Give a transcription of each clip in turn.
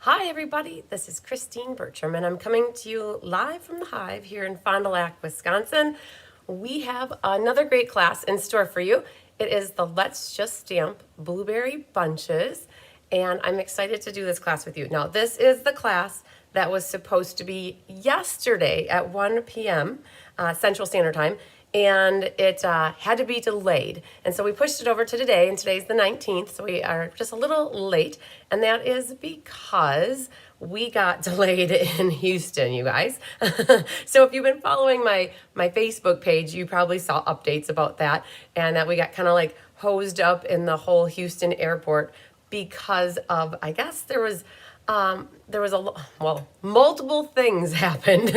Hi everybody, this is Christine Bertram and I'm coming to you live from the Hive here in Fond du Lac, Wisconsin. We have another great class in store for you. It is the Let's Just Stamp Blueberry Bunches, and I'm excited to do this class with you. Now, this is the class that was supposed to be yesterday at 1 p.m. Central Standard Time, and it had to be delayed. And so we pushed it over to today, and today's the 19th, so we are just a little late. And that is because we got delayed in Houston, you guys. So if you've been following my Facebook page, you probably saw updates about that, and that we got kind of like hosed up in the whole Houston airport because of, I guess there was multiple things happened,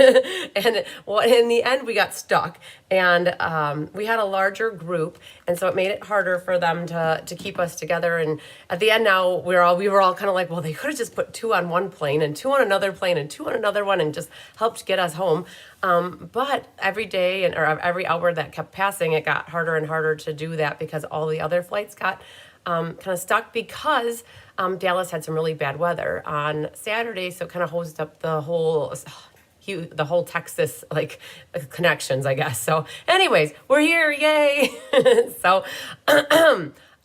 and in the end we got stuck, and we had a larger group, and so it made it harder for them to keep us together. And at the end, now we were all kind of like, well, they could have just put 2 on one plane and 2 on another plane and 2 on another one and just helped get us home. But every day or every hour that kept passing, it got harder and harder to do that because all the other flights got kind of stuck because Dallas had some really bad weather on Saturday, so it kind of hosed up the whole Texas like connections, I guess. So anyways, we're here, yay. So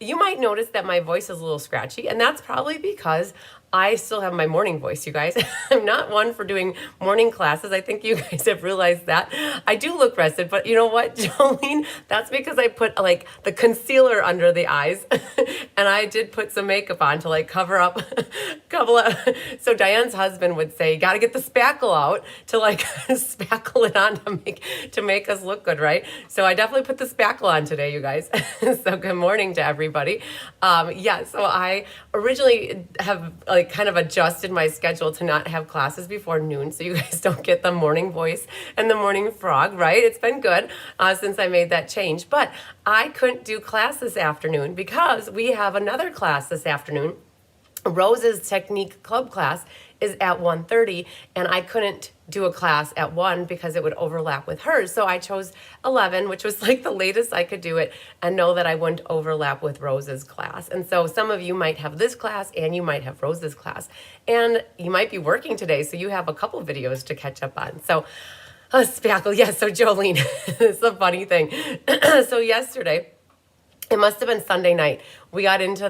you might notice that my voice is a little scratchy, and that's probably because I still have my morning voice, you guys. I'm not one for doing morning classes. I think you guys have realized that. I do look rested, but you know what, Jolene? That's because I put like the concealer under the eyes and I did put some makeup on to like cover up a couple of, so Diane's husband would say, you gotta get the spackle out to like spackle it on to make us look good, right? So I definitely put the spackle on today, you guys. So good morning to everybody. So I originally have like kind of adjusted my schedule to not have classes before noon, so you guys don't get the morning voice and the morning frog, right? It's been good since I made that change, but I couldn't do class this afternoon because we have another class this afternoon. Rose's Technique Club class is at 1:30, and I couldn't do a class at 1 because it would overlap with hers. So I chose 11, which was like the latest I could do it, and know that I wouldn't overlap with Rose's class. And so some of you might have this class and you might have Rose's class, and you might be working today, so you have a couple videos to catch up on. So spackle, yes. So Jolene, it's a funny thing. So yesterday, it must have been Sunday night, we got into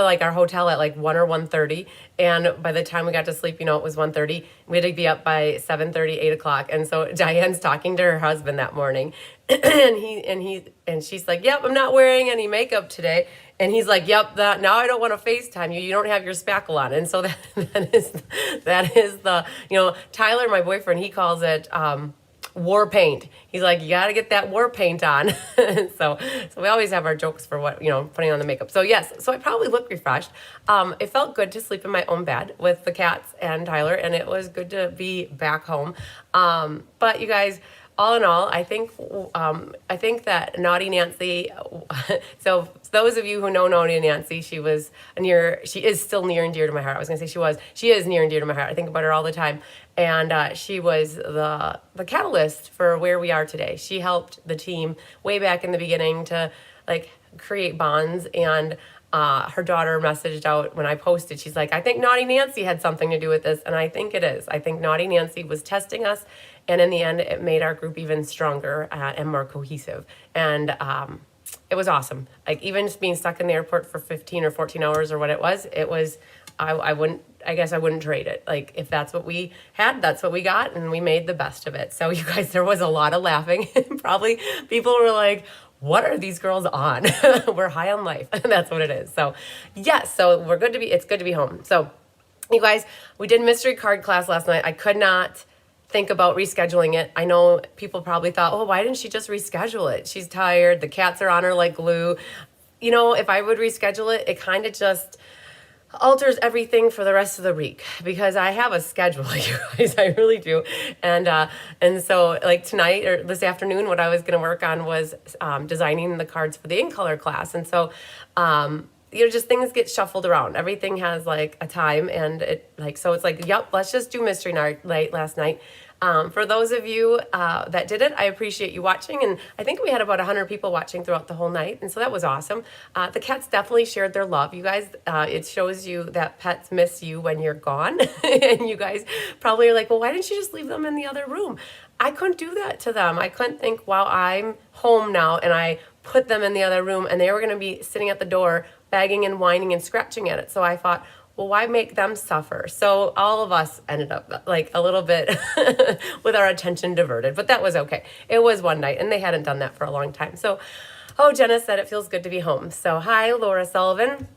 like our hotel at like 1 or 1:30, and by the time we got to sleep, it was 1:30. We had to be up by 7:30, 8 o'clock. And so Diane's talking to her husband that morning, and she's like, "Yep, I'm not wearing any makeup today." And he's like, "Yep, now I don't want to FaceTime you. You don't have your spackle on." And so that is the Tyler, my boyfriend, he calls it war paint. He's like, you got to get that war paint on. so we always have our jokes for what, putting on the makeup. So yes, so I probably look refreshed. It felt good to sleep in my own bed with the cats and Tyler, and it was good to be back home. But you guys, all in all, I think that Naughty Nancy, so those of you who know Naughty Nancy, she is still near and dear to my heart. I was going to say she is near and dear to my heart. I think about her all the time. And she was the catalyst for where we are today. She helped the team way back in the beginning to like create bonds, and her daughter messaged out when I posted. She's like, I think Naughty Nancy had something to do with this, and I think it is. I think Naughty Nancy was testing us, and in the end, it made our group even stronger and more cohesive. And it was awesome. Like even just being stuck in the airport for 15 or 14 hours or what it was, I guess I wouldn't trade it. Like if that's what we had, that's what we got, and we made the best of it. So you guys, there was a lot of laughing. Probably people were like, what are these girls on? We're high on life. That's what it is. So yes, so it's good to be home. So you guys, we did mystery card class last night. I could not think about rescheduling it. I know people probably thought, oh, why didn't she just reschedule it? She's tired. The cats are on her like glue. If I would reschedule it, it kind of just alters everything for the rest of the week because I have a schedule, you guys. I really do. And so like tonight or this afternoon, what I was going to work on was designing the cards for the in color class. And so just things get shuffled around. Everything has like a time, and so it's like, yep, let's just do mystery night last night. For those of you that did it, I appreciate you watching. And I think we had about 100 people watching throughout the whole night. And so that was awesome. The cats definitely shared their love. You guys, it shows you that pets miss you when you're gone. And you guys probably are like, well, why didn't you just leave them in the other room? I couldn't do that to them. I couldn't think, wow, I'm home now, and I put them in the other room and they were going to be sitting at the door begging and whining and scratching at it. So I thought, well, why make them suffer? So all of us ended up like a little bit with our attention diverted, but that was okay. It was one night and they hadn't done that for a long time. So, oh, Jenna said it feels good to be home. So hi, Laura Sullivan.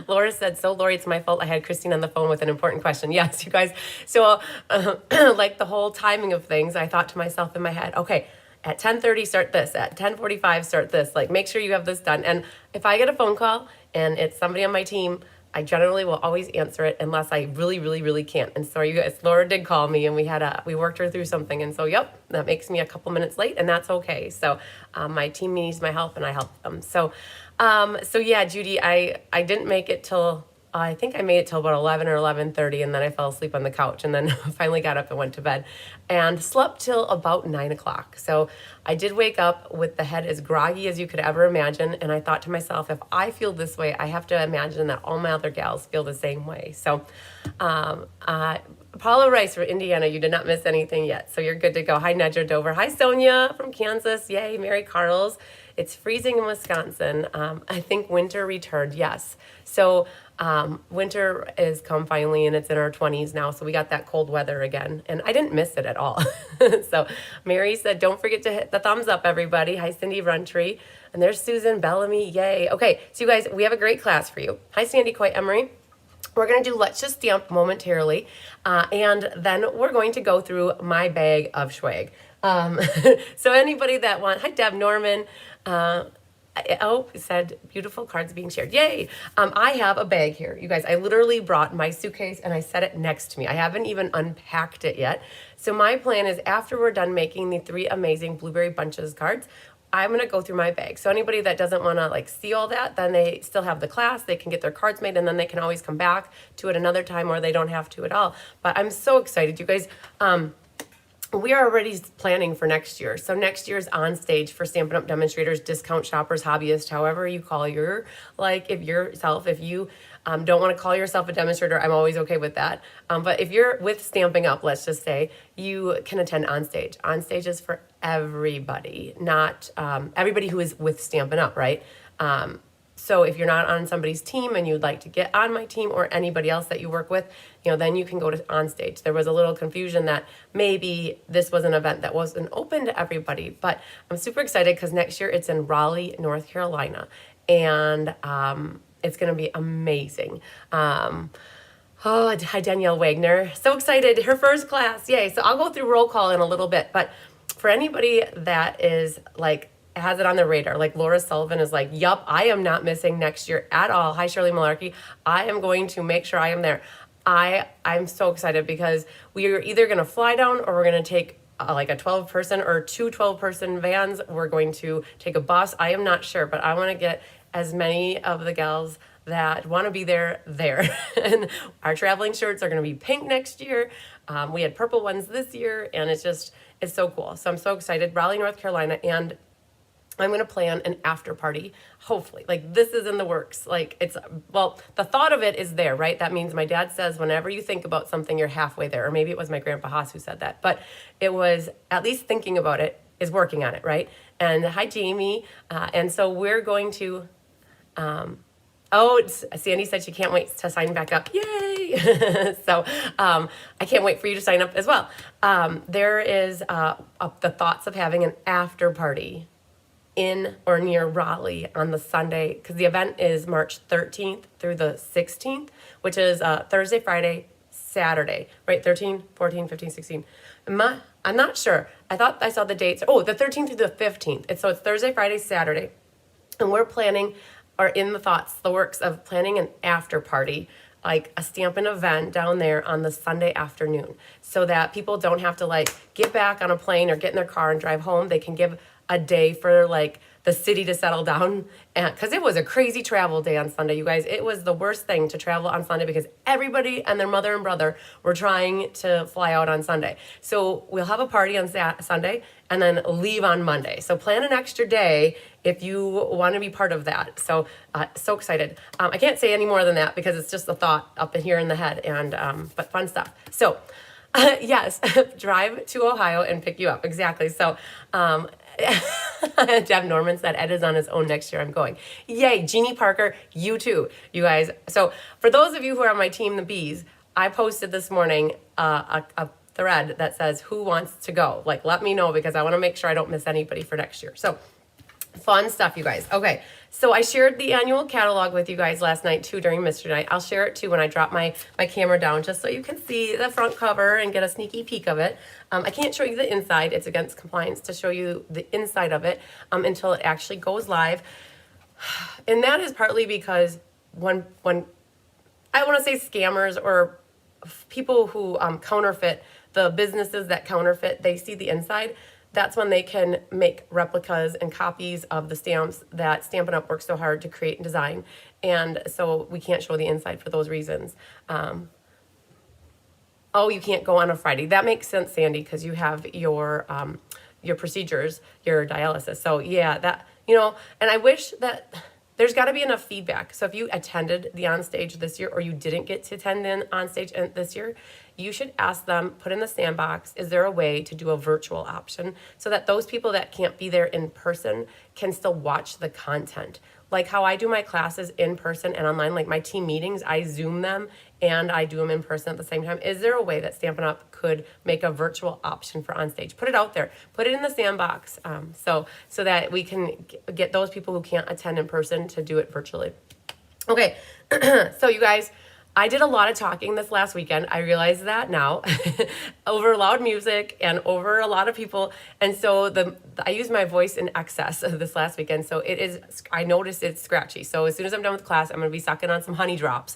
Laura said, so Lori, it's my fault. I had Christine on the phone with an important question. Yes, you guys. So like the whole timing of things, I thought to myself in my head, okay, at 10:30 start this, at 10:45 start this, like make sure you have this done. And if I get a phone call and it's somebody on my team, I generally will always answer it unless I really, really, really can't. And so you guys, Laura did call me and we worked her through something. And so, yep, that makes me a couple minutes late and that's okay. So my team needs my help and I help them. So yeah, Judy, I didn't make it till, I think I made it till about 11 or 11:30 and then I fell asleep on the couch and then finally got up and went to bed and slept till about 9 o'clock. So I did wake up with the head as groggy as you could ever imagine. And I thought to myself, if I feel this way, I have to imagine that all my other gals feel the same way. So, Paula Rice from Indiana, you did not miss anything yet. So you're good to go. Hi, Nedra Dover. Hi, Sonia from Kansas. Yay, Mary Carls. It's freezing in Wisconsin. I think winter returned. Yes. So winter is come finally and it's in our 20s now. So we got that cold weather again and I didn't miss it at all. So Mary said, don't forget to hit the thumbs up, everybody. Hi, Cindy Runtree. And there's Susan Bellamy. Yay. Okay. So you guys, we have a great class for you. Hi, Sandy Coy Emery. We're going to do Let's Just Stamp momentarily. And then we're going to go through my bag of swag. So anybody that wants, hi, Deb Norman. It said beautiful cards being shared. Yay. I have a bag here. You guys, I literally brought my suitcase and I set it next to me. I haven't even unpacked it yet. So my plan is after we're done making the 3 amazing Blueberry Bunches cards, I'm going to go through my bag. So anybody that doesn't want to like see all that, then they still have the class. They can get their cards made and then they can always come back to it another time or they don't have to at all. But I'm so excited, you guys. We are already planning for next year. So next year's OnStage for Stampin' Up! Demonstrators, discount shoppers, hobbyists, however you call your, like if you don't want to call yourself a demonstrator, I'm always okay with that. But if you're with Stamping Up, let's just say, you can attend OnStage. OnStage is for everybody, not everybody who is with Stampin' Up, right? So if you're not on somebody's team and you'd like to get on my team or anybody else that you work with, then you can go to OnStage. There was a little confusion that maybe this was an event that wasn't open to everybody, but I'm super excited because next year it's in Raleigh, North Carolina, and it's going to be amazing. Hi, Danielle Wagner. So excited. Her first class. Yay. So I'll go through roll call in a little bit, but for anybody that is like, has it on their radar. Like Laura Sullivan is like, yup, I am not missing next year at all. Hi, Shirley Malarkey. I am going to make sure I am there. I'm so excited because we are either going to fly down or we're going to take like a 12-person or 2 12-person vans. We're going to take a bus. I am not sure, but I want to get as many of the gals that want to be there. And our traveling shirts are going to be pink next year. We had purple ones this year, and it's so cool. So I'm so excited. Raleigh, North Carolina, and I'm going to plan an after party, hopefully. Like, this is in the works. Like, the thought of it is there, right? That means my dad says whenever you think about something, you're halfway there. Or maybe it was my grandpa Haas who said that. But it was at least thinking about it is working on it, right? And hi, Jamie. And so we're going to... Sandy said she can't wait to sign back up. Yay! So I can't wait for you to sign up as well. There is the thoughts of having an after party in or near Raleigh on the Sunday, because the event is March 13th through the 16th, which is Thursday, Friday, Saturday, right? 13, 14, 15, 16. I'm not sure. I thought I saw the dates. Oh, the 13th through the 15th. So it's Thursday, Friday, Saturday. And we're planning, or in the works of planning an after party, like a Stampin' event down there on the Sunday afternoon, so that people don't have to like get back on a plane or get in their car and drive home. They can give a day for like the city to settle down, and because it was a crazy travel day on Sunday, you guys. It was the worst thing to travel on Sunday because everybody and their mother and brother were trying to fly out on Sunday. So we'll have a party on Sunday and then leave on Monday. So plan an extra day if you want to be part of that. So so excited. I can't say any more than that because it's just a thought up in here in the head, and but fun stuff. So yes, drive to Ohio and pick you up. Exactly. So Deb Norman said Ed is on his own next year. I'm going. Yay, Jeannie Parker, you too, you guys. So for those of you who are on my team, the Bees, I posted this morning a thread that says who wants to go. Like, let me know because I want to make sure I don't miss anybody for next year. So fun stuff, you guys. Okay, so I shared the annual catalog with you guys last night too during Mystery Night. I'll share it too when I drop my camera down just so you can see the front cover and get a sneaky peek of it. I can't show you the inside. It's against compliance to show you the inside of it until it actually goes live. And that is partly because when I want to say scammers or people who counterfeit, the businesses that counterfeit, they see the inside. That's when they can make replicas and copies of the stamps that Stampin' Up! Works so hard to create and design. And so we can't show the inside for those reasons. Oh, you can't go on a Friday. That makes sense, Sandy, because you have your procedures, your dialysis. So yeah, that, you know, and I wish that there's got to be enough feedback. So if you attended the OnStage this year or you didn't get to attend the OnStage this year, you should ask them, put in the sandbox, is there a way to do a virtual option so that those people that can't be there in person can still watch the content? Like how I do my classes in person and online, like my team meetings, I Zoom them and I do them in person at the same time. Is there a way that Stampin' Up! Could make a virtual option for OnStage? Put it out there. Put it in the sandbox so that we can get those people who can't attend in person to do it virtually. Okay, so you guys, I did a lot of talking this last weekend. I realize that now over loud music and over a lot of people. And so I used my voice in excess this last weekend. So I noticed it's scratchy. So as soon as I'm done with class, I'm going to be sucking on some honey drops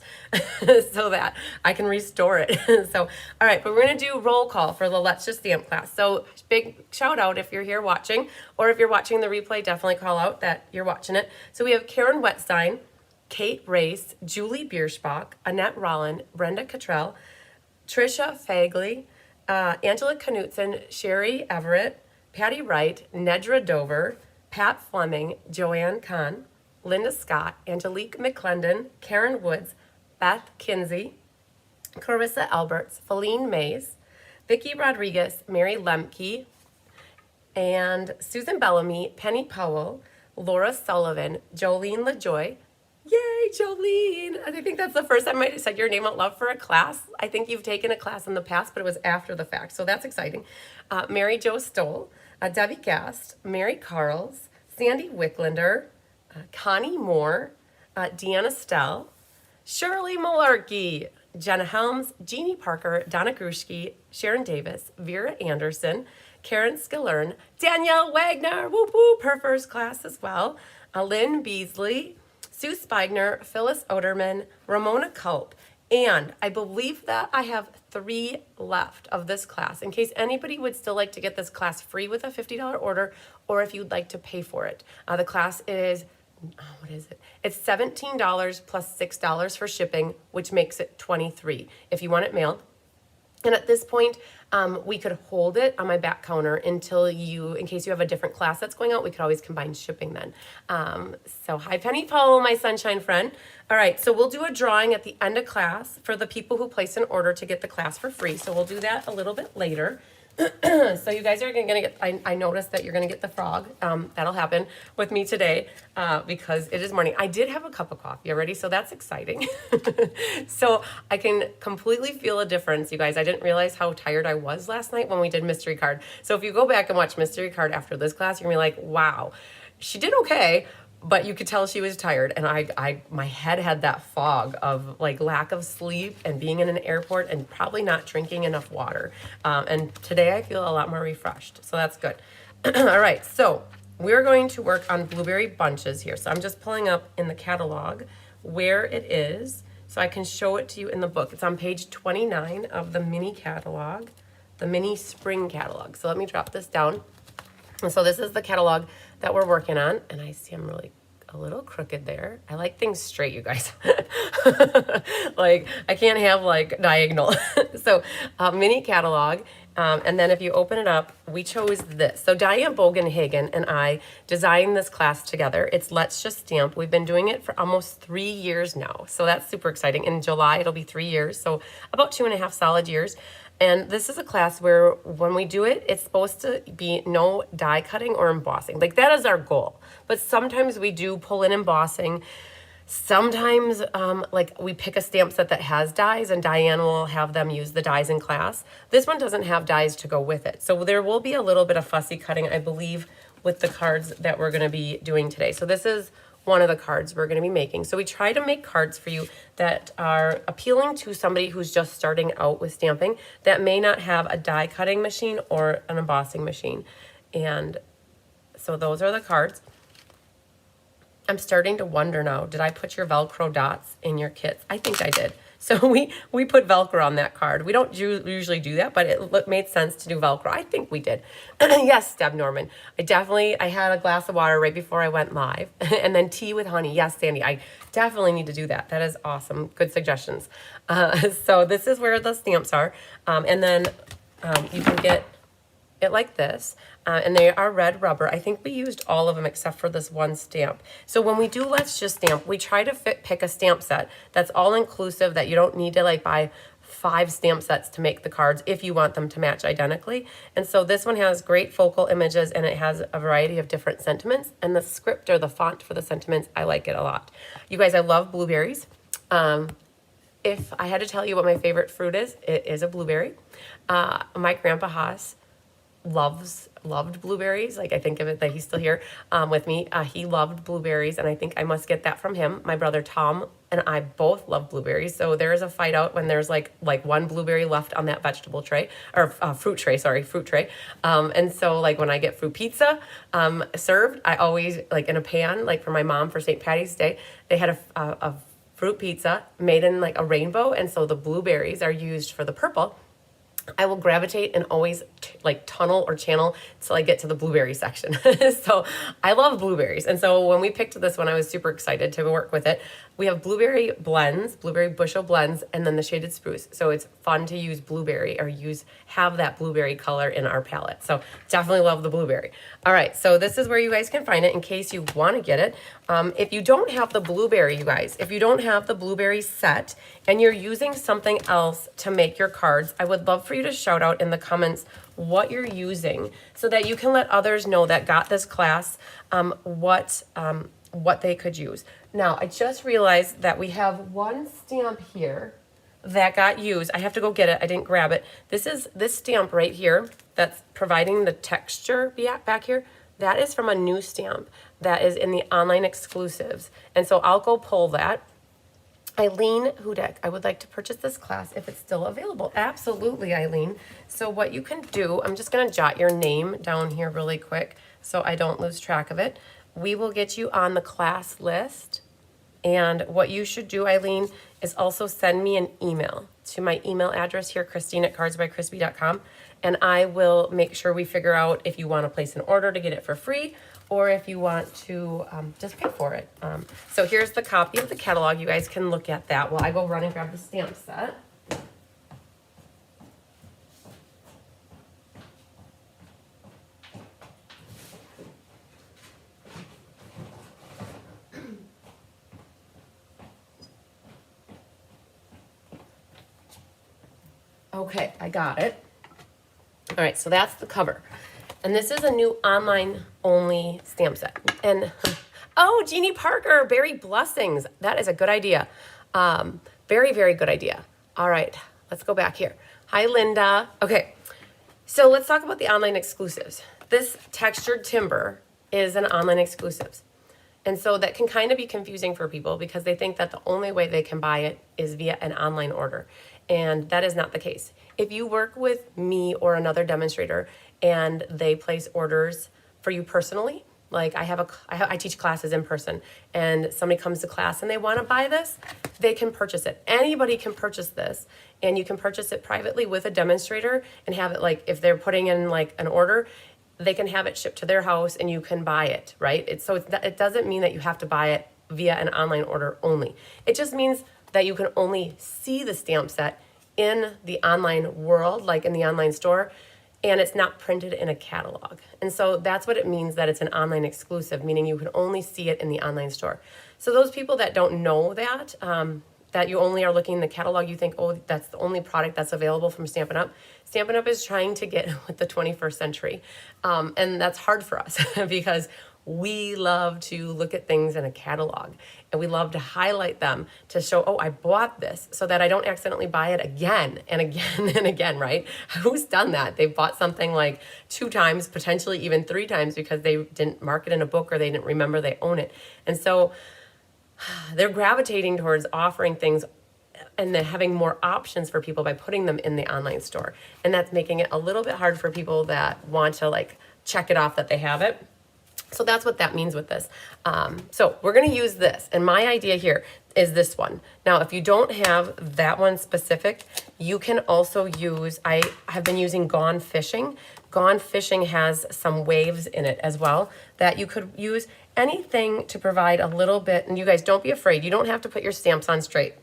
so that I can restore it. So, all right, but we're going to do roll call for the Let's Just Stamp class. So big shout out if you're here watching, or if you're watching the replay, definitely call out that you're watching it. So we have Karen Wetstein, Kate Race, Julie Bierschbach, Annette Rollin, Brenda Cottrell, Trisha Fagley, Angela Knutson, Sherry Everett, Patty Wright, Nedra Dover, Pat Fleming, Joanne Kahn, Linda Scott, Angelique McClendon, Karen Woods, Beth Kinsey, Carissa Alberts, Feline Mays, Vicki Rodriguez, Mary Lemke, and Susan Bellamy, Penny Powell, Laura Sullivan, Jolene LaJoy. Yay, Jolene. I think that's the first time I said your name out loud for a class. I think you've taken a class in the past, but it was after the fact. So that's exciting. Mary Jo Stoll, Debbie Gast, Mary Carls, Sandy Wicklander, Connie Moore, Deanna Stell, Shirley Malarkey, Jenna Helms, Jeannie Parker, Donna Grushke, Sharon Davis, Vera Anderson, Karen Skillern, Danielle Wagner, whoop whoop, her first class as well, Lynn Beasley, Sue Spigner, Phyllis Oderman, Ramona Culp, and I believe that I have 3 left of this class in case anybody would still like to get this class free with a $50 order, or if you'd like to pay for it. The class is, what is it? It's $17 plus $6 for shipping, which makes it $23 if you want it mailed. And at this point, we could hold it on my back counter until in case you have a different class that's going out, we could always combine shipping then. So hi, Penny Powell, my sunshine friend. All right, so we'll do a drawing at the end of class for the people who place an order to get the class for free. So we'll do that a little bit later. So you guys are going to get, I noticed that you're going to get the frog. That'll happen with me today because it is morning. I did have a cup of coffee already, so that's exciting. So I can completely feel a difference, you guys. I didn't realize how tired I was last night when we did Mystery Card. So if you go back and watch Mystery Card after this class, you're going to be like, wow, she did okay. But you could tell she was tired, and my head had that fog of like lack of sleep and being in an airport and probably not drinking enough water. And today I feel a lot more refreshed, so that's good. All right, so we're going to work on blueberry bunches here. So I'm just pulling up in the catalog where it is so I can show it to you in the book. It's on page 29 of the mini catalog, the mini spring catalog. So let me drop this down. And so this is the catalog that we're working on. And I see I'm really a little crooked there. I like things straight, you guys. Like I can't have like diagonal. So mini catalog. And then if you open it up, we chose this. So Diane Bogenhagen and I designed this class together. It's Let's Just Stamp. We've been doing it for almost 3 years now. So that's super exciting. In July, it'll be 3 years. So about 2.5 solid years. And this is a class where when we do it, it's supposed to be no die cutting or embossing. Like that is our goal. But sometimes we do pull in embossing. Sometimes like we pick a stamp set that has dies and Diane will have them use the dies in class. This one doesn't have dies to go with it. So there will be a little bit of fussy cutting, I believe, with the cards that we're going to be doing today. So this is one of the cards we're going to be making. So we try to make cards for you that are appealing to somebody who's just starting out with stamping that may not have a die cutting machine or an embossing machine. And so those are the cards. I'm starting to wonder now, did I put your Velcro dots in your kits? I think I did. So we put Velcro on that card. We don't usually do that, but it made sense to do Velcro. I think we did. Yes, Deb Norman. I had a glass of water right before I went live. And then tea with honey. Yes, Sandy, I definitely need to do that. That is awesome. Good suggestions. So this is where the stamps are. And then you can get it like this. And they are red rubber. I think we used all of them except for this one stamp. So when we do Let's Just Stamp, we try to pick a stamp set that's all inclusive, that you don't need to like buy 5 stamp sets to make the cards if you want them to match identically. And so this one has great focal images and it has a variety of different sentiments. And the script or the font for the sentiments, I like it a lot. You guys, I love blueberries. If I had to tell you what my favorite fruit is, it is a blueberry. My grandpa Haas loved blueberries. Like I think of it that he's still here with me. He loved blueberries and I think I must get that from him. My brother Tom and I both love blueberries. So there is a fight out when there's like one blueberry left on that vegetable tray or fruit tray. And so like when I get fruit pizza served, I always like in a pan, like for my mom for St. Patty's Day, they had a fruit pizza made in like a rainbow. And so the blueberries are used for the purple. I will gravitate and always like tunnel or channel till I get to the blueberry section. So I love blueberries. And so when we picked this one, I was super excited to work with it. We have blueberry blends, blueberry bushel blends, and then the shaded spruce. So it's fun to use blueberry or have that blueberry color in our palette. So definitely love the blueberry. All right, so this is where you guys can find it in case you want to get it. If you don't have the blueberry, you guys, if you don't have the blueberry set and you're using something else to make your cards, I would love for you to shout out in the comments what you're using so that you can let others know that got this class what they could use. Now, I just realized that we have one stamp here that got used. I have to go get it. I didn't grab it. This is this stamp right here that's providing the texture back here. That is from a new stamp that is in the online exclusives. And so I'll go pull that. Eileen Hudak, I would like to purchase this class if it's still available. Absolutely, Eileen. So what you can do, I'm just going to jot your name down here really quick so I don't lose track of it. We will get you on the class list. And what you should do, Eileen, is also send me an email to my email address here, Christine@cardsbycrispy.com, and I will make sure we figure out if you want to place an order to get it for free or if you want to just pay for it. So here's the copy of the catalog. You guys can look at that while I go run and grab the stamp set. Okay, I got it. All right, so that's the cover. And this is a new online-only stamp set. And, oh, Jeannie Parker, Berry Blessings. That is a good idea. Very, very good idea. All right, let's go back here. Hi, Linda. Okay, so let's talk about the online exclusives. This textured timber is an online exclusives. And so that can kind of be confusing for people because they think that the only way they can buy it is via an online order. And that is not the case. If you work with me or another demonstrator and they place orders for you personally, like I teach classes in person and somebody comes to class and they want to buy this, they can purchase it. Anybody can purchase this and you can purchase it privately with a demonstrator and have it like, if they're putting in like an order, they can have it shipped to their house and you can buy it, right? It doesn't mean that you have to buy it via an online order only. It just means that you can only see the stamp set in the online world, like in the online store, and it's not printed in a catalog. And so that's what it means that it's an online exclusive, meaning you can only see it in the online store. So those people that don't know that, that you only are looking in the catalog, you think, oh, that's the only product that's available from Stampin' Up. Stampin' Up is trying to get with the 21st century. And that's hard for us because we love to look at things in a catalog and we love to highlight them to show, oh, I bought this so that I don't accidentally buy it again and again and again, right? Who's done that? They've bought something like 2 times, potentially even 3 times because they didn't mark it in a book or they didn't remember they own it. And so they're gravitating towards offering things and then having more options for people by putting them in the online store. And that's making it a little bit hard for people that want to like check it off that they have it. So that's what that means with this. So we're going to use this. And my idea here is this one. Now, if you don't have that one specific, you can also use, I have been using Gone Fishing. Gone Fishing has some waves in it as well that you could use. Anything to provide a little bit, and you guys don't be afraid. You don't have to put your stamps on straight.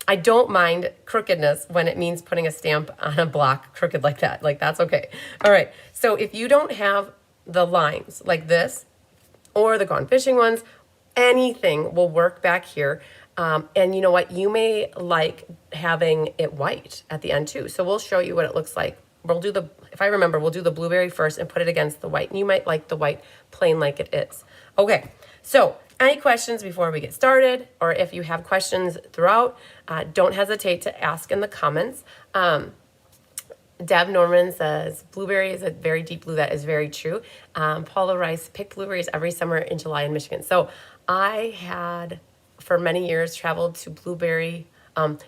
I don't mind crookedness when it means putting a stamp on a block crooked like that. Like, that's okay. All right. So if you don't have the lines like this or the Gone Fishing ones, anything will work back here. And you know what? You may like having it white at the end too. So we'll show you what it looks like. We'll do if I remember, we'll do the blueberry first and put it against the white. And you might like the white plain like it is. Okay. So any questions before we get started, or if you have questions throughout, don't hesitate to ask in the comments. Deb Norman says, blueberry is a very deep blue. That is very true. Paula Rice picked blueberries every summer in July in Michigan. So I had, for many years, traveled to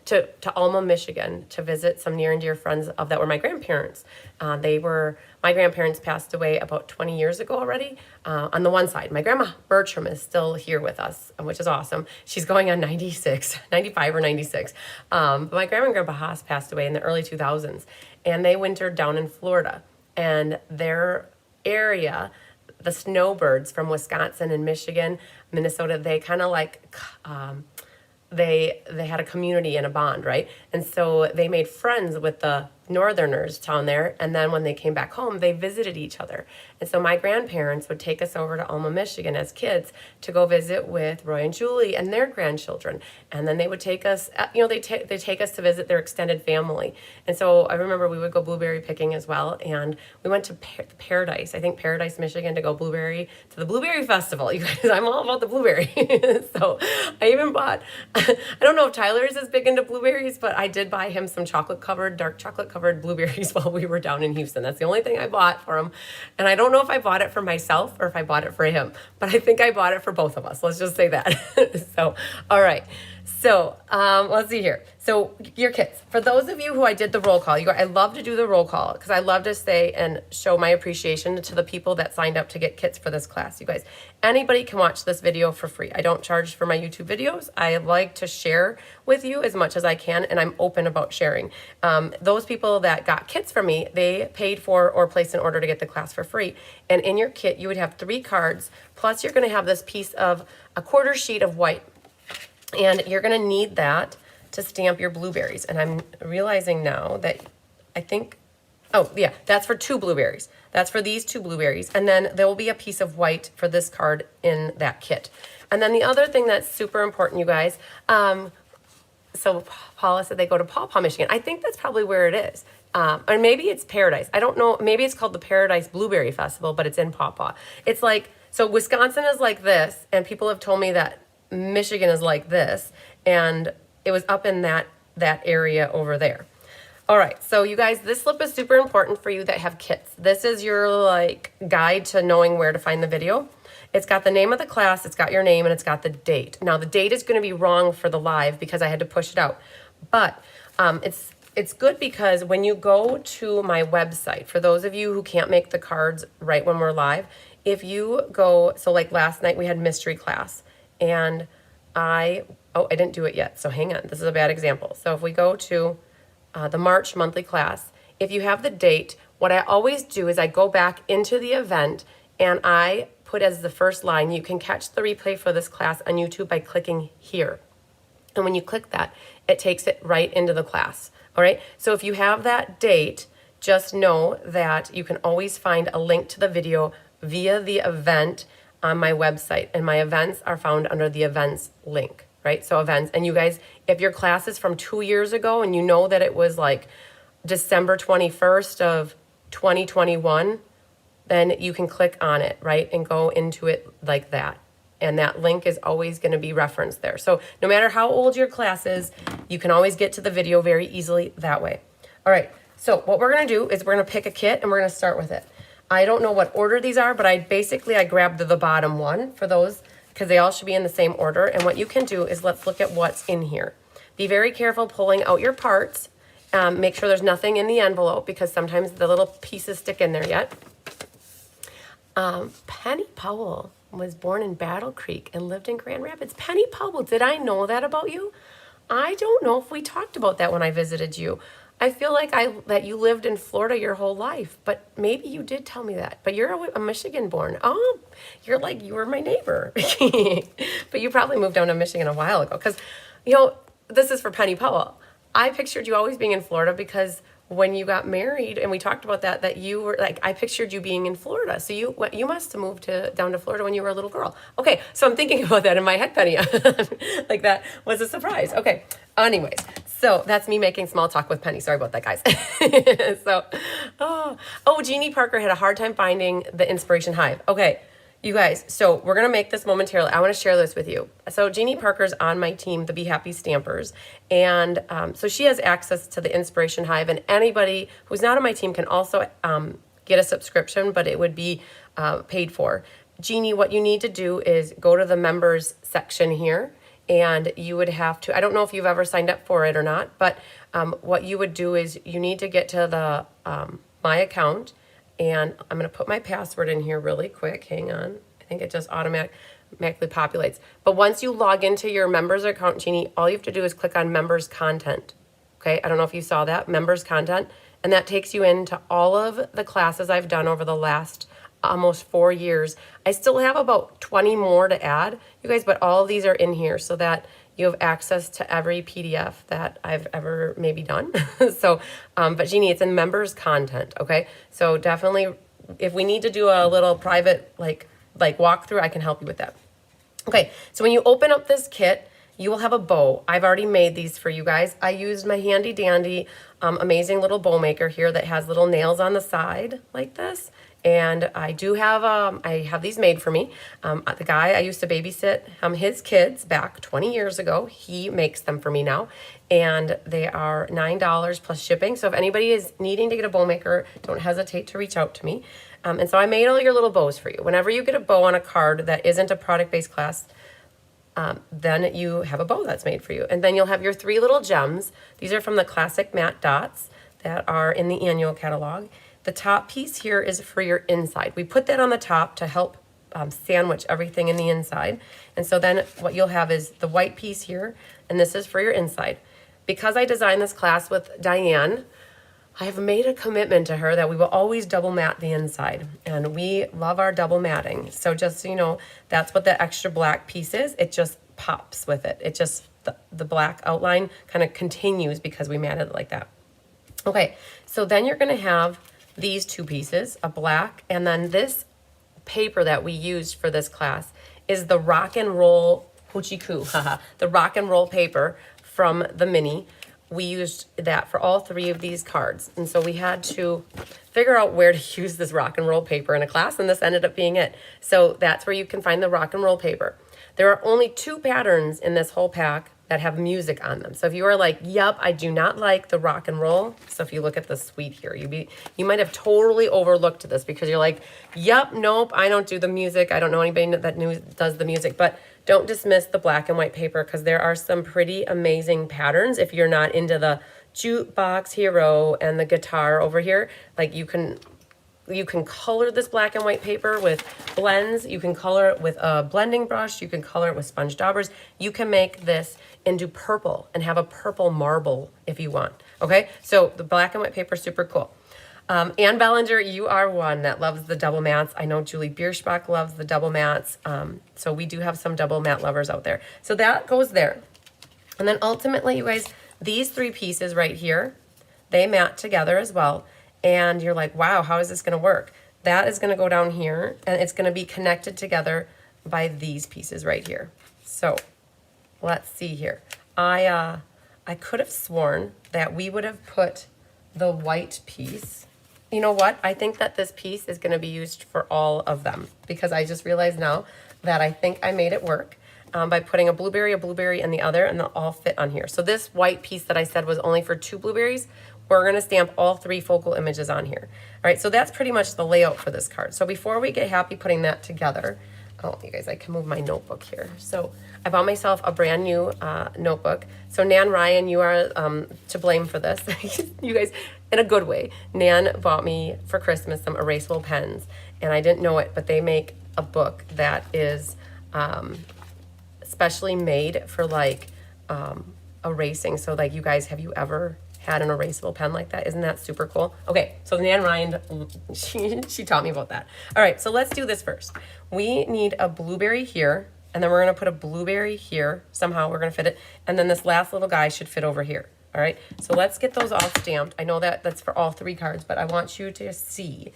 to Alma, Michigan to visit some near and dear friends of that were my grandparents. My grandparents passed away about 20 years ago already. On the one side, my grandma Bertram is still here with us, which is awesome. She's going on 95 or 96. But my grandma and grandpa Haas passed away in the early 2000s, and they wintered down in Florida. And their area, the snowbirds from Wisconsin and Michigan, Minnesota, they kind of like, they had a community and a bond, right? And so they made friends with the Northerners down there, and then when they came back home, they visited each other. And so my grandparents would take us over to Alma, Michigan as kids to go visit with Roy and Julie and their grandchildren. And then they would take us, they take us to visit their extended family. And so I remember we would go blueberry picking as well, and we went to Paradise, Michigan, to go to the Blueberry Festival. You guys, I'm all about the blueberry. So I even bought, I don't know if Tyler is as big into blueberries, but I did buy him some dark chocolate covered blueberries while we were down in Houston. That's the only thing I bought for him. And I don't know if I bought it for myself or if I bought it for him, but I think I bought it for both of us. Let's just say that. So, all right. So let's see here. So your kits, for those of you who I did the roll call, I love to do the roll call because I love to stay and show my appreciation to the people that signed up to get kits for this class. You guys, anybody can watch this video for free. I don't charge for my YouTube videos. I like to share with you as much as I can, and I'm open about sharing. Those people that got kits from me, they paid for or placed an order to get the class for free. And in your kit, you would have 3 cards, plus you're going to have this piece of a quarter sheet of white. And you're going to need that to stamp your blueberries. And I'm realizing now that I think, oh yeah, that's for 2 blueberries. That's for these 2 blueberries. And then there will be a piece of white for this card in that kit. And then the other thing that's super important, you guys, so Paula said they go to Paw Paw, Michigan. I think that's probably where it is. Or maybe it's Paradise. I don't know. Maybe it's called the Paradise Blueberry Festival, but it's in Paw Paw. It's like, so Wisconsin is like this, and people have told me that Michigan is like this, and it was up in that area over there. All right, so you guys, this slip is super important for you that have kits. This is your like guide to knowing where to find the video. It's got the name of the class, it's got your name, and it's got the date. Now the date is going to be wrong for the live because I had to push it out, but it's good because when you go to my website, for those of you who can't make the cards right when we're live, if you go, so like last night we had mystery class. And I didn't do it yet. So hang on. This is a bad example. So if we go to the March monthly class, if you have the date, what I always do is I go back into the event and I put as the first line, you can catch the replay for this class on YouTube by clicking here. And when you click that, it takes it right into the class. All right. So if you have that date, just know that you can always find a link to the video via the event on my website. And my events are found under the events link, right? So events. And you guys, if your class is from 2 years ago and you know that it was like December 21st of 2021, then you can click on it, right? And go into it like that. And that link is always going to be referenced there. So no matter how old your class is, you can always get to the video very easily that way. All right. So what we're going to do is we're going to pick a kit and we're going to start with it. I don't know what order these are, but I grabbed the bottom one for those because they all should be in the same order. And what you can do is let's look at what's in here. Be very careful pulling out your parts. Make sure there's nothing in the envelope because sometimes the little pieces stick in there yet. Penny Powell was born in Battle Creek and lived in Grand Rapids. Penny Powell, did I know that about you? I don't know if we talked about that when I visited you. I feel like that you lived in Florida your whole life, but maybe you did tell me that. But you're a Michigan born. Oh, you were my neighbor. But you probably moved down to Michigan a while ago because, this is for Penny Powell. I pictured you always being in Florida because when you got married and we talked about that you were like, I pictured you being in Florida. So you must have moved down to Florida when you were a little girl. Okay. So I'm thinking about that in my head, Penny. Like that was a surprise. Okay. Anyways, so that's me making small talk with Penny. Sorry about that, guys. Jeannie Parker had a hard time finding the Inspiration Hive. Okay. You guys, so we're going to make this momentarily. I want to share this with you. So Jeannie Parker's on my team, the Be Happy Stampers. And so she has access to the Inspiration Hive. And anybody who's not on my team can also get a subscription, but it would be paid for. Jeannie, what you need to do is go to the members section here. And you would have to, I don't know if you've ever signed up for it or not, but what you would do is you need to get to the My Account. And I'm going to put my password in here really quick. Hang on. I think it just automatically populates. But once you log into your members account, Jeannie, all you have to do is click on members content. Okay. I don't know if you saw that, members content. And that takes you into all of the classes I've done over the last almost 4 years. I still have about 20 more to add, you guys, but all of these are in here so that you have access to every PDF that I've ever maybe done. So, but Jeannie, it's in members content. Okay. So definitely if we need to do a little private, like walkthrough, I can help you with that. Okay. So when you open up this kit, you will have a bow. I've already made these for you guys. I used my handy dandy, amazing little bow maker here that has little nails on the side like this. And I do have, I have these made for me. The guy I used to babysit his kids back 20 years ago, he makes them for me now. And they are $9 plus shipping. So if anybody is needing to get a bow maker, don't hesitate to reach out to me. And so I made all your little bows for you. Whenever you get a bow on a card that isn't a product-based class, then you have a bow that's made for you. And then you'll have your 3 little gems. These are from the Classic Matte Dots that are in the annual catalog. The top piece here is for your inside. We put that on the top to help sandwich everything in the inside. And so then what you'll have is the white piece here, and this is for your inside. Because I designed this class with Diane, I have made a commitment to her that we will always double matte the inside. And we love our double matting. So just so you know, that's what the extra black piece is. It just pops with it. It just, the black outline kind of continues because we matted it like that. Okay, so then you're going to have these 2 pieces, a black, and then this paper that we used for this class is the rock and roll hoochie coo, the rock and roll paper from the mini. We used that for all 3 of these cards. And so we had to figure out where to use this rock and roll paper in a class, and this ended up being it. So that's where you can find the rock and roll paper. There are only 2 patterns in this whole pack that have music on them. So if you are like, yep, I do not like the rock and roll. So if you look at the suite here, you might have totally overlooked this because you're like, yep, nope, I don't do the music. I don't know anybody that does the music. But don't dismiss the black and white paper because there are some pretty amazing patterns. If you're not into the jukebox hero and the guitar over here, like you can color this black and white paper with blends. You can color it with a blending brush. You can color it with sponge daubers. You can make this into purple and have a purple marble if you want. Okay, so the black and white paper is super cool. Ann Bellinger, you are one that loves the double mats. I know Julie Bierschbach loves the double mats. So we do have some double mat lovers out there. So that goes there. And then ultimately, you guys, these 3 pieces right here, they mat together as well. And you're like, wow, how is this going to work? That is going to go down here, and it's going to be connected together by these pieces right here. So let's see here. I could have sworn that we would have put the white piece. You know what? I think that this piece is going to be used for all of them, because I just realized now that I think I made it work by putting a blueberry, and the other, and they'll all fit on here. So this white piece that I said was only for 2 blueberries, we're going to stamp all 3 focal images on here. All right, so that's pretty much the layout for this card. So before we get happy putting that together, oh, you guys, I can move my notebook here. So I bought myself a brand new notebook. So Nan Ryan, you are to blame for this. You guys, in a good way. Nan bought me for Christmas some erasable pens, and I didn't know it, but they make a book that is specially made for like erasing. So like, you guys, have you ever had an erasable pen like that? Isn't that super cool? Okay, so Nan Ryan, she taught me about that. All right, so let's do this first. We need a blueberry here, and then we're gonna put a blueberry here. Somehow we're gonna fit it, and then this last little guy should fit over here. All right, so let's get those all stamped. I know that that's for all 3 cards, but I want you to see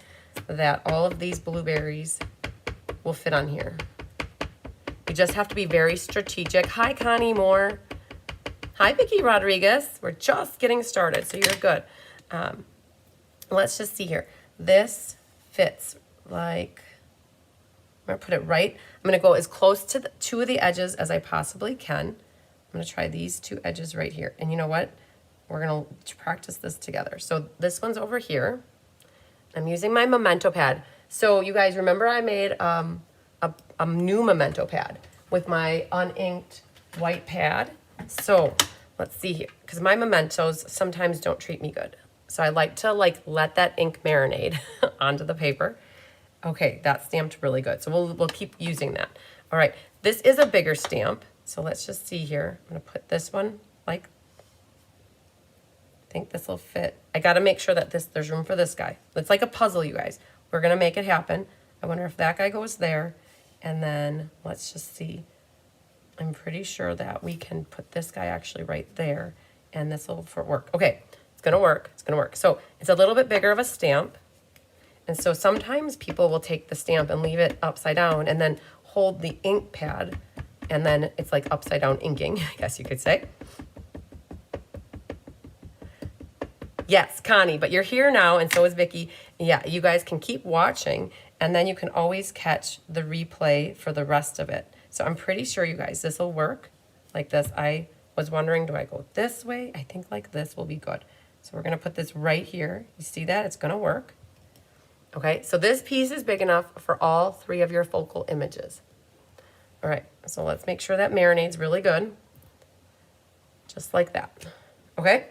that all of these blueberries will fit on here. You just have to be very strategic. Hi, Connie Moore. Hi, Vicki Rodriguez. We're just getting started, so you're good. Let's just see here. This fits like, I'm gonna put it right. I'm gonna go as close to the 2 of the edges as I possibly can. I'm gonna try these 2 edges right here. And you know what? We're gonna practice this together. So this one's over here. I'm using my memento pad. So you guys remember I made a new memento pad with my uninked white pad. So let's see here, because my mementos sometimes don't treat me good. So I like to let that ink marinate onto the paper. Okay, that stamped really good. So we'll keep using that. All right, this is a bigger stamp. So let's just see here. I'm gonna put this one like, I think this will fit. I gotta make sure that there's room for this guy. It's like a puzzle, you guys. We're gonna make it happen. I wonder if that guy goes there. And then let's just see. I'm pretty sure that we can put this guy actually right there, and this will work. Okay, it's gonna work, it's gonna work. So it's a little bit bigger of a stamp. And so sometimes people will take the stamp and leave it upside down and then hold the ink pad, and then it's like upside down inking, I guess you could say. Yes, Connie, but you're here now, and so is Vicki. Yeah, you guys can keep watching, and then you can always catch the replay for the rest of it. So I'm pretty sure, you guys, this will work like this. I was wondering, do I go this way? I think like this will be good. So we're gonna put this right here. You see that? It's gonna work. Okay, so this piece is big enough for all 3 of your focal images. All right, so let's make sure that marinates really good. Just like that, okay?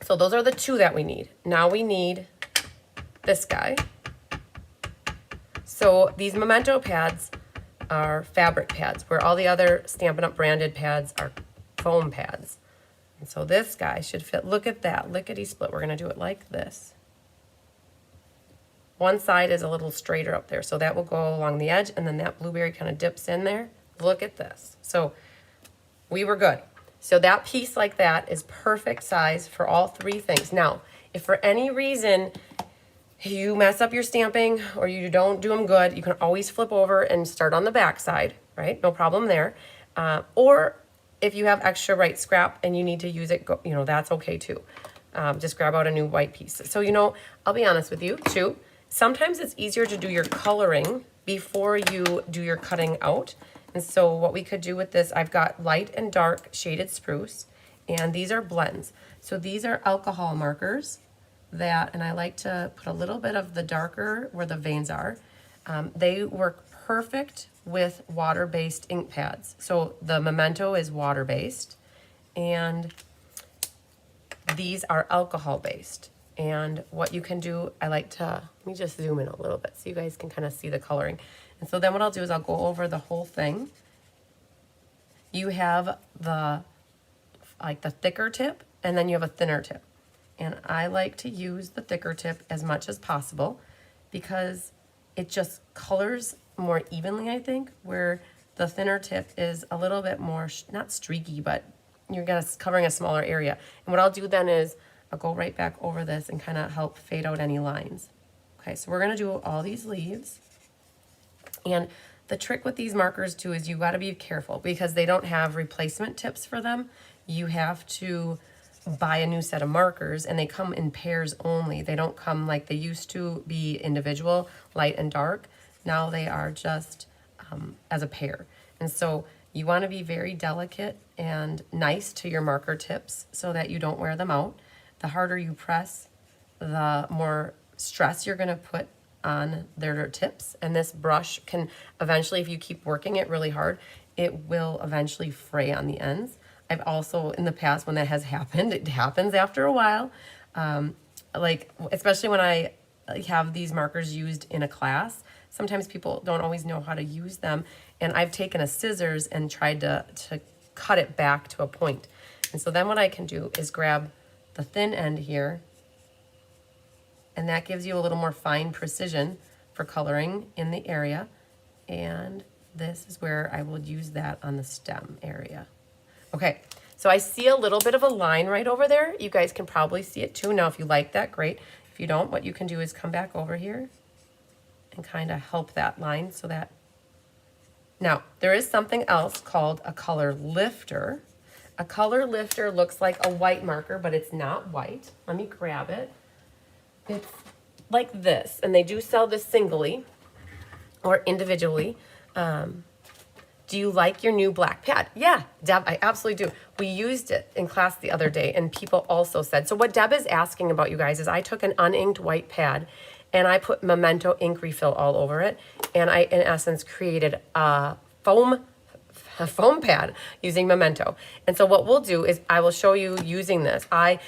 So those are the 2 that we need. Now we need this guy. So these memento pads are fabric pads, where all the other Stampin' Up! Branded pads are foam pads. And so this guy should fit. Look at that, lickety split. We're gonna do it like this. One side is a little straighter up there, so that will go along the edge, and then that blueberry kind of dips in there. Look at this. So we were good. So that piece like that is perfect size for all 3 things. Now, if for any reason you mess up your stamping or you don't do them good, you can always flip over and start on the back side, right? No problem there. Or if you have extra white scrap and you need to use it, you know, that's okay too. Just grab out a new white piece. So, you know, I'll be honest with you too. Sometimes it's easier to do your coloring before you do your cutting out. And so what we could do with this, I've got light and dark shaded spruce, and these are blends. So these are alcohol markers that, and I like to put a little bit of the darker where the veins are. They work perfect with water-based ink pads. So the Memento is water-based, and these are alcohol-based. And what you can do, I like to, let me just zoom in a little bit so you guys can kind of see the coloring. And so then what I'll do is I'll go over the whole thing. You have the, like the thicker tip, and then you have a thinner tip. And I like to use the thicker tip as much as possible because it just colors more evenly, I think, where the thinner tip is a little bit more, not streaky, but you're covering a smaller area. And what I'll do then is I'll go right back over this and kind of help fade out any lines. Okay, so we're gonna do all these leaves. And the trick with these markers too is you gotta be careful because they don't have replacement tips for them. You have to buy a new set of markers and they come in pairs only. They don't come like they used to be individual, light and dark. Now they are just as a pair. And so you want to be very delicate and nice to your marker tips so that you don't wear them out. The harder you press, the more stress you're going to put on their tips. And this brush can eventually, if you keep working it really hard, it will eventually fray on the ends. I've also, in the past, when that has happened, it happens after a while, like, especially when I have these markers used in a class, sometimes people don't always know how to use them, and I've taken a scissors and tried to cut it back to a point. And so then what I can do is grab the thin end here, and that gives you a little more fine precision for coloring in the area, and this is where I will use that on the stem area. Okay, so I see a little bit of a line right over there. You guys can probably see it too. Now, if you like that, great. If you don't, what you can do is come back over here and kind of help that line so that... Now, there is something else called a color lifter. A color lifter looks like a white marker, but it's not white. Let me grab it. It's like this, and they do sell this singly or individually. Do you like your new black pad? Yeah, Deb, I absolutely do. We used it in class the other day, and people also said, so what Deb is asking about, you guys, is I took an uninked white pad, and I put Memento ink refill all over it, and I, in essence, created a foam pad using Memento. And so what we'll do is I will show you using this. I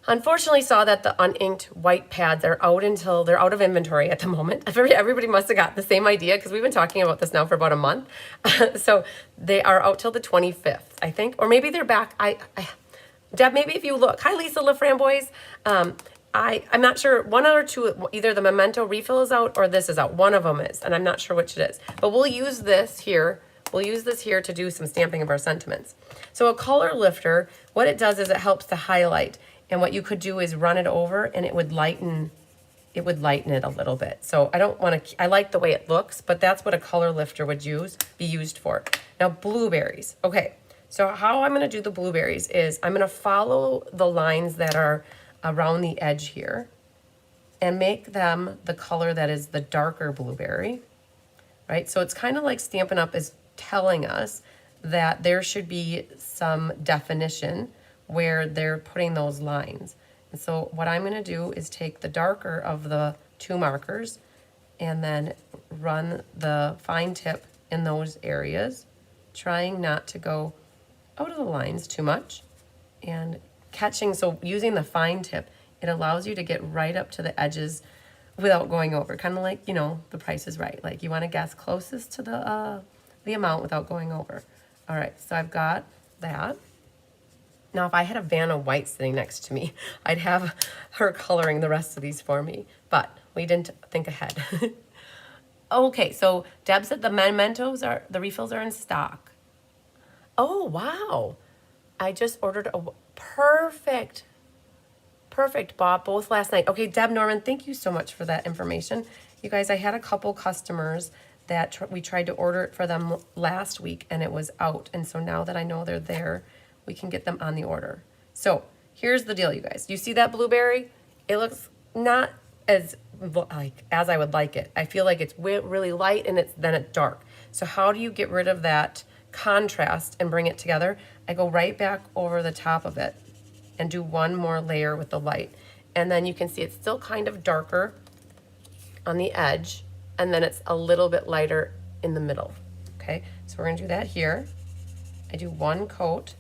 unfortunately saw that the uninked white pads are out until they're out of inventory at the moment. Everybody must have got the same idea because we've been talking about this now for about a month. So they are out till the 25th, I think, or maybe they're back. Deb, maybe if you look. Hi, Lisa LaFramboise. I'm not sure, one or two, either the Memento refill is out or this is out. One of them is, and I'm not sure which it is. But we'll use this here. We'll use this here to do some stamping of our sentiments. So a color lifter, what it does is it helps to highlight. And what you could do is run it over and it would lighten it a little bit. So I don't want to, I like the way it looks, but that's what a color lifter would be used for. Now, blueberries. Okay, so how I'm going to do the blueberries is I'm going to follow the lines that are around the edge here and make them the color that is the darker blueberry, right? So it's kind of like Stampin' Up! Is telling us that there should be some definition where they're putting those lines. And so what I'm going to do is take the darker of the two markers and then run the fine tip in those areas, trying not to go out of the lines too much and catching. So using the fine tip, it allows you to get right up to the edges without going over. Kind of like, you know, The Price is Right. Like you want to guess closest to the amount without going over. All right, so I've got that. Now, if I had a Vanna White sitting next to me, I'd have her coloring the rest of these for me, but we didn't think ahead. Okay, so Deb said the the refills are in stock. Oh, wow. I just ordered a perfect, bought both last night. Okay, Deb Norman, thank you so much for that information. You guys, I had a couple customers that we tried to order it for them last week and it was out. And so now that I know they're there, we can get them on the order. So here's the deal, you guys. You see that blueberry? It looks not as I would like it. I feel like it's really light and then it's dark. So how do you get rid of that contrast and bring it together? I go right back over the top of it and do one more layer with the light. And then you can see it's still kind of darker on the edge, and then it's a little bit lighter in the middle. Okay, so we're gonna do that here. I do one coat.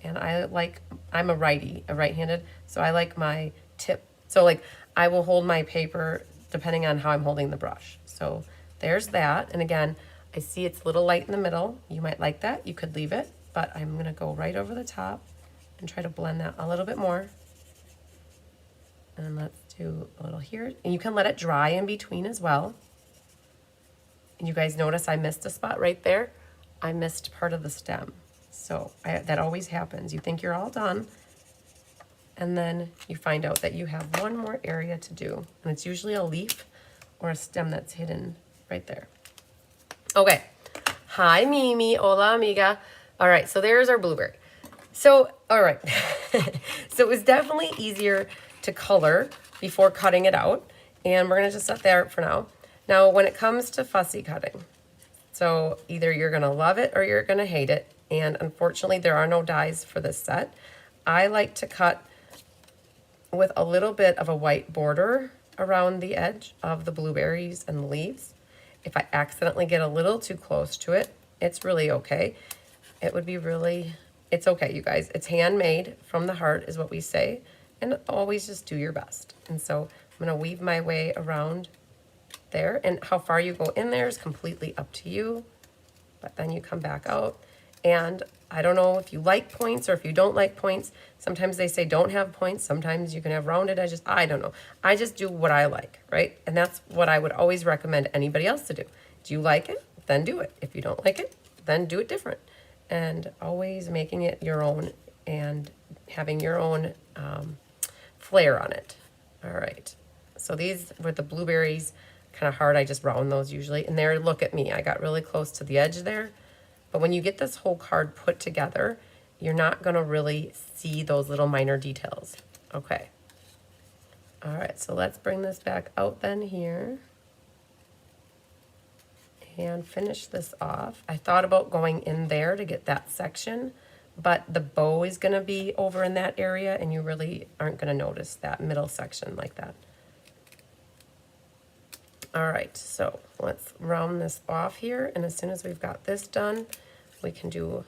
And I'm a right-handed, so I like my tip. So like I will hold my paper depending on how I'm holding the brush. So there's that. And again, I see it's a little light in the middle. You might like that. You could leave it, but I'm gonna go right over the top and try to blend that a little bit more. And let's do a little here. And you can let it dry in between as well. And you guys notice I missed a spot right there. I missed part of the stem. So that always happens. You think you're all done, and then you find out that you have one more area to do. And it's usually a leaf or a stem that's hidden right there. Okay. Hi, Mimi. Hola, amiga. All right, so there's our blueberry. So, all right. So it was definitely easier to color before cutting it out. And we're going to just set that for now. Now, when it comes to fussy cutting, so either you're going to love it or you're going to hate it. And unfortunately, there are no dies for this set. I like to cut with a little bit of a white border around the edge of the blueberries and the leaves. If I accidentally get a little too close to it, it's really okay. It would be really, it's okay, you guys. It's handmade from the heart is what we say. And always just do your best. And so I'm going to weave my way around there. And how far you go in there is completely up to you. But then you come back out. And I don't know if you like points or if you don't like points. Sometimes they say don't have points. Sometimes you can have rounded edges. I don't know. I just do what I like, right? And that's what I would always recommend anybody else to do. Do you like it? Then do it. If you don't like it, then do it different. And always making it your own and having your own flair on it. All right. So these were the blueberries, kind of hard. I just round those usually. And there, look at me. I got really close to the edge there. But when you get this whole card put together, you're not going to really see those little minor details. Okay. All right, so let's bring this back out then here. And finish this off. I thought about going in there to get that section, but the bow is going to be over in that area, and you really aren't going to notice that middle section like that. All right, so let's round this off here, and as soon as we've got this done, we can do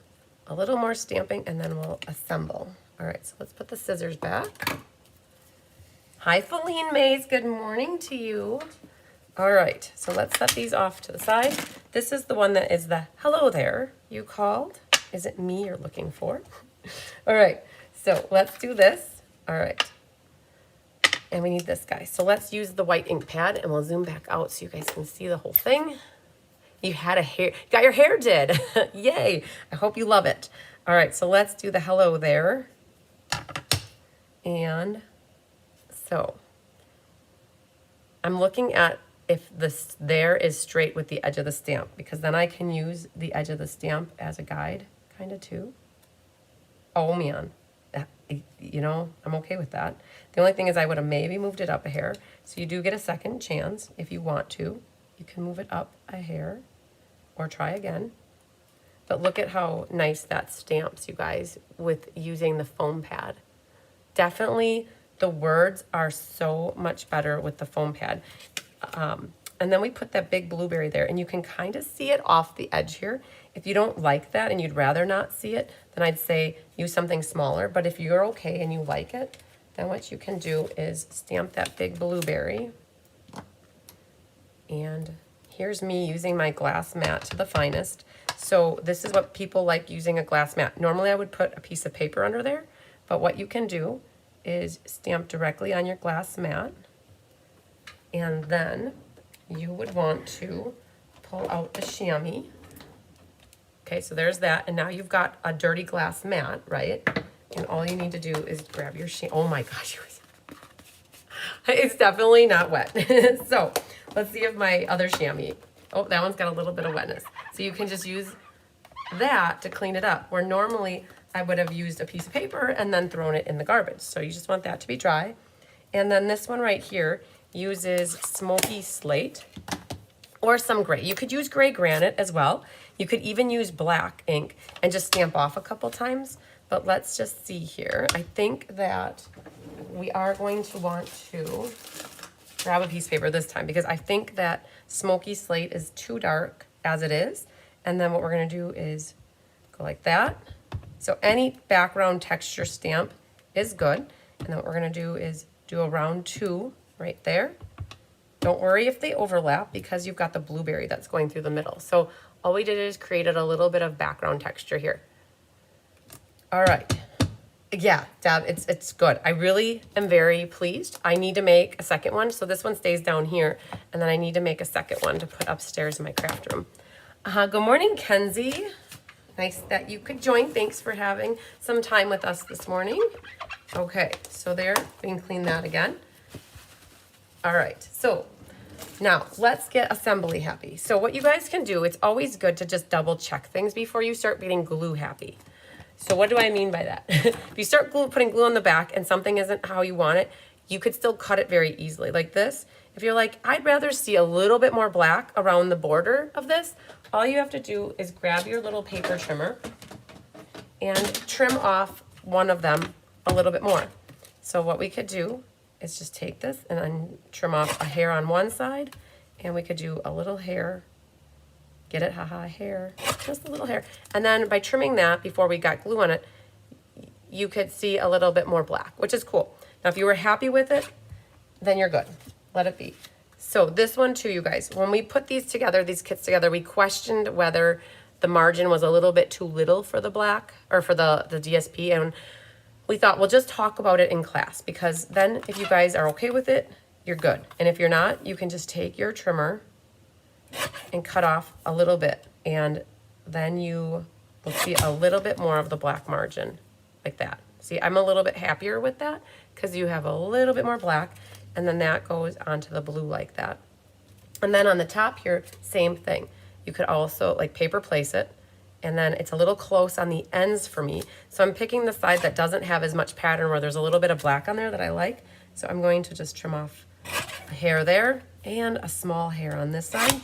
a little more stamping, and then we'll assemble. All right, so let's put the scissors back. Hi, Feline Mays. Good morning to you. All right, so let's set these off to the side. This is the one that is the hello there you called. Is it me you're looking for? All right, so let's do this. All right. And we need this guy. So let's use the white ink pad, and we'll zoom back out so you guys can see the whole thing. You had a hair, got your hair did. Yay. I hope you love it. All right, so let's do the hello there. And so I'm looking at if this there is straight with the edge of the stamp, because then I can use the edge of the stamp as a guide kind of too. Oh man. You know, I'm okay with that. The only thing is I would have maybe moved it up a hair. So you do get a second chance if you want to. You can move it up a hair or try again. But look at how nice that stamps, you guys, with using the foam pad. Definitely the words are so much better with the foam pad. And then we put that big blueberry there, and you can kind of see it off the edge here. If you don't like that and you'd rather not see it, then I'd say use something smaller. But if you're okay and you like it, then what you can do is stamp that big blueberry. And here's me using my glass mat to the finest. So this is what people like using a glass mat. Normally I would put a piece of paper under there, but what you can do is stamp directly on your glass mat. And then you would want to pull out the chamois. Okay, so there's that. And now you've got a dirty glass mat, right? And all you need to do is grab your chamois. Oh my gosh, it's definitely not wet. So let's see if my other chamois, oh, that one's got a little bit of wetness. So you can just use that to clean it up, where normally I would have used a piece of paper and then thrown it in the garbage. So you just want that to be dry. And then this one right here uses smoky slate or some gray. You could use gray granite as well. You could even use black ink and just stamp off a couple times. But let's just see here. I think that we are going to want to grab a piece of paper this time, because I think that smoky slate is too dark as it is. And then what we're going to do is go like that. So any background texture stamp is good. And then what we're going to do is do a round 2 right there. Don't worry if they overlap, because you've got the blueberry that's going through the middle. So all we did is created a little bit of background texture here. All right. Yeah, Deb, it's good. I really am very pleased. I need to make a second one. So this one stays down here, and then I need to make a second one to put upstairs in my craft room. Good morning, Kenzie. Nice that you could join. Thanks for having some time with us this morning. Okay, so there, we can clean that again. All right, so now let's get assembly happy. So what you guys can do, it's always good to just double check things before you start getting glue happy. So what do I mean by that? If you start putting glue on the back and something isn't how you want it, you could still cut it very easily like this. If you're like, I'd rather see a little bit more black around the border of this, all you have to do is grab your little paper trimmer and trim off one of them a little bit more. So what we could do is just take this and then trim off a hair on one side, and we could do a little hair. Get it? Haha, hair. Just a little hair. And then by trimming that before we got glue on it, you could see a little bit more black, which is cool. Now, if you were happy with it, then you're good. Let it be. So this one too, you guys, when we put these together, these kits together, we questioned whether the margin was a little bit too little for the black or for the DSP. And we thought, we'll just talk about it in class, because then if you guys are okay with it, you're good. And if you're not, you can just take your trimmer and cut off a little bit, and then you will see a little bit more of the black margin like that. See, I'm a little bit happier with that because you have a little bit more black, and then that goes onto the blue like that. And then on the top here, same thing. You could also like paper place it, and then it's a little close on the ends for me. So I'm picking the side that doesn't have as much pattern, where there's a little bit of black on there that I like. So I'm going to just trim off a hair there and a small hair on this side.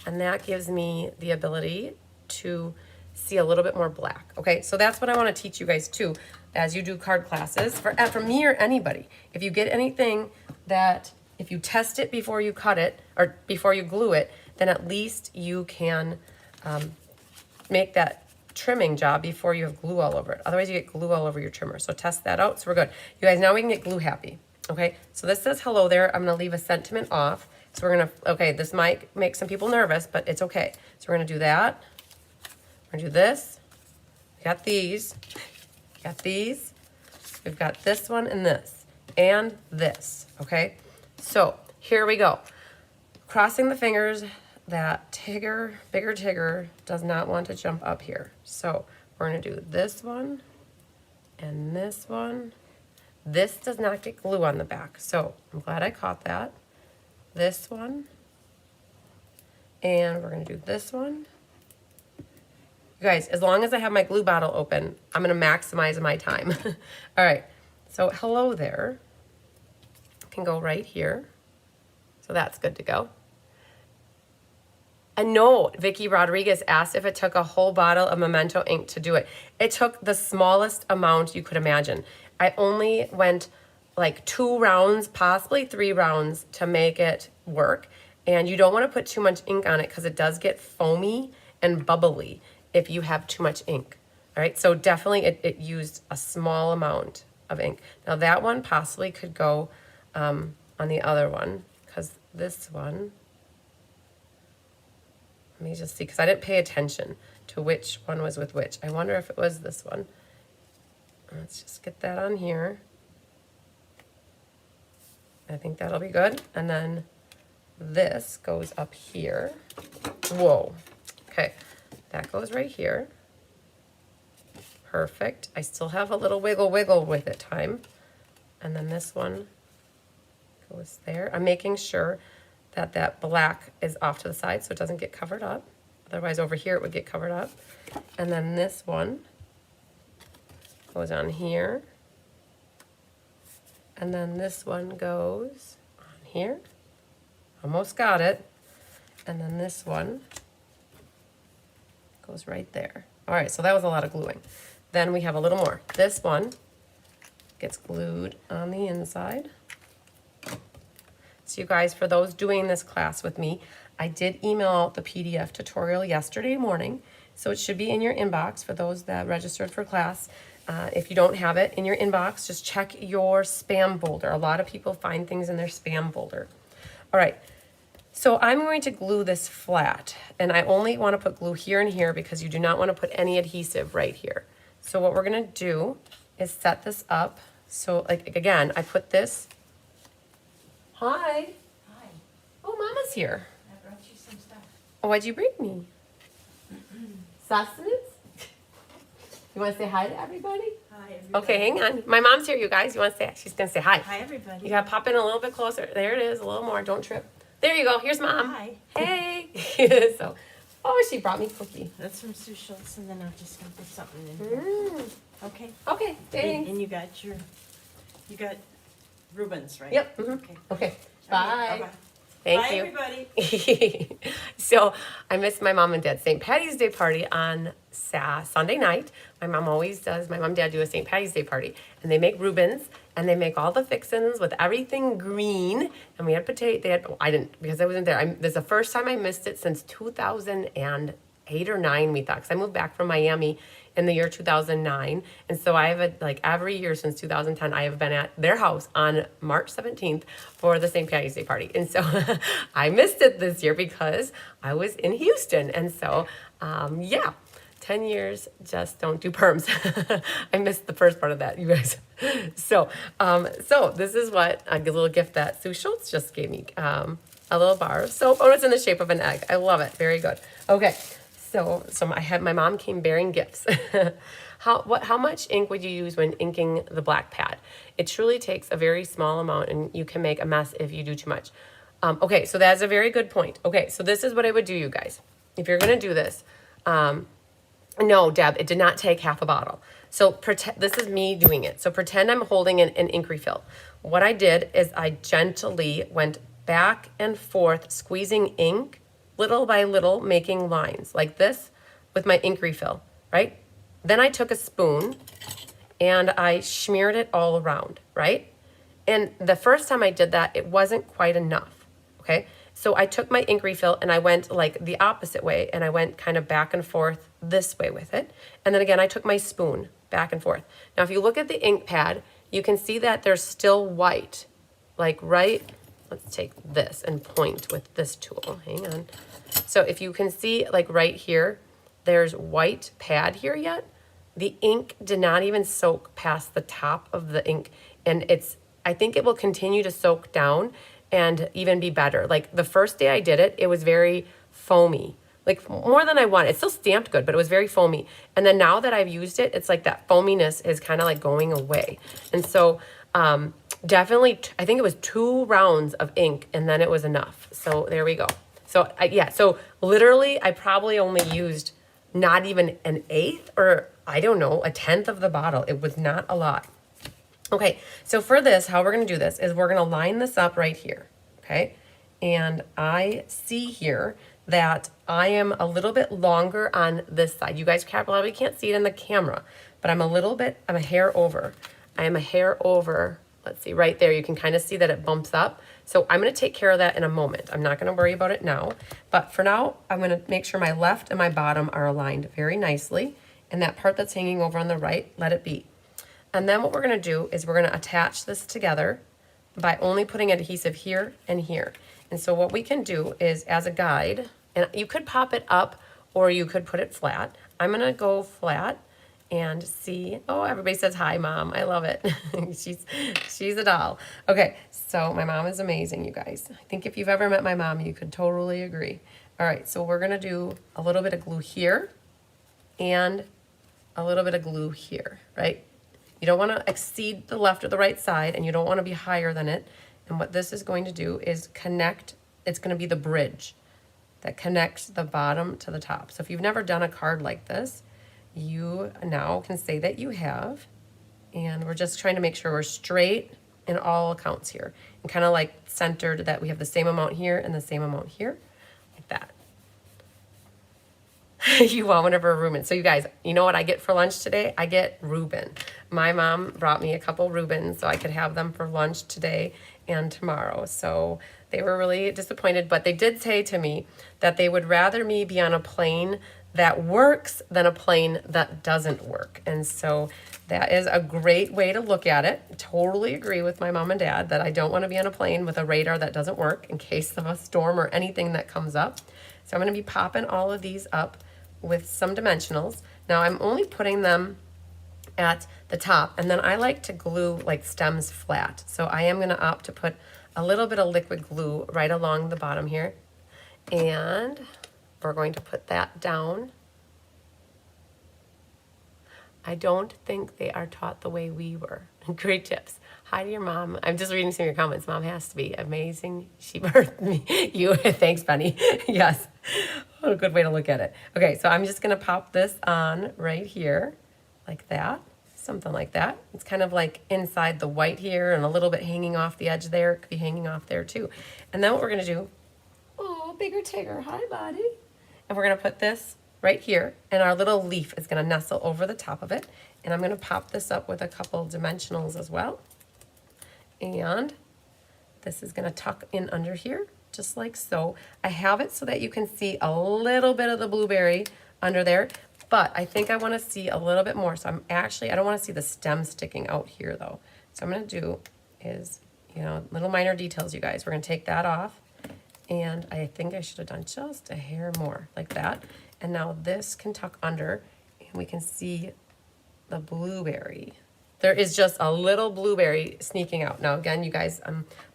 And that gives me the ability to see a little bit more black. Okay, so that's what I want to teach you guys too, as you do card classes, for me or anybody. If you get anything that, if you test it before you cut it, or before you glue it, then at least you can make that trimming job before you have glue all over it. Otherwise you get glue all over your trimmer. So test that out, so we're good. You guys, now we can get glue happy. Okay, so this says hello there. I'm gonna leave a sentiment off. So we're gonna, okay, this might make some people nervous, but it's okay. So we're gonna do that. We're gonna do this. We got these. Got these. We've got this one and this. And this, okay? So here we go. Crossing the fingers that Tigger, bigger Tigger, does not want to jump up here. So we're gonna do this one and this one. This does not get glue on the back, so I'm glad I caught that. This one, and we're gonna do this one. You guys, as long as I have my glue bottle open, I'm gonna maximize my time. All right, so hello there. Can go right here. So that's good to go. And no, Vicky Rodriguez asked if it took a whole bottle of Memento ink to do it. It took the smallest amount you could imagine. I only went like 2 rounds, possibly 3 rounds to make it work. And you don't want to put too much ink on it because it does get foamy and bubbly if you have too much ink. All right, so definitely it used a small amount of ink. Now that one possibly could go on the other one, because this one, let me just see, because I didn't pay attention to which one was with which. I wonder if it was this one. Let's just get that on here. I think that'll be good. And then this goes up here. Whoa. Okay, that goes right here. Perfect. I still have a little wiggle with it time. And then this one goes there. I'm making sure that that black is off to the side so it doesn't get covered up. Otherwise over here it would get covered up. And then this one goes on here. And then this one goes on here. Almost got it. And then this one goes right there. All right, so that was a lot of gluing. Then we have a little more. This one gets glued on the inside. So you guys, for those doing this class with me, I did email out the PDF tutorial yesterday morning. So it should be in your inbox for those that registered for class. If you don't have it in your inbox, just check your spam folder. A lot of people find things in their spam folder. All right, so I'm going to glue this flat, and I only want to put glue here and here because you do not want to put any adhesive right here. So what we're going to do is set this up. So like, again, I put this. Hi. Hi. Oh, Mama's here. I brought you some stuff. What'd you bring me? Sustenance? You want to say hi to everybody? Hi, everybody. Okay, hang on. My mom's here, you guys. You want to say? She's gonna say hi. Hi, everybody. You gotta pop in a little bit closer. There it is. A little more. Don't trip. There you go. Here's Mom. Hi. Hey. So, oh, she brought me cookie. That's from Sue Schultz, and then I'm just gonna put something in here. Okay. Okay. Thanks. And you got Rubens, right? Yep. Okay. Okay. Bye. Bye-bye. Thank Bye, you. everybody. So I missed my mom and dad's St. Patty's Day party on Sunday night. My mom always does. My mom and dad do a St. Patty's Day party, and they make Reubens, and they make all the fixins with everything green. And we had potato. They had. I didn't because I wasn't there. This is the first time I missed it since 2008 or 9. We thought because I moved back from Miami in the year 2009, and so I have like every year since 2010 I have been at their house on March 17th for the St. Patty's Day party, and so I missed it this year because I was in Houston, and so yeah, 10 years just don't do perms. I missed the first part of that, you guys. So this is what a little gift that Sue Schultz just gave me, a little bar of soap. Oh, it's in the shape of an egg. I love it. Very good. Okay. So my mom came bearing gifts. How much ink would you use when inking the black pad? It truly takes a very small amount, and you can make a mess if you do too much. Okay, so that's a very good point. Okay, so this is what I would do, you guys. If you're gonna do this, no, Deb, it did not take half a bottle. So this is me doing it. So pretend I'm holding an ink refill. What I did is I gently went back and forth, squeezing ink little by little, making lines like this with my ink refill, right? Then I took a spoon and I smeared it all around, right? And the first time I did that, it wasn't quite enough, okay? So I took my ink refill and I went like the opposite way, and I went kind of back and forth this way with it. And then again, I took my spoon back and forth. Now, if you look at the ink pad, you can see that there's still white, like right. Let's take this and point with this tool. Hang on. So if you can see like right here, there's white pad here yet. The ink did not even soak past the top of the ink. And I think it will continue to soak down and even be better. Like the first day I did it, it was very foamy, like more than I wanted. It still stamped good, but it was very foamy. And then now that I've used it, it's like that foaminess is kind of like going away. And so, definitely, I think it was 2 rounds of ink, and then it was enough. So there we go. So so literally I probably only used not even an eighth, or I don't know, a tenth of the bottle. It was not a lot. Okay, so for this, how we're gonna do this is we're gonna line this up right here, okay? And I see here that I am a little bit longer on this side. You guys probably can't see it in the camera, but I'm a hair over. I am a hair over. Let's see, right there, you can kind of see that it bumps up. So I'm gonna take care of that in a moment. I'm not gonna worry about it now. But for now, I'm gonna make sure my left and my bottom are aligned very nicely. And that part that's hanging over on the right, let it be. And then what we're gonna do is we're gonna attach this together by only putting adhesive here and here. And so what we can do is, as a guide, and you could pop it up or you could put it flat. I'm gonna go flat and see. Oh, everybody says hi, Mom. I love it. she's a doll. Okay, so my mom is amazing, you guys. I think if you've ever met my mom, you could totally agree. All right, so we're gonna do a little bit of glue here and a little bit of glue here, right? You don't wanna exceed the left or the right side, and you don't wanna be higher than it. And what this is going to do is connect, it's gonna be the bridge that connects the bottom to the top. So if you've never done a card like this, you now can say that you have, and we're just trying to make sure we're straight in all accounts here, and kind of like centered, that we have the same amount here and the same amount here, like that. You want one of her Reuben. So you guys, you know what I get for lunch today? I get Reuben. My mom brought me a couple Reubens so I could have them for lunch today and tomorrow. So they were really disappointed, but they did say to me that they would rather me be on a plane that works than a plane that doesn't work. And so that is a great way to look at it. Totally agree with my mom and dad that I don't want to be on a plane with a radar that doesn't work in case of a storm or anything that comes up. So I'm going to be popping all of these up with some dimensionals. Now I'm only putting them at the top. And then I like to glue like stems flat. So I am gonna opt to put a little bit of liquid glue right along the bottom here. And we're going to put that down. I don't think they are taught the way we were. Great tips. Hi to your mom. I'm just reading some of your comments. Mom has to be amazing. She birthed me. You. Thanks, Benny. Yes. What a good way to look at it. Okay, so I'm just going to pop this on right here like that. Something like that. It's kind of like inside the white here and a little bit hanging off the edge there. It could be hanging off there too. And then what we're going to do, oh, bigger Tigger. Hi, buddy. And we're going to put this right here, and our little leaf is going to nestle over the top of it. And I'm going to pop this up with a couple dimensionals as well. And this is going to tuck in under here, just like so. I have it so that you can see a little bit of the blueberry under there, but I think I want to see a little bit more. So I don't want to see the stem sticking out here though. So I'm going to do is, little minor details, you guys. We're going to take that off. And I think I should have done just a hair more like that. And now this can tuck under and we can see the blueberry. There is just a little blueberry sneaking out. Now again, you guys,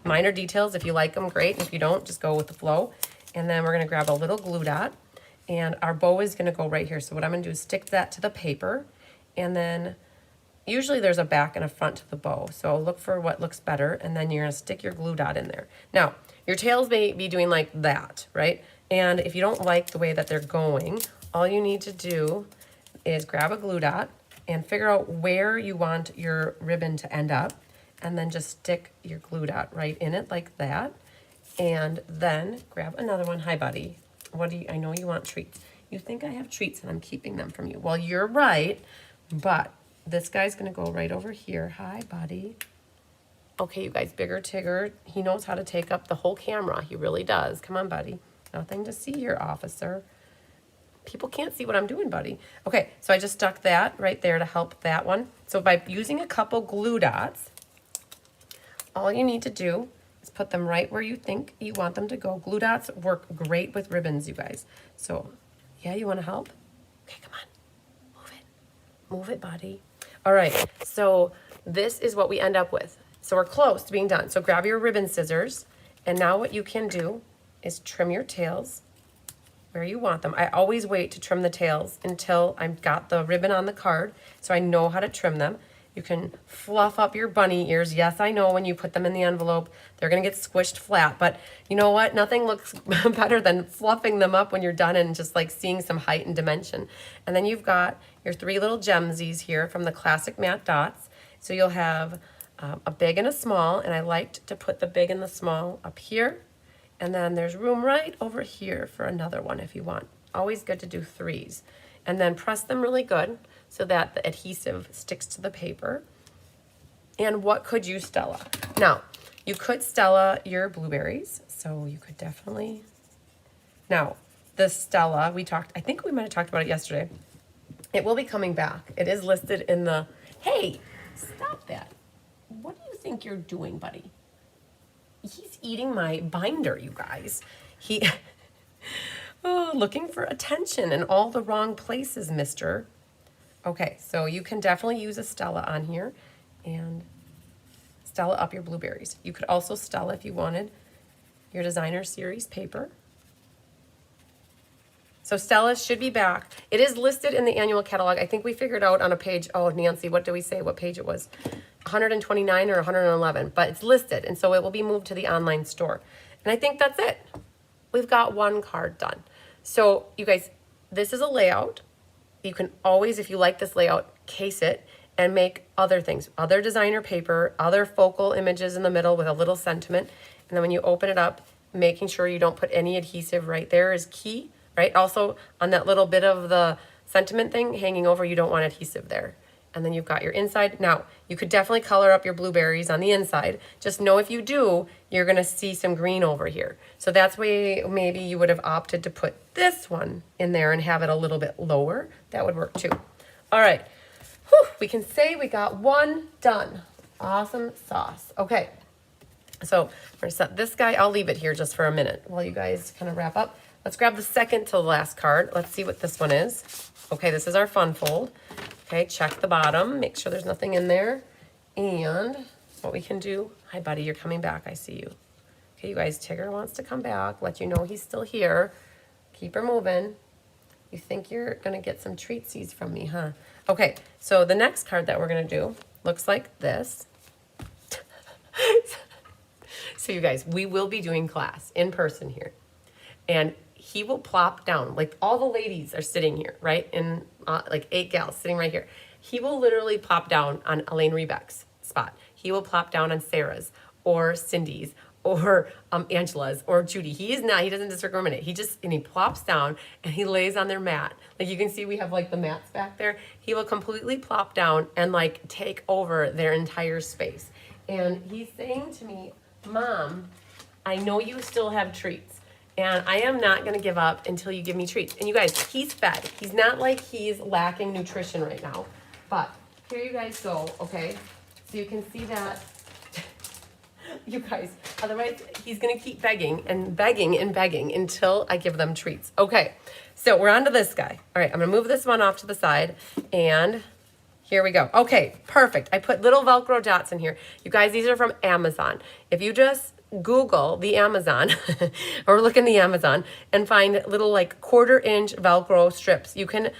minor details. If you like them, great. If you don't, just go with the flow. And then we're gonna grab a little glue dot and our bow is gonna go right here. So what I'm gonna do is stick that to the paper, and then usually there's a back and a front to the bow. So look for what looks better, and then you're gonna stick your glue dot in there. Now, your tails may be doing like that, right? And if you don't like the way that they're going, all you need to do is grab a glue dot and figure out where you want your ribbon to end up, and then just stick your glue dot right in it like that. And then grab another one. Hi, buddy. I know you want treats. You think I have treats and I'm keeping them from you. Well, you're right, but this guy's gonna go right over here. Hi, buddy. Okay, you guys, bigger Tigger. He knows how to take up the whole camera. He really does. Come on, buddy. Nothing to see here, officer. People can't see what I'm doing, buddy. Okay, so I just stuck that right there to help that one. So by using a couple glue dots, all you need to do is put them right where you think you want them to go. Glue dots work great with ribbons, you guys. So, yeah, you want to help? Okay, come on. Move it. Move it, buddy. All right, so this is what we end up with. So we're close to being done. So grab your ribbon scissors, and now what you can do is trim your tails where you want them. I always wait to trim the tails until I've got the ribbon on the card so I know how to trim them. You can fluff up your bunny ears. Yes, I know when you put them in the envelope, they're gonna get squished flat, but you know what? Nothing looks better than fluffing them up when you're done and just like seeing some height and dimension. And then you've got your three little gemsies here from the Classic Matte Dots. So you'll have a big and a small, and I liked to put the big and the small up here. And then there's room right over here for another one if you want. Always good to do threes. And then press them really good so that the adhesive sticks to the paper. And what could you Stella? Now, you could Stella your blueberries. So you could definitely. Now, the Stella, I think we might have talked about it yesterday. It will be coming back. It is listed in the, hey, stop that. What do you think you're doing, buddy? He's eating my binder, you guys. Looking for attention in all the wrong places, mister. Okay, so you can definitely use a Stella on here and Stella up your blueberries. You could also Stella, if you wanted, your designer series paper. So Stella should be back. It is listed in the annual catalog. I think we figured out on a page, oh, Nancy, what do we say? What page it was? 129 or 111, but it's listed, and so it will be moved to the online store. And I think that's it. We've got one card done. So you guys, this is a layout. You can always, if you like this layout, case it and make other things, other designer paper, other focal images in the middle with a little sentiment. And then when you open it up, making sure you don't put any adhesive right there is key, right? Also on that little bit of the sentiment thing hanging over, you don't want adhesive there. And then you've got your inside. Now, you could definitely color up your blueberries on the inside. Just know if you do, you're gonna see some green over here. So that's why maybe you would have opted to put this one in there and have it a little bit lower. That would work too. All right, whew, we can say we got one done. Awesome sauce. Okay, so we're gonna set this guy, I'll leave it here just for a minute while you guys kind of wrap up. Let's grab the second to the last card. Let's see what this one is. Okay, this is our fun fold. Okay, check the bottom, make sure there's nothing in there. And what we can do, hi buddy, you're coming back, I see you. Okay, you guys, Tigger wants to come back, let you know he's still here. Keep her moving. You think you're gonna get some treatsies from me, huh? Okay, so the next card that we're gonna do looks like this. So you guys, we will be doing class in person here. And he will plop down, like all the ladies are sitting here, right? And like 8 gals sitting right here. He will literally plop down on Elaine Rebeck's spot. He will plop down on Sarah's or Cindy's or Angela's or Judy. He doesn't discriminate. And he plops down and he lays on their mat. Like you can see we have like the mats back there. He will completely plop down and like take over their entire space. And he's saying to me, Mom, I know you still have treats. And I am not going to give up until you give me treats. And you guys, he's fed. He's not like he's lacking nutrition right now. But here you guys go, okay? So you can see that, you guys, otherwise he's going to keep begging and begging and begging until I give them treats. Okay, so we're on to this guy. All right, I'm going to move this one off to the side. And here we go. Okay, perfect. I put little Velcro dots in here. You guys, these are from Amazon. If you just Google the Amazon or look in the Amazon and find little like 1/4-inch Velcro strips, you can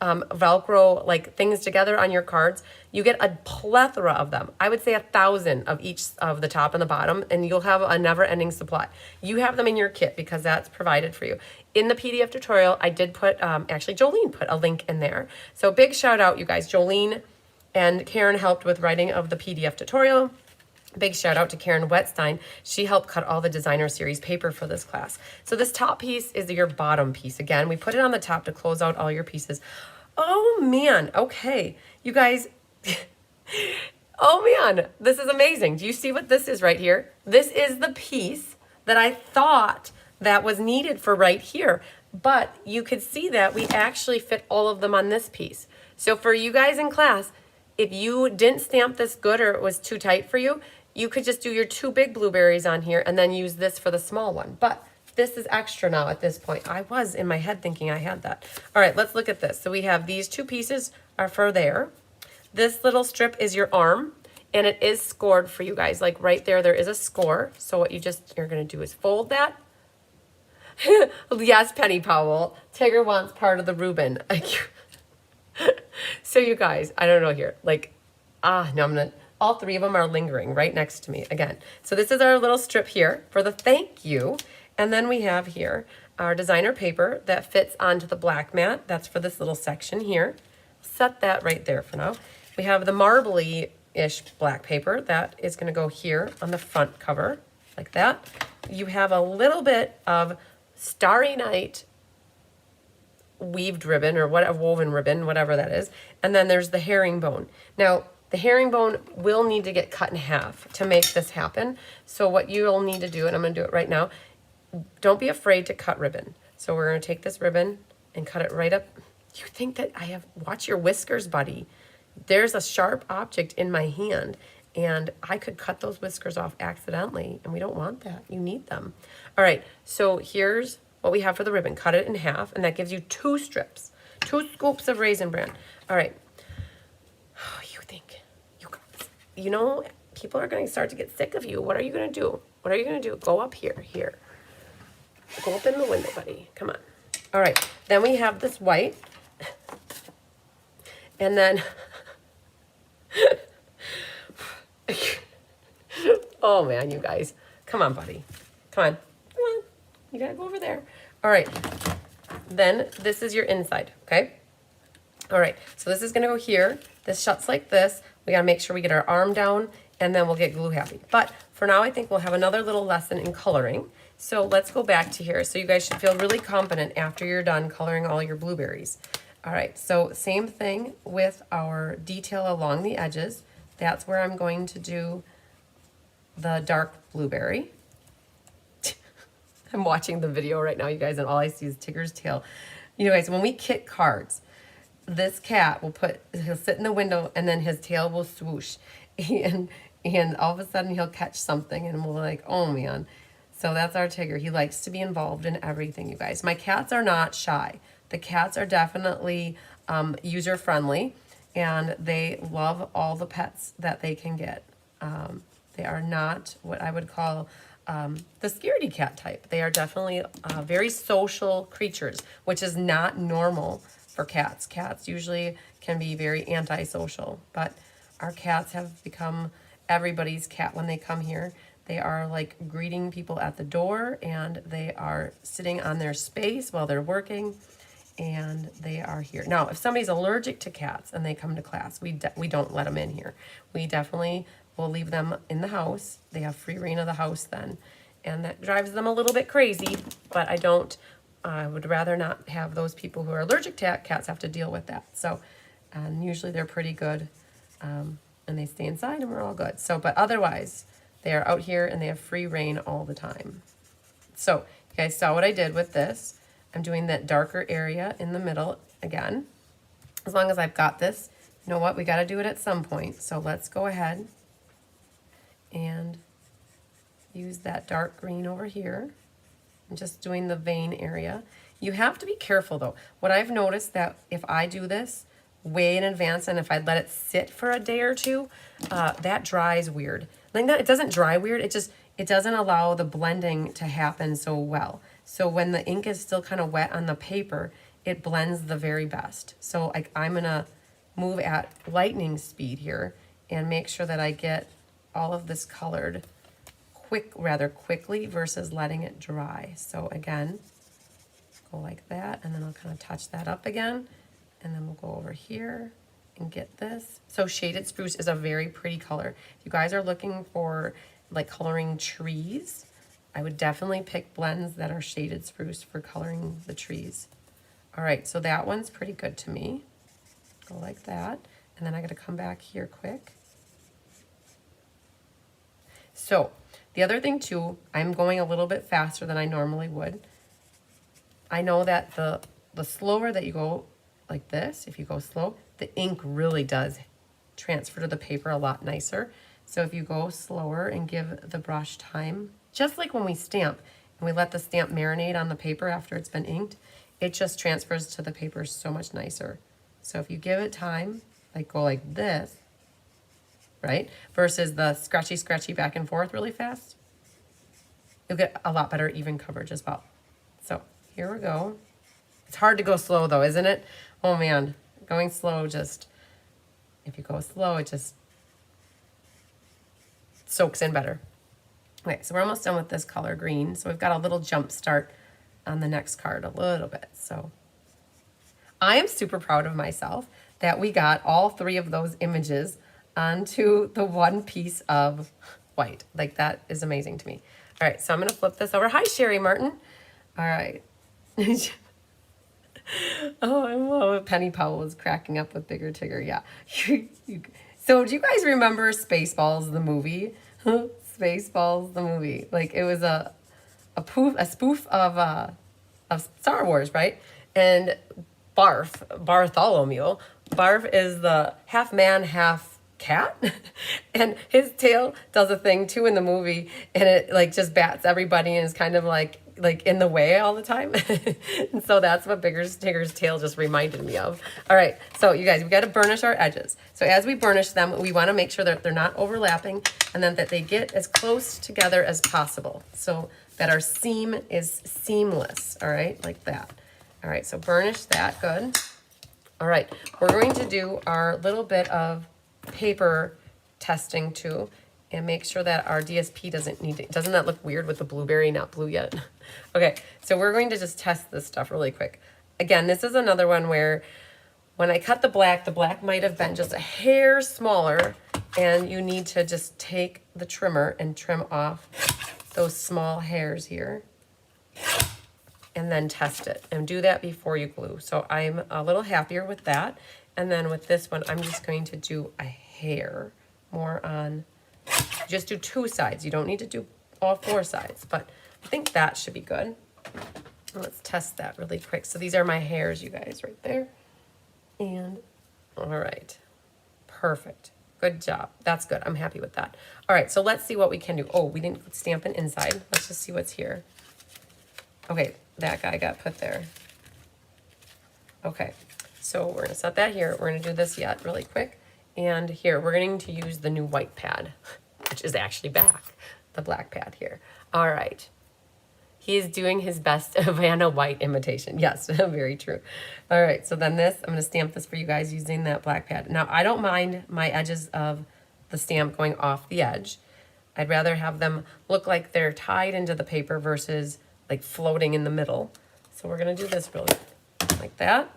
Velcro like things together on your cards. You get a plethora of them. I would say 1,000 of each of the top and the bottom, and you'll have a never-ending supply. You have them in your kit because that's provided for you. In the PDF tutorial, I did put, actually Jolene put a link in there. So big shout out, you guys. Jolene and Karen helped with writing of the PDF tutorial. Big shout out to Karen Wetstein. She helped cut all the designer series paper for this class. So this top piece is your bottom piece. Again, we put it on the top to close out all your pieces. Oh man, okay. You guys, oh man, this is amazing. Do you see what this is right here? This is the piece that I thought that was needed for right here. But you could see that we actually fit all of them on this piece. So for you guys in class, if you didn't stamp this good or it was too tight for you, you could just do your 2 big blueberries on here and then use this for the small one. But this is extra now at this point. I was in my head thinking I had that. All right, let's look at this. So we have these 2 pieces are for there. This little strip is your arm, and it is scored for you guys. Like right there is a score. So what you're gonna do is fold that. Yes, Penny Powell. Tigger wants part of the Reuben. So you guys, I don't know here. Like, no, all 3 of them are lingering right next to me again. So this is our little strip here for the thank you. And then we have here our designer paper that fits onto the black mat. That's for this little section here. Set that right there for now. We have the marbly-ish black paper that is going to go here on the front cover like that. You have a little bit of Starry Night weaved ribbon or woven ribbon, whatever that is. And then there's the herringbone. Now, the herringbone will need to get cut in half to make this happen. So what you'll need to do, and I'm going to do it right now, don't be afraid to cut ribbon. So we're going to take this ribbon and cut it right up. You think that watch your whiskers, buddy. There's a sharp object in my hand, and I could cut those whiskers off accidentally, and we don't want that. You need them. All right, so here's what we have for the ribbon. Cut it in half, and that gives you 2 strips, 2 scoops of Raisin Bran. All right. Oh, you know, people are going to start to get sick of you. What are you going to do? What are you going to do? Go up here. Go up in the window, buddy. Come on. All right. Then we have this white. And then, oh man, you guys. Come on, buddy. Come on. You got to go over there. All right. Then this is your inside, okay? All right. So this is going to go here. This shuts like this. We got to make sure we get our arm down, and then we'll get glue happy. But for now, I think we'll have another little lesson in coloring. So let's go back to here. So you guys should feel really confident after you're done coloring all your blueberries. All right, so same thing with our detail along the edges. That's where I'm going to do the dark blueberry. I'm watching the video right now, you guys, and all I see is Tigger's tail. You know, guys, when we kit cards, this cat he'll sit in the window and then his tail will swoosh. And all of a sudden he'll catch something and we'll like, oh man. So that's our Tigger. He likes to be involved in everything, you guys. My cats are not shy. The cats are definitely user-friendly. and they love all the pets that they can get. They are not what I would call the scaredy cat type. They are definitely very social creatures, which is not normal for cats. Cats usually can be very antisocial, but our cats have become everybody's cat when they come here. They are like greeting people at the door, and they are sitting on their space while they're working, and they are here. Now, if somebody's allergic to cats and they come to class, we don't let them in here. We definitely will leave them in the house. They have free reign of the house then, and that drives them a little bit crazy, but I would rather not have those people who are allergic to cats have to deal with that. So, and usually they're pretty good, and they stay inside and we're all good. So, but otherwise, they are out here and they have free reign all the time. So, you guys saw what I did with this. I'm doing that darker area in the middle again. As long as I've got this, you know what? We got to do it at some point. So let's go ahead and use that dark green over here. I'm just doing the vein area. You have to be careful though. What I've noticed that if I do this way in advance and if I let it sit for a day or two, that dries weird. Like that, it doesn't dry weird. It doesn't allow the blending to happen so well. So when the ink is still kind of wet on the paper, it blends the very best. So I'm gonna move at lightning speed here and make sure that I get all of this colored rather quickly versus letting it dry. So again, go like that, and then I'll kind of touch that up again, and then we'll go over here and get this. So shaded spruce is a very pretty color. If you guys are looking for like coloring trees, I would definitely pick blends that are shaded spruce for coloring the trees. All right, so that one's pretty good to me. Go like that, and then I gotta come back here quick. So the other thing too, I'm going a little bit faster than I normally would. I know that the slower that you go like this, if you go slow, the ink really does transfer to the paper a lot nicer. So if you go slower and give the brush time, just like when we stamp and we let the stamp marinate on the paper after it's been inked, it just transfers to the paper so much nicer. So if you give it time, like go like this, right? Versus the scratchy back and forth really fast, you'll get a lot better even coverage as well. So here we go. It's hard to go slow though, isn't it? Oh man, going slow if you go slow, it just soaks in better. Okay, so we're almost done with this color green. So we've got a little jump start on the next card a little bit. So I am super proud of myself that we got all three of those images onto the one piece of white. Like that is amazing to me. All right, so I'm gonna flip this over. Hi, Sherry Martin. All right. Oh, I love it. Penny Powell was cracking up with Bigger Tigger. Yeah. So do you guys remember Spaceballs, the movie? Spaceballs, the movie. Like it was a spoof of Star Wars, right? And Bartholomew is the half man, half cat, and his tail does a thing too in the movie, and it like just bats everybody and is kind of like in the way all the time. And so that's what Bigger Tigger's tail just reminded me of. All right, so you guys, we got to burnish our edges. So as we burnish them, we want to make sure that they're not overlapping, and then that they get as close together as possible so that our seam is seamless. All right, like that. All right, so burnish that, good. All right, we're going to do our little bit of paper testing too, and make sure that our DSP doesn't that look weird with the blueberry not blue yet? Okay, so we're going to just test this stuff really quick. Again, this is another one where when I cut the black might have been just a hair smaller, and you need to just take the trimmer and trim off those small hairs here, and then test it, and do that before you glue. So I'm a little happier with that. And then with this one, I'm just going to do a hair more on, just do two sides. You don't need to do all four sides, but I think that should be good. Let's test that really quick. So these are my hairs, you guys, right there. And all right, perfect. Good job. That's good. I'm happy with that. All right, so let's see what we can do. Oh, we didn't stamp an inside. Let's just see what's here. Okay, that guy got put there. Okay, So we're gonna set that here. We're gonna do this yet really quick. And here, we're going to use the new white pad, which is actually back, the black pad here. All right. He is doing his best Vanna White imitation. Yes, very true. All right, so then this, I'm gonna stamp this for you guys using that black pad. Now, I don't mind my edges of the stamp going off the edge. I'd rather have them look like they're tied into the paper versus like floating in the middle. So we're gonna do this really like that.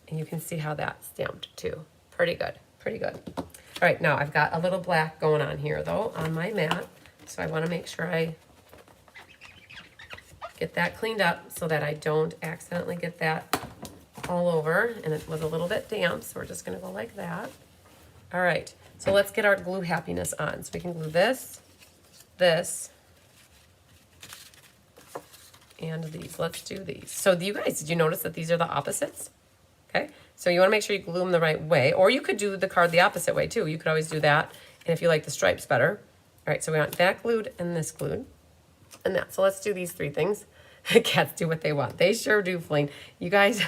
And you can see how that's stamped too. Pretty good, pretty good. All right, now I've got a little black going on here though on my mat. So I wanna make sure I get that cleaned up so that I don't accidentally get that all over, and it was a little bit damp, so we're just gonna go like that. All right, so let's get our glue happiness on. So we can glue this, this, and these. Let's do these. So you guys, did you notice that these are the opposites? Okay, so you wanna make sure you glue them the right way, or you could do the card the opposite way too. You could always do that, and if you like the stripes better. All right, so we want that glued and this glued. And that. So let's do these three things. Cats do what they want. They sure do, Fleen. You guys.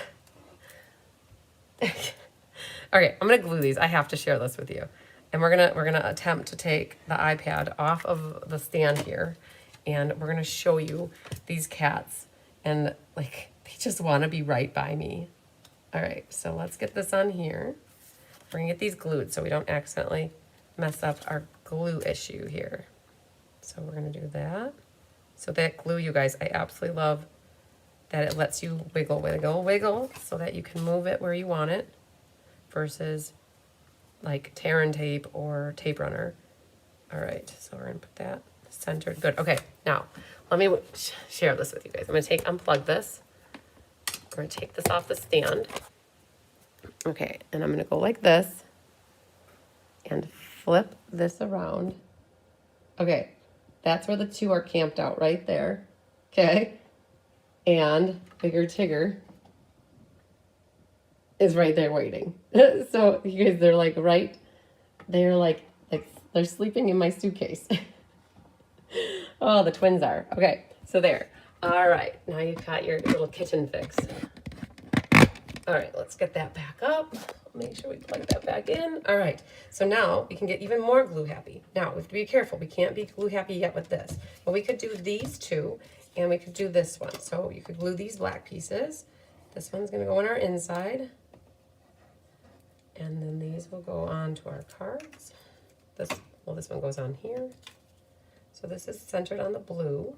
Okay, I'm gonna glue these. I have to share this with you. And we're gonna attempt to take the iPad off of the stand here, and we're gonna show you these cats. And like they just wanna be right by me. All right, so let's get this on here. We're gonna get these glued so we don't accidentally mess up our glue issue here. So we're gonna do that. So that glue, you guys, I absolutely love that it lets you wiggle, wiggle, wiggle so that you can move it where you want it versus like tear and tape or tape runner. All right, so we're gonna put that centered. Good, okay, now let me share this with you guys. I'm gonna unplug this. We're gonna take this off the stand. Okay, and I'm gonna go like this and flip this around. Okay. That's where the two are camped out right there, okay? And Bigger Tigger is right there waiting. So you guys, they're like they're sleeping in my suitcase. Oh, the twins are. Okay, so there. All right, now you've got your little kitchen fix. All right, let's get that back up. Make sure we plug that back in. All right, so now we can get even more glue happy. Now, we have to be careful. We can't be glue happy yet with this. But we could do these two, and we could do this one. So you could glue these black pieces. This one's gonna go on our inside. And then these will go on to our cards. This one goes on here. So this is centered on the blue.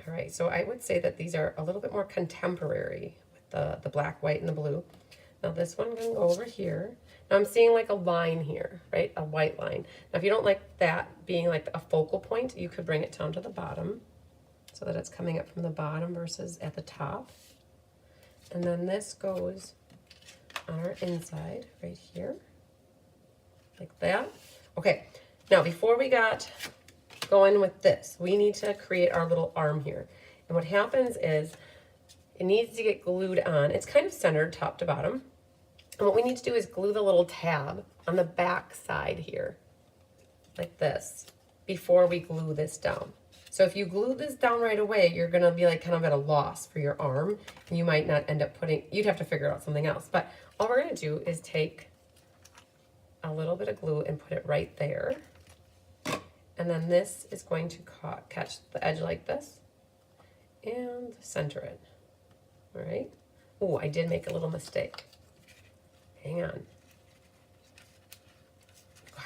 All right, so I would say that these are a little bit more contemporary with the black, white, and the blue. Now this one can go over here. Now I'm seeing like a line here, right? A white line. Now if you don't like that being like a focal point, you could bring it down to the bottom so that it's coming up from the bottom versus at the top. And then this goes on our inside right here, like that. Okay, now before we got going with this, we need to create our little arm here. And what happens is it needs to get glued on. It's kind of centered top to bottom. And what we need to do is glue the little tab on the back side here, like this, before we glue this down. So if you glue this down right away, you're gonna be like kind of at a loss for your arm. And you might not end up you'd have to figure out something else. But all we're gonna do is take a little bit of glue and put it right there. And then this is going to catch the edge like this and center it. All right. Oh, I did make a little mistake. Hang on.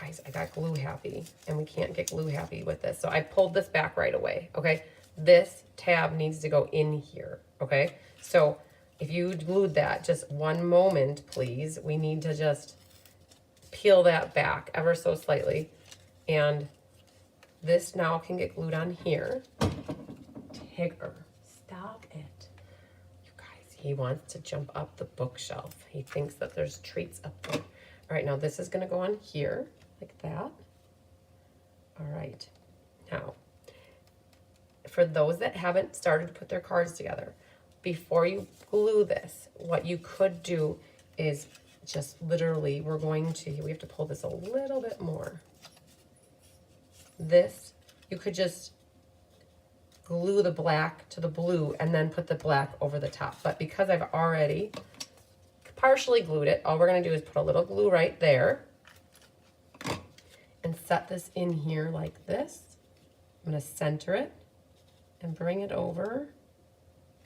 Guys, I got glue happy and we can't get glue happy with this. So I pulled this back right away, okay? This tab needs to go in here, okay? So if you glued that, just one moment, please. We need to just peel that back ever so slightly. And this now can get glued on here. Tigger, stop it. He wants to jump up the bookshelf. He thinks that there's treats up there. All right, now this is gonna go on here, like that. All right, now, for those that haven't started to put their cards together, before you glue this, what you could do is just literally, we have to pull this a little bit more. This, you could just glue the black to the blue and then put the black over the top. But because I've already partially glued it, all we're gonna do is put a little glue right there and set this in here like this. I'm gonna center it and bring it over,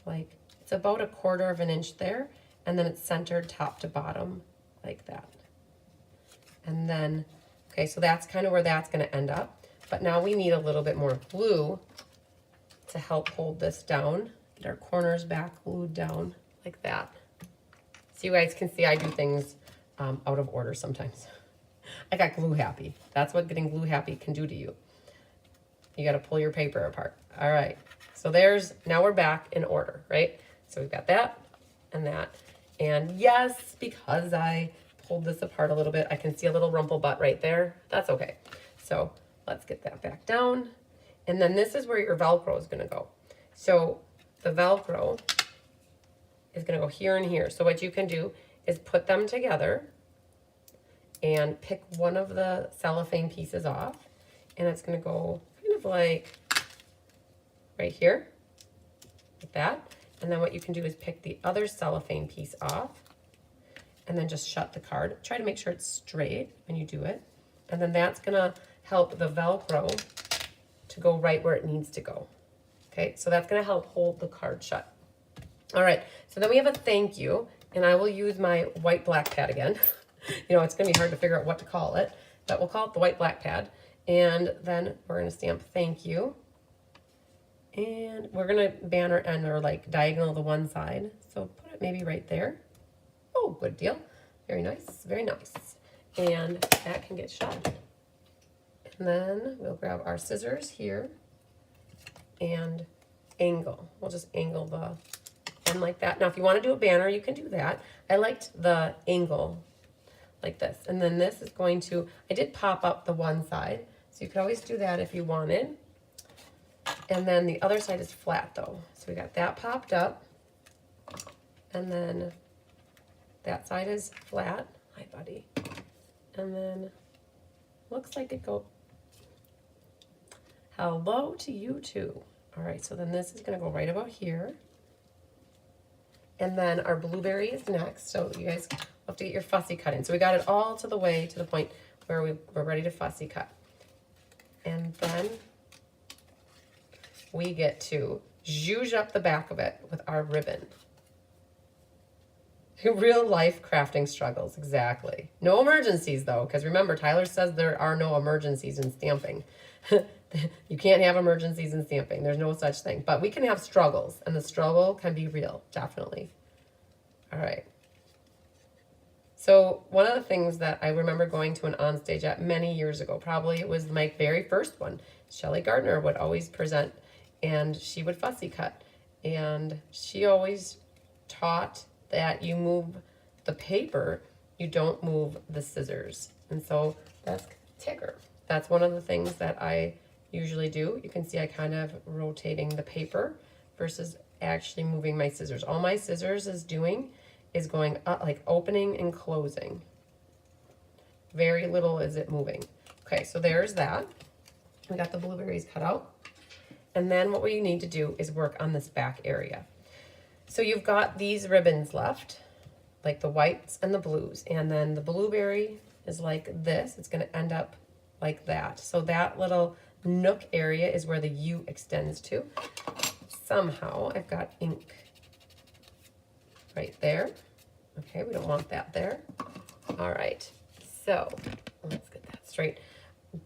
like it's about 1/4 of an inch there, and then it's centered top to bottom like that. And then, okay, so that's kind of where that's gonna end up. But now we need a little bit more glue to help hold this down. Get our corners back glued down like that. So you guys can see I do things out of order sometimes. I got glue happy. That's what getting glue happy can do to you. You got to pull your paper apart. All right. So now we're back in order, right? So we've got that and that. And yes, because I pulled this apart a little bit, I can see a little rumple butt right there. That's okay. So let's get that back down. And then this is where your Velcro is going to go. So the Velcro is going to go here and here. So what you can do is put them together and pick one of the cellophane pieces off, and it's going to go kind of like right here, like that. And then what you can do is pick the other cellophane piece off and then just shut the card. Try to make sure it's straight when you do it. And then that's going to help the Velcro to go right where it needs to go. Okay, so that's going to help hold the card shut. All right, so then we have a thank you, and I will use my white black pad again. You know, it's going to be hard to figure out what to call it, but we'll call it the white black pad. And then we're going to stamp thank you. And we're going to banner end or like diagonal the one side. So put it maybe right there. Oh, good deal. Very nice, very nice. And that can get shut. And then we'll grab our scissors here and angle. We'll just angle the end like that. Now, if you want to do a banner, you can do that. I liked the angle like this. And then this is going to, I did pop up the one side, so you could always do that if you wanted. And then the other side is flat though. So we got that popped up, and then that side is flat. Hi, buddy. And then looks like it go, hello to you too. All right, so then this is gonna go right about here. And then our blueberry is next. So you guys have to get your fussy cut in. So we got it all to the way to the point where we're ready to fussy cut. And then we get to zhuzh up the back of it with our ribbon. Real life crafting struggles, exactly. No emergencies though, because remember, Tyler says there are no emergencies in stamping. You can't have emergencies in stamping. There's no such thing. But we can have struggles, and the struggle can be real, definitely. All right. So one of the things that I remember going to an OnStage at many years ago, probably it was my very first one, Shelley Gardner would always present, and she would fussy cut. And she always taught that you move the paper, you don't move the scissors. And so that's Tigger. That's one of the things that I usually do. You can see I kind of rotating the paper versus actually moving my scissors. All my scissors is doing is going up, like opening and closing. Very little is it moving. Okay, so there's that. We got the blueberries cut out. And then what we need to do is work on this back area. So you've got these ribbons left, like the whites and the blues. And then the blueberry is like this. It's gonna end up like that. So that little nook area is where the U extends to. Somehow I've got ink right there. Okay, we don't want that there. All right, so let's get that straight.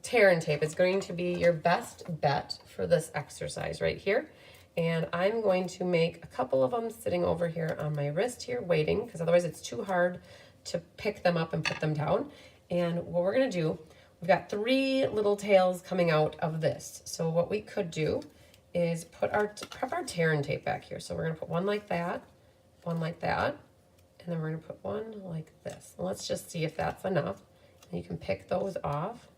Tear and tape is going to be your best bet for this exercise right here. And I'm going to make a couple of them sitting over here on my wrist here waiting, because otherwise it's too hard to pick them up and put them down. And what we're gonna do, we've got 3 little tails coming out of this. So what we could do is prep our tear and tape back here. So we're gonna put one like that, and then we're gonna put one like this. And let's just see if that's enough. And you can pick those off.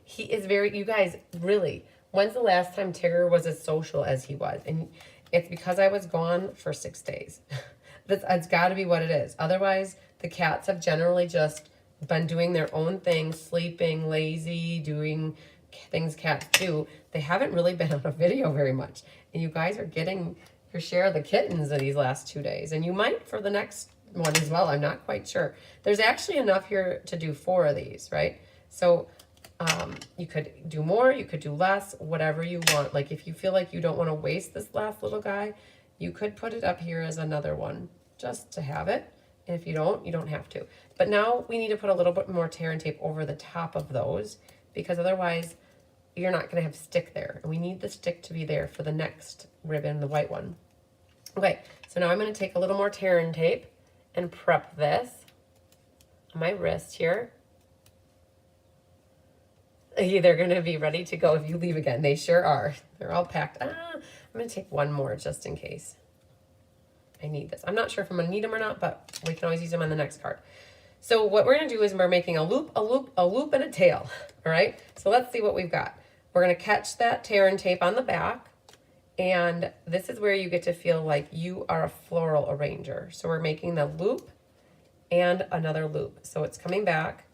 He is very, you guys, really, when's the last time Tigger was as social as he was? And it's because I was gone for 6 days. It's gotta be what it is. Otherwise, the cats have generally just been doing their own thing, sleeping, lazy, doing things cats do. They haven't really been on a video very much. And you guys are getting your share of the kittens these last 2 days. And you might for the next one as well. I'm not quite sure. There's actually enough here to do 4 of these, right? So you could do more, you could do less, whatever you want. Like if you feel like you don't want to waste this last little guy, you could put it up here as another one just to have it. And if you don't have to. But now we need to put a little bit more tear and tape over the top of those because otherwise you're not going to have stick there. And we need the stick to be there for the next ribbon, the white one. Okay, so now I'm going to take a little more tear and tape and prep this on my wrist here. They're going to be ready to go if you leave again. They sure are. They're all packed. I'm going to take one more just in case I need this. I'm not sure if I'm going to need them or not, but we can always use them on the next card. So what we're going to do is we're making a loop, a loop, a loop, and a tail. All right? So let's see what we've got. We're going to catch that tear and tape on the back. And this is where you get to feel like you are a floral arranger. So we're making the loop and another loop. So it's coming back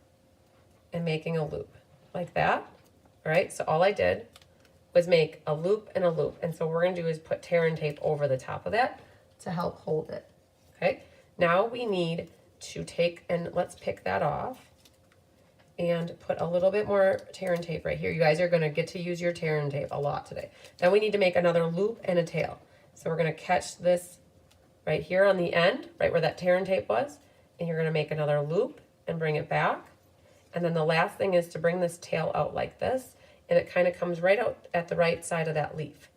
and making a loop like that. All right, so all I did was make a loop and a loop. And so what we're going to do is put tear and tape over the top of that to help hold it. Okay, now we need to take, and let's pick that off and put a little bit more tear and tape right here. You guys are going to get to use your tear and tape a lot today. Then we need to make another loop and a tail. So we're going to catch this right here on the end, right where that tear and tape was, and you're going to make another loop and bring it back. And then the last thing is to bring this tail out like this, and it kind of comes right out at the right side of that leaf.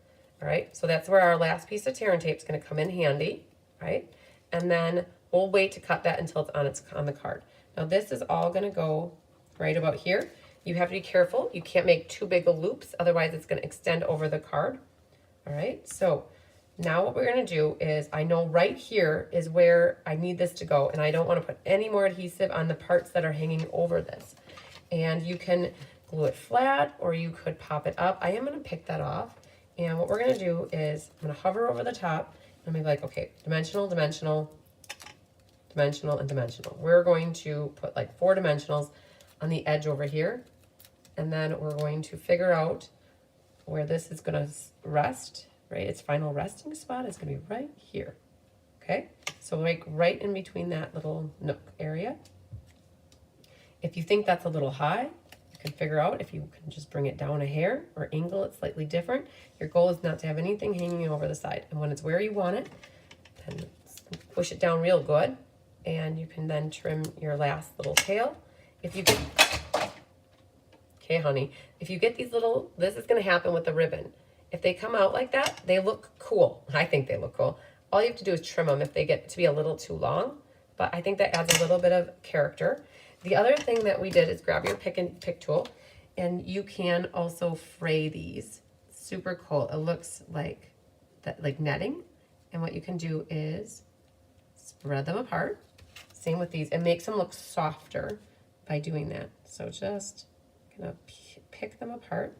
All right, so that's where our last piece of tear and tape is going to come in handy, right? And then we'll wait to cut that until it's on the card. Now this is all going to go right about here. You have to be careful. You can't make too big of loops, otherwise it's going to extend over the card. All right, so now what we're going to do is, I know right here is where I need this to go, and I don't want to put any more adhesive on the parts that are hanging over this. And you can glue it flat, or you could pop it up. I am going to pick that off, and what we're going to do is I'm going to hover over the top, and I'm going to be like, okay, dimensional, dimensional, dimensional, and dimensional. We're going to put like 4 dimensionals on the edge over here, and then we're going to figure out where this is going to rest, right? Its final resting spot is going to be right here. Okay, so like right in between that little nook area. If you think that's a little high, you can figure out if you can just bring it down a hair or angle it slightly different. Your goal is not to have anything hanging over the side, and when it's where you want it, then push it down real good, and you can then trim your last little tail. If you get, okay, honey, if you get these little, this is going to happen with the ribbon. If they come out like that, they look cool. I think they look cool. All you have to do is trim them if they get to be a little too long, but I think that adds a little bit of character. The other thing that we did is grab your pick tool, and you can also fray these. Super cool. It looks like that, like netting. And what you can do is spread them apart. Same with these. It makes them look softer by doing that. So just gonna pick them apart.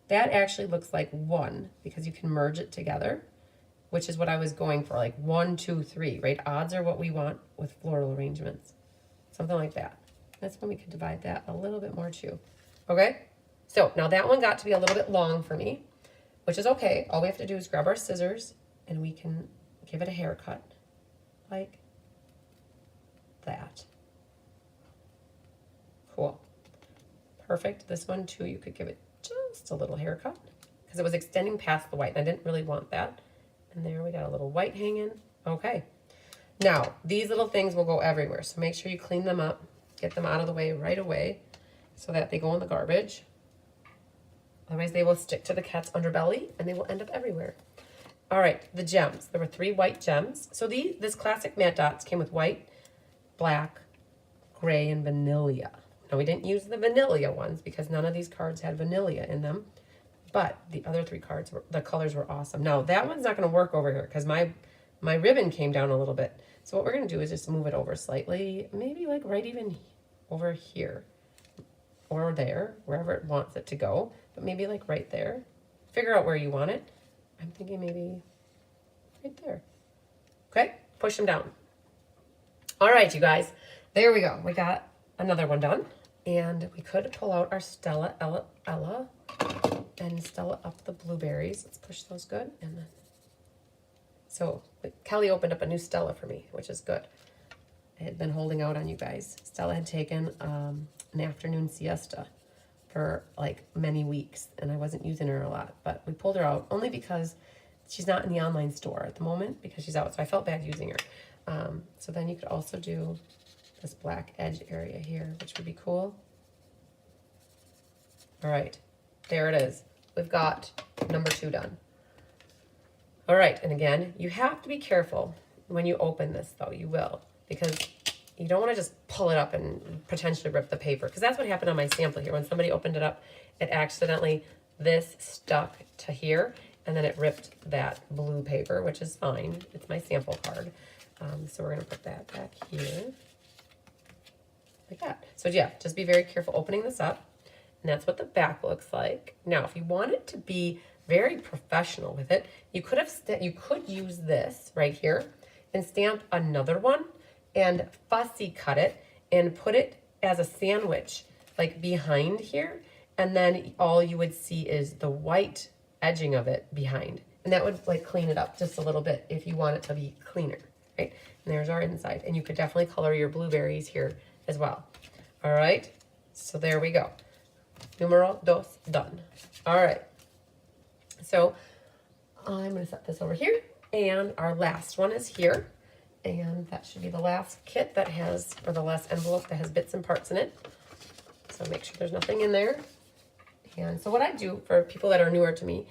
That actually looks like 1 because you can merge it together, which is what I was going for, like 1, 2, 3, right? Odds are what we want with floral arrangements. Something like that. That's when we can divide that a little bit more too. Okay? So now that one got to be a little bit long for me, which is okay. All we have to do is grab our scissors and we can give it a haircut like that. Cool. Perfect. This one too, you could give it just a little haircut because it was extending past the white and I didn't really want that. And there we got a little white hanging. Okay. Now, these little things will go everywhere. So make sure you clean them up, get them out of the way right away so that they go in the garbage. Otherwise they will stick to the cat's underbelly and they will end up everywhere. All right, the gems. There were 3 white gems. So this classic matte dots came with white, black, gray, and vanilla. Now, we didn't use the vanilla ones because none of these cards had vanilla in them, but the other 3 cards, the colors were awesome. Now, that one's not going to work over here because my ribbon came down a little bit. So what we're going to do is just move it over slightly, maybe like right even over here or there, wherever it wants it to go, but maybe like right there. Figure out where you want it. I'm thinking maybe right there. Okay, push them down. All right, you guys, there we go. We got another one done. And we could pull out our Stella Ella and Stella up the blueberries. Let's push those good. And then, so Kelly opened up a new Stella for me, which is good. I had been holding out on you guys. Stella had taken an afternoon siesta for like many weeks, and I wasn't using her a lot, but we pulled her out only because she's not in the online store at the moment because she's out, so I felt bad using her. So then you could also do this black edge area here, which would be cool. All right, there it is. We've got number 2 done. All right, and again, you have to be careful when you open this, though. You will, because you don't want to just pull it up and potentially rip the paper, because that's what happened on my sample here. When somebody opened it up, it accidentally, this stuck to here, and then it ripped that blue paper, which is fine. It's my sample card. So we're going to put that back here, like that. So yeah, just be very careful opening this up. And that's what the back looks like. Now, if you want it to be very professional with it, you could use this right here and stamp another one and fussy cut it and put it as a sandwich, like behind here. And then all you would see is the white edging of it behind. And that would like clean it up just a little bit if you want it to be cleaner, right? And there's our inside. And you could definitely color your blueberries here as well. All right, so there we go. Numero dos, done. All right, so I'm gonna set this over here, and our last one is here, and that should be the last kit that has, or the last envelope that has bits and parts in it. So make sure there's nothing in there. And so what I do for people that are newer to me,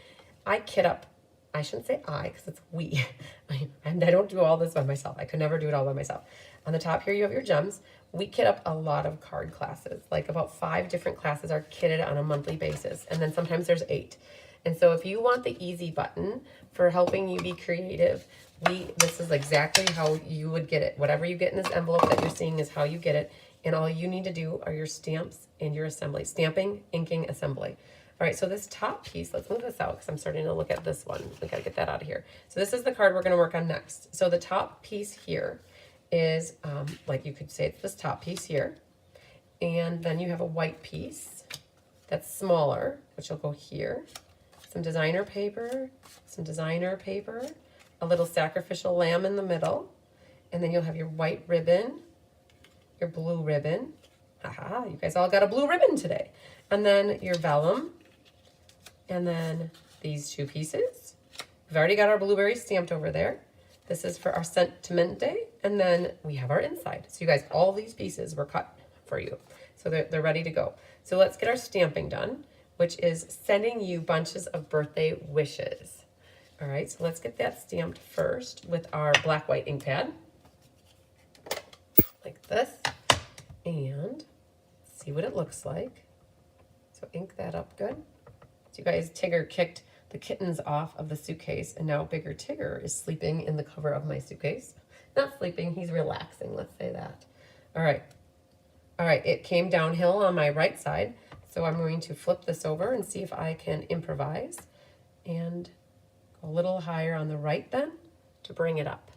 I kit up, I shouldn't say I, because it's we. I don't do all this by myself. I could never do it all by myself. On the top here, you have your gems. We kit up a lot of card classes, like about 5 different classes are kitted on a monthly basis. And then sometimes there's 8. And so if you want the easy button for helping you be creative, this is exactly how you would get it. Whatever you get in this envelope that you're seeing is how you get it. And all you need to do are your stamps and your assembly. Stamping, inking, assembly. All right, so this top piece, let's move this out because I'm starting to look at this one. We gotta get that out of here. So this is the card we're gonna work on next. So the top piece here is, like you could say it's this top piece here. And then you have a white piece that's smaller, which will go here. Some designer paper, a little sacrificial lamb in the middle. And then you'll have your white ribbon, your blue ribbon. Haha, you guys all got a blue ribbon today. And then your vellum. And then these 2 pieces. We've already got our blueberries stamped over there. This is for our sentimente, and then we have our inside. So you guys, all these pieces were cut for you. So they're ready to go. So let's get our stamping done, which is sending you bunches of birthday wishes. All right, so let's get that stamped first with our black white ink pad. Like this. And see what it looks like. So ink that up good. So you guys, Tigger kicked the kittens off of the suitcase, and now Bigger Tigger is sleeping in the cover of my suitcase. Not sleeping, he's relaxing, let's say that. All right, it came downhill on my right side, so I'm going to flip this over and see if I can improvise and go a little higher on the right then to bring it up.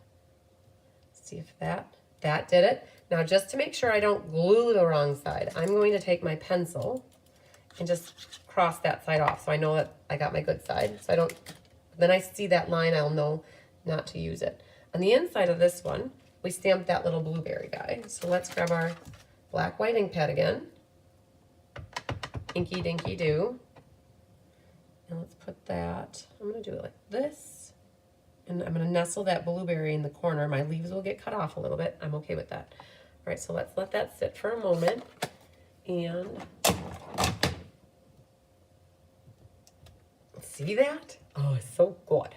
See if that did it. Now, just to make sure I don't glue the wrong side, I'm going to take my pencil and just cross that side off so I know that I got my good side. So I don't, then I see that line, I'll know not to use it. On the inside of this one, we stamped that little blueberry guy. So let's grab our black white ink pad again. Inky dinky do. And let's put that, I'm gonna do it like this. And I'm gonna nestle that blueberry in the corner. My leaves will get cut off a little bit. I'm okay with that. All right, so let's let that sit for a moment. And see that? Oh, it's so good.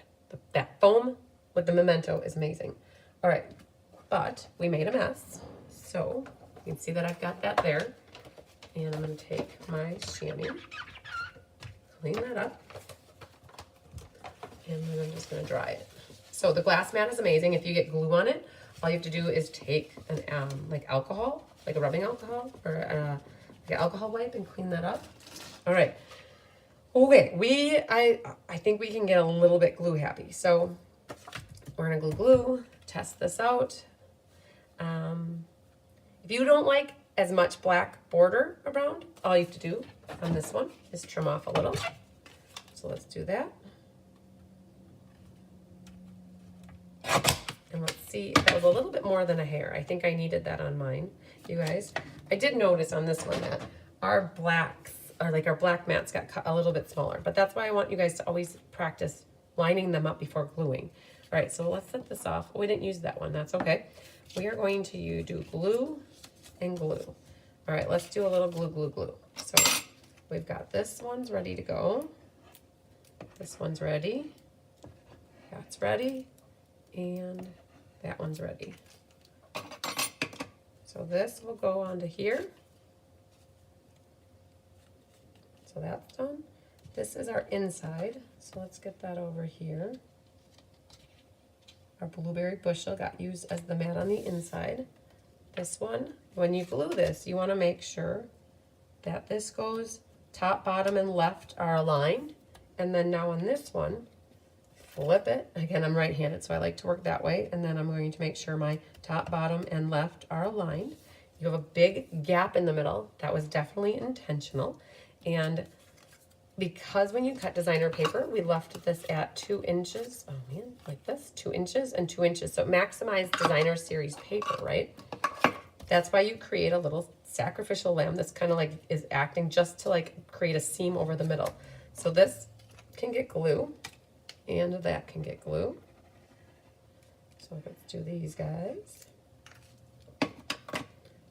That foam with the memento is amazing. All right, but we made a mess. So you can see that I've got that there. And I'm gonna take my chamois, clean that up, and then I'm just gonna dry it. So the glass mat is amazing. If you get glue on it, all you have to do is take an like alcohol, like a rubbing alcohol, or like an alcohol wipe and clean that up. All right. Okay, I think we can get a little bit glue happy. So we're gonna glue, test this out. If you don't like as much black border around, all you have to do on this one is trim off a little. So let's do that. And let's see, that was a little bit more than a hair. I think I needed that on mine, you guys. I did notice on this one that our blacks, or like our black mats got cut a little bit smaller, but that's why I want you guys to always practice lining them up before gluing. All right, so let's set this off. We didn't use that one, that's okay. We are going to do glue and glue. All right, let's do a little glue, glue, glue. So we've got this one's ready to go. This one's ready. That's ready. And that one's ready. So this will go onto here. So that's done. This is our inside. So let's get that over here. Our blueberry bushel got used as the mat on the inside. This one, when you glue this, you want to make sure that this goes top, bottom, and left are aligned. And then now on this one, flip it. Again, I'm right-handed, so I like to work that way. And then I'm going to make sure my top, bottom, and left are aligned. You have a big gap in the middle. That was definitely intentional. And because when you cut designer paper, we left this at 2 inches. Oh man, like this, 2 inches and 2 inches. So maximize designer series paper, right? That's why you create a little sacrificial lamb that's kind of like is acting just to like create a seam over the middle. So this can get glue. And that can get glue. So let's do these guys.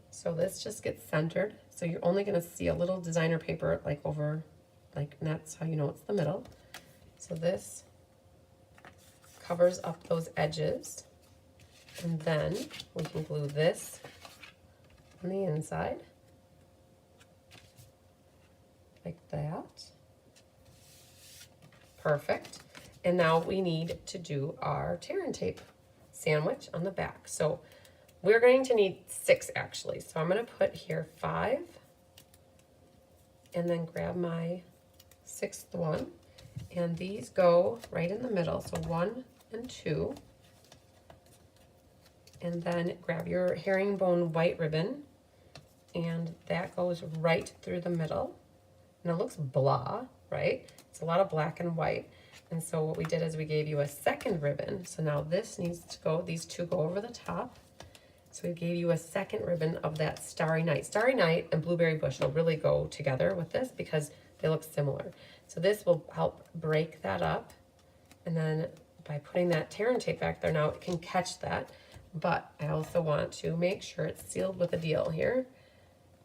So this just gets centered. So you're only going to see a little designer paper like over, like, and that's how you know it's the middle. So this covers up those edges. And then we can glue this on the inside. Like that. Perfect. And now we need to do our tear and tape sandwich on the back. So we're going to need 6 actually. So I'm going to put here 5 and then grab my 6th one. And these go right in the middle. So 1 and 2. And then grab your herringbone white ribbon and that goes right through the middle. And it looks blah, right? It's a lot of black and white. And so what we did is we gave you a 2nd ribbon. So now this needs to go, these 2 go over the top. So we gave you a 2nd ribbon of that Starry Night. Starry Night and Blueberry Bushel really go together with this because they look similar. So this will help break that up. And then by putting that tear and tape back there, now it can catch that. But I also want to make sure it's sealed with a deal here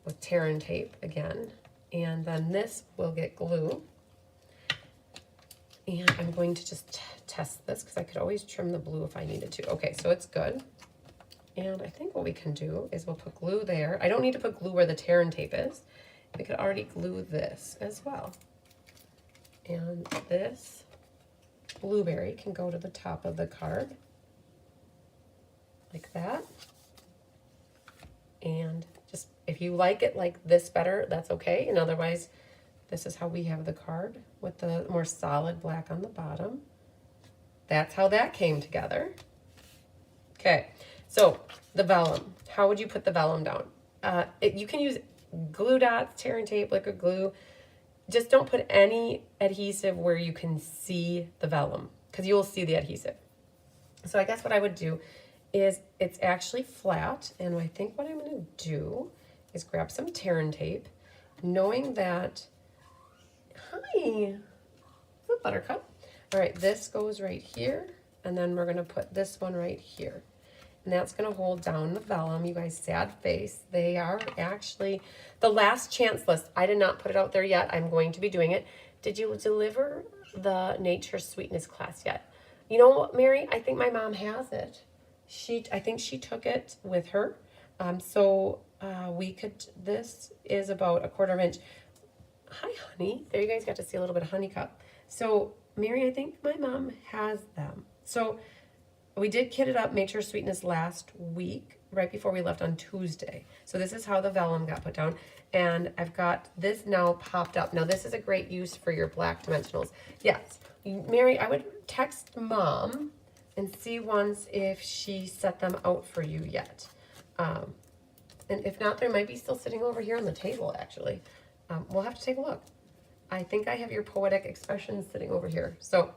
with tear and tape again. And then this will get glue. And I'm going to just test this because I could always trim the blue if I needed to. Okay, so it's good. And I think what we can do is we'll put glue there. I don't need to put glue where the tear and tape is. We could already glue this as well. And this blueberry can go to the top of the card. Like that. And just, if you like it like this better, that's okay. And otherwise, this is how we have the card with the more solid black on the bottom. That's how that came together. Okay, so the vellum. How would you put the vellum down? You can use glue dots, tear and tape, liquid glue. Just don't put any adhesive where you can see the vellum because you will see the adhesive. So I guess what I would do is it's actually flat. And I think what I'm going to do is grab some tear and tape, knowing that, hi, the buttercup. All right, this goes right here. And then we're going to put this one right here. And that's going to hold down the vellum. You guys, sad face. They are actually the last chance list. I did not put it out there yet. I'm going to be doing it. Did you deliver the Nature Sweetness class yet? You know what, Mary? I think my mom has it. I think she took it with her. We could, this is about 1/4 inch. Hi, honey. There you guys got to see a little bit of honeycup. So, Mary, I think my mom has them. So, we did kit it up, Nature Sweetness last week, right before we left on Tuesday. So this is how the vellum got put down. And I've got this now popped up. Now this is a great use for your black dimensionals. Yes, Mary, I would text Mom and see once if she set them out for you yet. And if not, they might be still sitting over here on the table, actually. We'll have to take a look. I think I have your poetic expressions sitting over here. So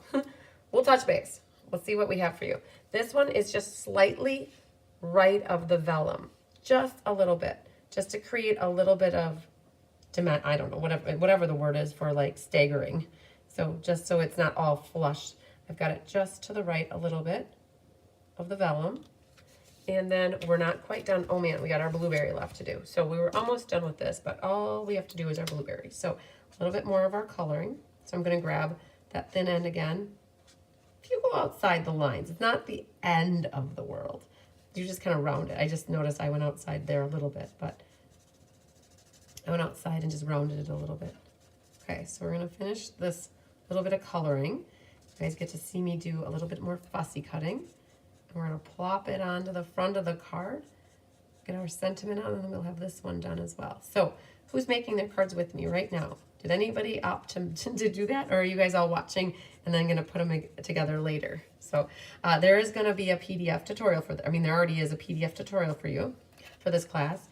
we'll touch base. Let's see what we have for you. This one is just slightly right of the vellum, just a little bit, just to create a little bit of, I don't know, whatever the word is for like staggering. So just so it's not all flush, I've got it just to the right a little bit of the vellum. And then we're not quite done. Oh man, we got our blueberry left to do. So we were almost done with this, but all we have to do is our blueberry. So a little bit more of our coloring. So I'm going to grab that thin end again. If you go outside the lines, it's not the end of the world. You just kind of round it. I just noticed I went outside there a little bit, but I went outside and just rounded it a little bit. Okay, so we're going to finish this little bit of coloring. You guys get to see me do a little bit more fussy cutting. And we're going to plop it onto the front of the card, get our sentiment on, and then we'll have this one done as well. So who's making their cards with me right now? Did anybody opt to do that, or are you guys all watching and then going to put them together later? So there is going to be a PDF tutorial for there already is a PDF tutorial for you for this class.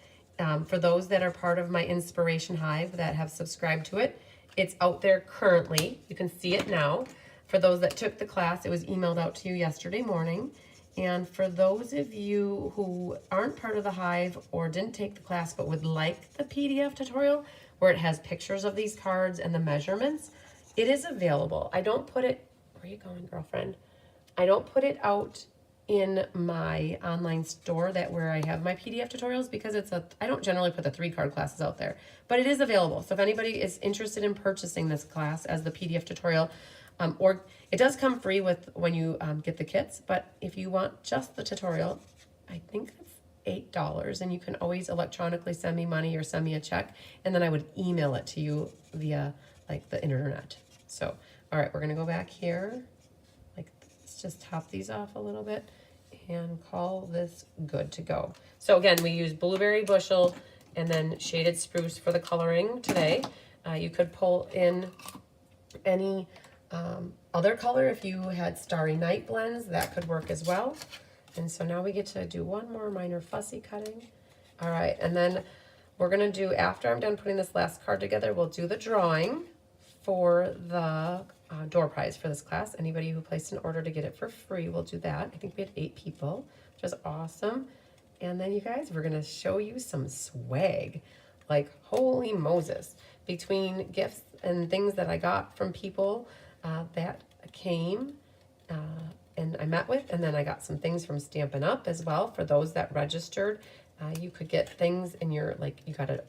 For those that are part of my Inspiration Hive that have subscribed to it, it's out there currently. You can see it now. For those that took the class, it was emailed out to you yesterday morning. And for those of you who aren't part of the Hive or didn't take the class but would like the PDF tutorial where it has pictures of these cards and the measurements, it is available. I don't put it, where are you going, girlfriend? I don't put it out in my online store where I have my PDF tutorials because I don't generally put the 3-card classes out there, but it is available. So if anybody is interested in purchasing this class as the PDF tutorial, or it does come free when you get the kits, but if you want just the tutorial, I think it's $8, and you can always electronically send me money or send me a check, and then I would email it to you via like the internet. So, all right, we're gonna go back here. Let's just top these off a little bit and call this good to go. So again, we use blueberry bushel and then shaded spruce for the coloring today. You could pull in any other color. If you had Starry Night blends, that could work as well. And so now we get to do one more minor fussy cutting. All right, and then we're gonna do, after I'm done putting this last card together, we'll do the drawing for the door prize for this class. Anybody who placed an order to get it for free will do that. I think we had 8 people, which is awesome. And then you guys, we're gonna show you some swag. Like, holy Moses. Between gifts and things that I got from people that came and I met with, and then I got some things from Stampin' Up as well. For those that registered, you could get things in your, you got a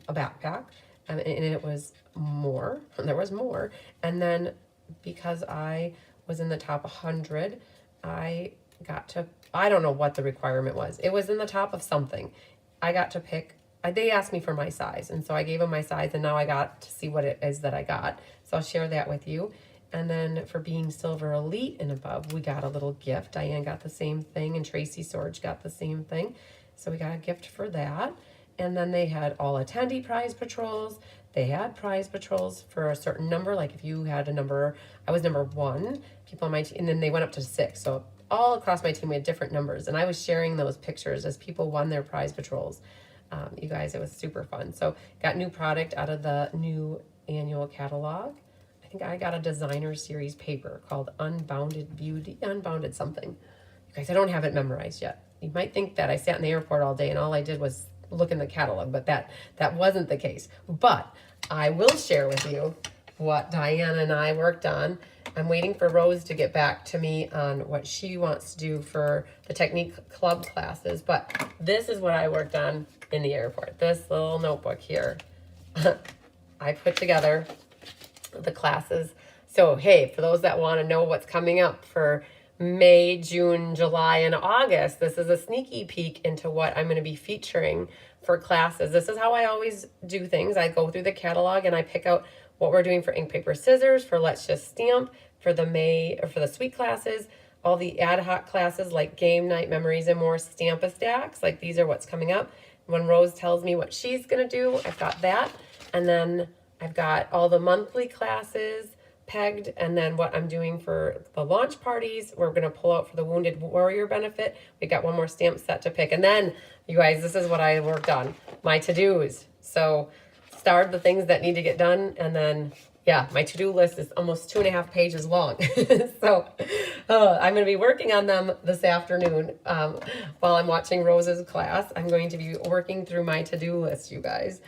backpack, and it was more, there was more. And then because I was in the top 100, I got to, I don't know what the requirement was. It was in the top of something. I got to pick, they asked me for my size, and so I gave them my size, and now I got to see what it is that I got. So I'll share that with you. And then for being Silver Elite and above, we got a little gift. Diane got the same thing, and Tracy Sorge got the same thing. So we got a gift for that. And then they had all attendee prize patrols. They had prize patrols for a certain number. Like if you had a number, I was number 1, people on my team, and then they went up to 6. So all across my team, we had different numbers. And I was sharing those pictures as people won their prize patrols. You guys, it was super fun. So got new product out of the new annual catalog. I think I got a designer series paper called Unbounded Beauty, Unbounded something. You guys, I don't have it memorized yet. You might think that I sat in the airport all day and all I did was look in the catalog, but that wasn't the case. But I will share with you what Diana and I worked on. I'm waiting for Rose to get back to me on what she wants to do for the Technique Club classes, but this is what I worked on in the airport. This little notebook here. I put together the classes. So, hey, for those that want to know what's coming up for May, June, July, and August, this is a sneaky peek into what I'm going to be featuring for classes. This is how I always do things. I go through the catalog and I pick out what we're doing for ink, paper, scissors, for Let's Just Stamp, for the May, or for the Sweet classes, all the ad hoc classes like Game Night, Memories, and More, Stamp-a-Stacks. Like these are what's coming up. When Rose tells me what she's going to do, I've got that. And then I've got all the monthly classes pegged, and then what I'm doing for the launch parties, we're gonna pull out for the Wounded Warrior benefit. We got one more stamp set to pick, and then you guys, this is what I worked on, my to-dos. So start the things that need to get done, and then yeah, my to-do list is almost 2.5 pages long. So I'm going to be working on them this afternoon while I'm watching Rose's class. I'm going to be working through my to-do list, you guys.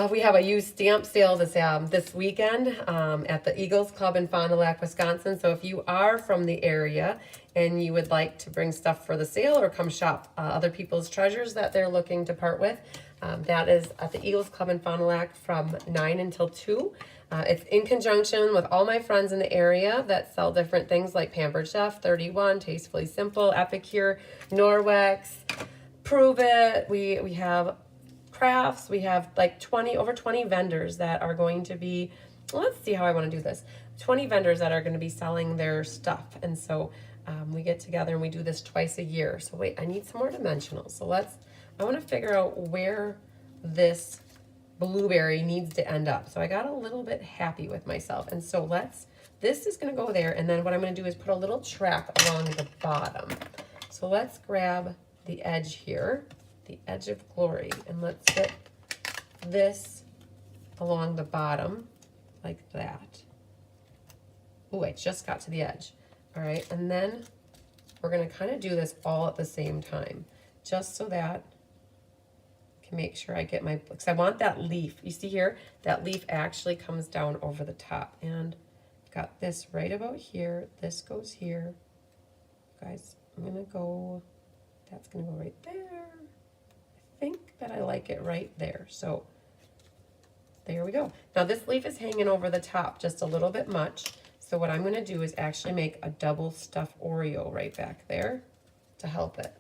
We have a used stamp sale this weekend at the Eagles Club in Fond du Lac, Wisconsin. So if you are from the area and you would like to bring stuff for the sale or come shop other people's treasures that they're looking to part with, that is at the Eagles Club in Fond du Lac from 9 until 2. It's in conjunction with all my friends in the area that sell different things like Pampered Chef, 31, Tastefully Simple, Epicure, Norwex, Prove It. We have crafts. We have like over 20 vendors that are going to be, well, let's see how I want to do this. 20 vendors that are going to be selling their stuff. And so we get together and we do this twice a year. So wait, I need some more dimensionals. So I want to figure out where this blueberry needs to end up. So I got a little bit happy with myself. And so this is going to go there. And then what I'm going to do is put a little track along the bottom. So let's grab the edge here, the edge of glory, and let's get this along the bottom like that. Oh, I just got to the edge. All right. And then we're going to kind of do this all at the same time, just so that can make sure I get because I want that leaf. You see here, that leaf actually comes down over the top, and got this right about here. This goes here. Guys, that's gonna go right there. I think that I like it right there. So there we go. Now this leaf is hanging over the top just a little bit much. So what I'm gonna do is actually make a double stuffed Oreo right back there to help it.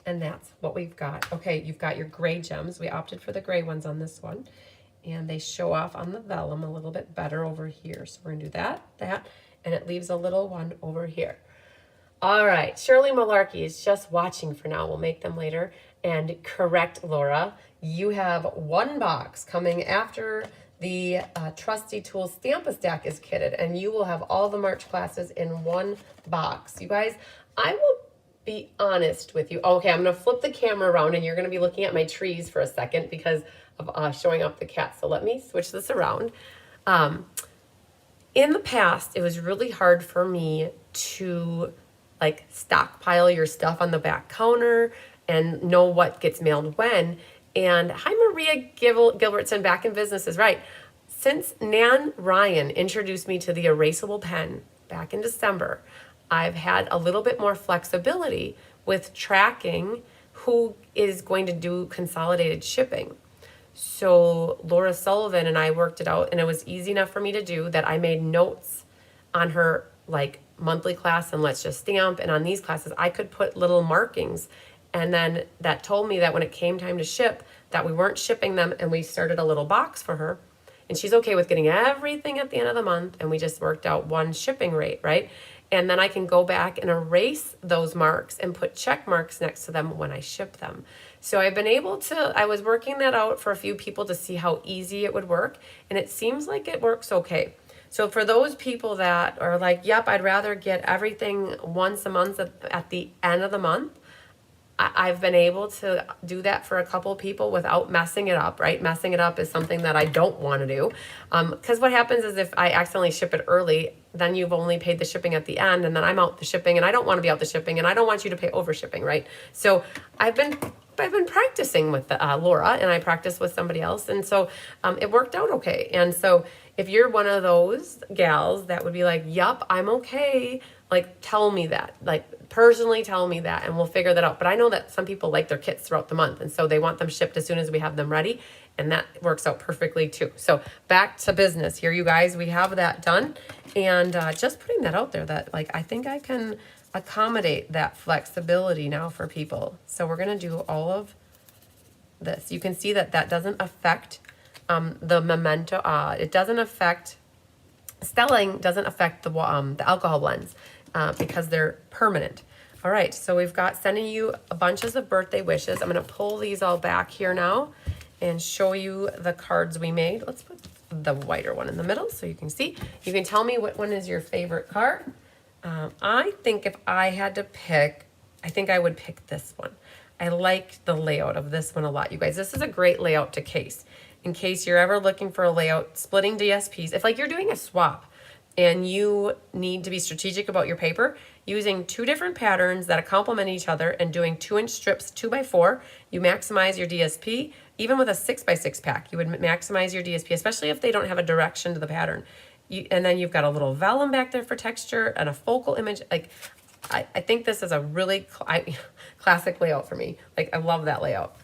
And that's what we've got. Okay, you've got your gray gems. We opted for the gray ones on this one. And they show off on the vellum a little bit better over here. So we're gonna do that, and it leaves a little one over here. All right, Shirley Malarkey is just watching for now. We'll make them later. And correct, Laura, you have one box coming after the Trusty Tools Stamp-A-Stack is kitted, and you will have all the March classes in one box. You guys, I will be honest with you. Okay, I'm gonna flip the camera around and you're gonna be looking at my trees for a second because of showing off the cat. So let me switch this around. In the past, it was really hard for me to like stockpile your stuff on the back counter and know what gets mailed when. And hi, Maria Gilbertson, back in business is right. Since Nan Ryan introduced me to the erasable pen back in December, I've had a little bit more flexibility with tracking who is going to do consolidated shipping. So Laura Sullivan and I worked it out, and it was easy enough for me to do that I made notes on her like monthly class and Let's Just Stamp, and on these classes I could put little markings, and then that told me that when it came time to ship that we weren't shipping them, and we started a little box for her, and she's okay with getting everything at the end of the month, and we just worked out one shipping rate, right? And then I can go back and erase those marks and put check marks next to them when I ship them. So I've been able to, I was working that out for a few people to see how easy it would work. And it seems like it works okay. So for those people that are like, yep, I'd rather get everything once a month at the end of the month, I've been able to do that for a couple of people without messing it up, right? Messing it up is something that I don't want to do. Because what happens is if I accidentally ship it early, then you've only paid the shipping at the end, and then I'm out the shipping, and I don't want to be out the shipping, and I don't want you to pay over shipping, right? So I've been practicing with Laura, and I practiced with somebody else, and so it worked out okay. And so if you're one of those gals that would be like, yup, I'm okay, like tell me that, like personally tell me that, and we'll figure that out. But I know that some people like their kits throughout the month, and so they want them shipped as soon as we have them ready, and that works out perfectly too. So back to business here, you guys. We have that done, and just putting that out there that like I think I can accommodate that flexibility now for people. So we're gonna do all of this. You can see that that doesn't affect the memento. It doesn't affect stelling. Doesn't affect the alcohol blends because they're permanent. All right, so we've got sending you bunches of birthday wishes. I'm gonna pull these all back here now and show you the cards we made. Let's put the whiter one in the middle so you can see. You can tell me what one is your favorite card. I think if I had to pick, I think I would pick this one. I like the layout of this one a lot, you guys. This is a great layout to case. In case you're ever looking for a layout, splitting DSPs, if like you're doing a swap and you need to be strategic about your paper, using 2 different patterns that complement each other and doing 2-inch strips 2x4, you maximize your DSP. Even with a 6x6 pack, you would maximize your DSP, especially if they don't have a direction to the pattern. And then you've got a little vellum back there for texture and a focal image. Like, I think this is a really classic layout for me. Like, I love that layout.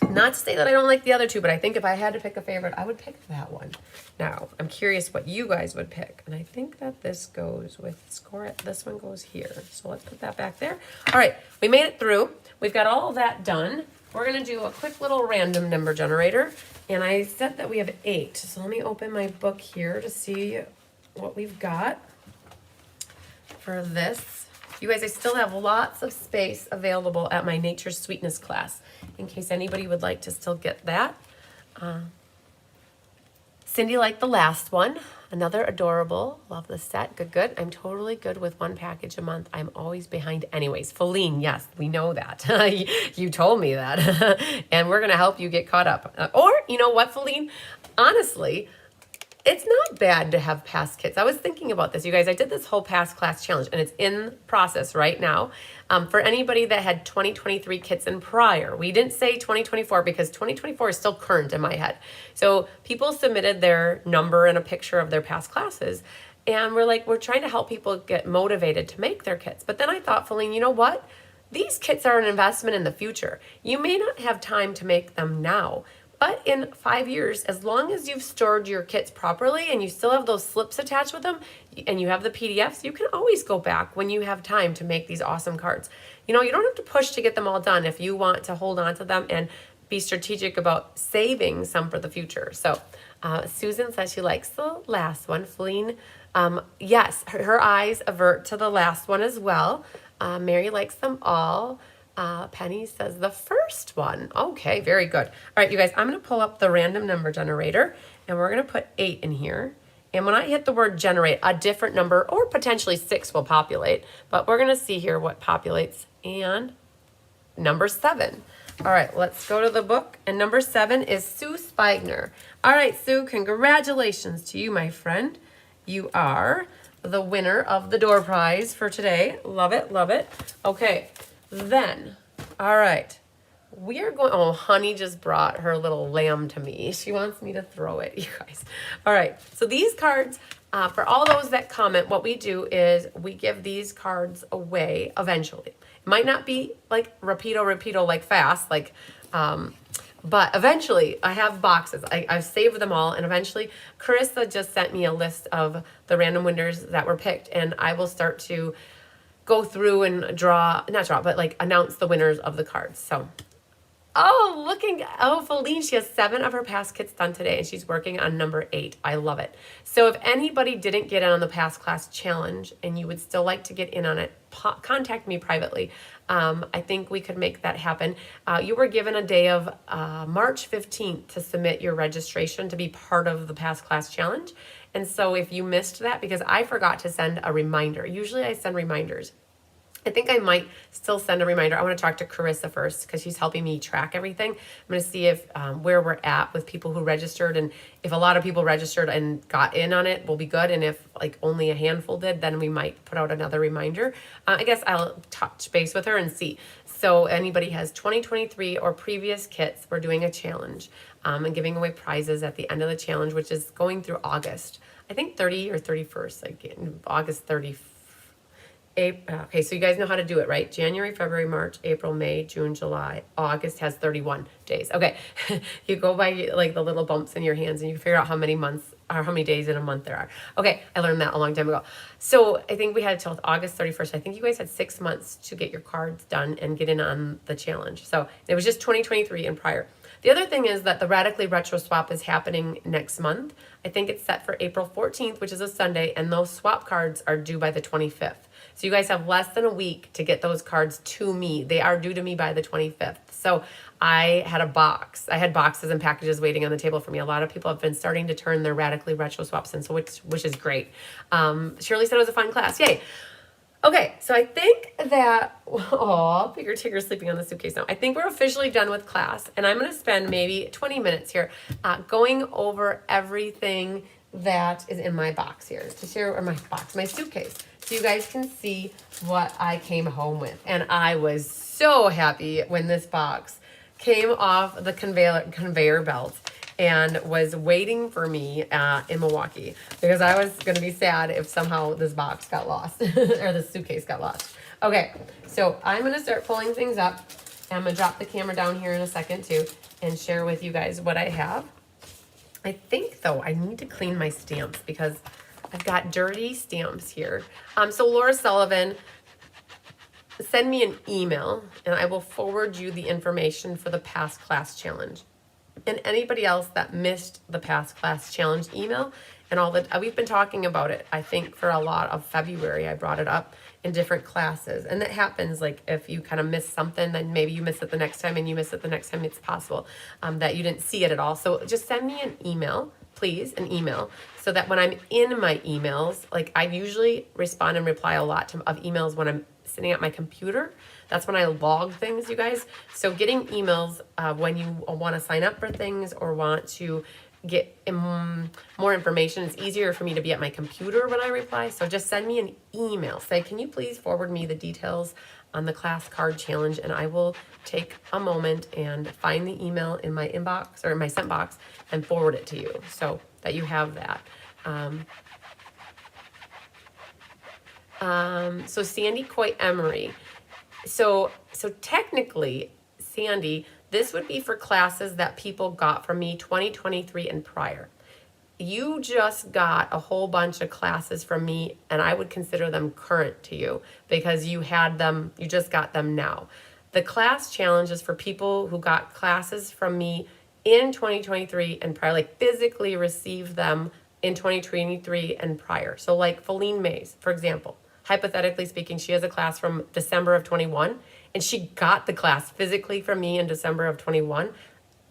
Not to say that I don't like the other 2, but I think if I had to pick a favorite, I would pick that one. Now, I'm curious what you guys would pick. And I think that this goes with score it. This one goes here. So let's put that back there. All right, we made it through. We've got all of that done. We're gonna do a quick little random number generator. And I said that we have 8. So let me open my book here to see what we've got for this. You guys, I still have lots of space available at my Nature's Sweetness class in case anybody would like to still get that. Cindy liked the last one. Another adorable. Love the set. Good, good. I'm totally good with 1 package a month. I'm always behind anyways. Feline, yes, we know that. You told me that. And we're going to help you get caught up. Or, you know what, Feline? Honestly, it's not bad to have past kits. I was thinking about this, you guys. I did this whole past class challenge, and it's in process right now. For anybody that had 2023 kits and prior, we didn't say 2024 because 2024 is still current in my head. So people submitted their number and a picture of their past classes, and we're trying to help people get motivated to make their kits. But then I thought, Feline, you know what? These kits are an investment in the future. You may not have time to make them now, but in 5 years, as long as you've stored your kits properly and you still have those slips attached with them and you have the PDFs, you can always go back when you have time to make these awesome cards. You know, you don't have to push to get them all done if you want to hold on to them and be strategic about saving some for the future. So Susan says she likes the last one. Feline, yes, her eyes avert to the last one as well. Mary likes them all. Penny says the first one. Okay, very good. All right, you guys, I'm going to pull up the random number generator, and we're going to put 8 in here. And when I hit the word generate, a different number or potentially 6 will populate. But we're going to see here what populates. And number 7. All right, let's go to the book. And number 7 is Sue Spigner. All right, Sue, congratulations to you, my friend. You are the winner of the door prize for today. Love it, love it. Okay. Then, all right, we are going, oh, Honey just brought her little lamb to me. She wants me to throw it, you guys. All right, so these cards, for all those that comment, what we do is we give these cards away eventually. It might not be like repeato, like fast, like, but eventually I have boxes. I've saved them all, and eventually Carissa just sent me a list of the random winners that were picked, and I will start to go through and but like announce the winners of the cards. So, Feline, she has 7 of her past kits done today, and she's working on number 8. I love it. So if anybody didn't get in on the past class challenge and you would still like to get in on it, contact me privately. I think we could make that happen. You were given a day of March 15th to submit your registration to be part of the past class challenge. And so if you missed that, because I forgot to send a reminder, usually I send reminders. I think I might still send a reminder. I want to talk to Carissa first because she's helping me track everything. I'm going to see if where we're at with people who registered, and if a lot of people registered and got in on it, will be good. And if like only a handful did, then we might put out another reminder. I guess I'll touch base with her and see. So anybody has 2023 or previous kits, we're doing a challenge and giving away prizes at the end of the challenge, which is going through August. I think 30 or 31st, like August 31st. Okay, so you guys know how to do it, right? January, February, March, April, May, June, July. August has 31 days. Okay, you go by like the little bumps in your hands and you figure out how many months or how many days in a month there are. Okay, I learned that a long time ago. So I think we had till August 31st. I think you guys had 6 months to get your cards done and get in on the challenge. So it was just 2023 and prior. The other thing is that the Radically Retro Swap is happening next month. I think it's set for April 14th, which is a Sunday, and those swap cards are due by the 25th. So you guys have less than a week to get those cards to me. They are due to me by the 25th. So I had a box. I had boxes and packages waiting on the table for me. A lot of people have been starting to turn their Radically Retro swaps in, so which is great. Shirley said it was a fun class. Yay. Okay, so I think that, oh, Bigger Tigger sleeping on the suitcase now. I think we're officially done with class, and I'm going to spend maybe 20 minutes here going over everything that is in my box here to share, or my suitcase, so you guys can see what I came home with. And I was so happy when this box came off the conveyor belt and was waiting for me in Milwaukee, because I was going to be sad if somehow this box got lost or this suitcase got lost. Okay, so I'm going to start pulling things up. I'm going to drop the camera down here in a second too and share with you guys what I have. I think though I need to clean my stamps because I've got dirty stamps here. So Laura Sullivan, send me an email and I will forward you the information for the past class challenge. And anybody else that missed the past class challenge email and all that, we've been talking about it, I think, for a lot of February. I brought it up in different classes. And that happens, like, if you kind of miss something, then maybe you miss it the next time, and you miss it the next time, it's possible that you didn't see it at all. So just send me an email, please, an email, so that when I'm in my emails, like, I usually respond and reply a lot of emails when I'm sitting at my computer. That's when I log things, you guys. So getting emails when you want to sign up for things or want to get more information, it's easier for me to be at my computer when I reply. So just send me an email. Say, can you please forward me the details on the class card challenge? And I will take a moment and find the email in my inbox or in my sent box and forward it to you so that you have that. So Sandy Coy Emery. So technically, Sandy, this would be for classes that people got from me 2023 and prior. You just got a whole bunch of classes from me, and I would consider them current to you because you had them, you just got them now. The class challenge is for people who got classes from me in 2023 and prior, like physically received them in 2023 and prior. So like Feline Mays, for example. Hypothetically speaking, she has a class from December of 21, and she got the class physically from me in December of 21.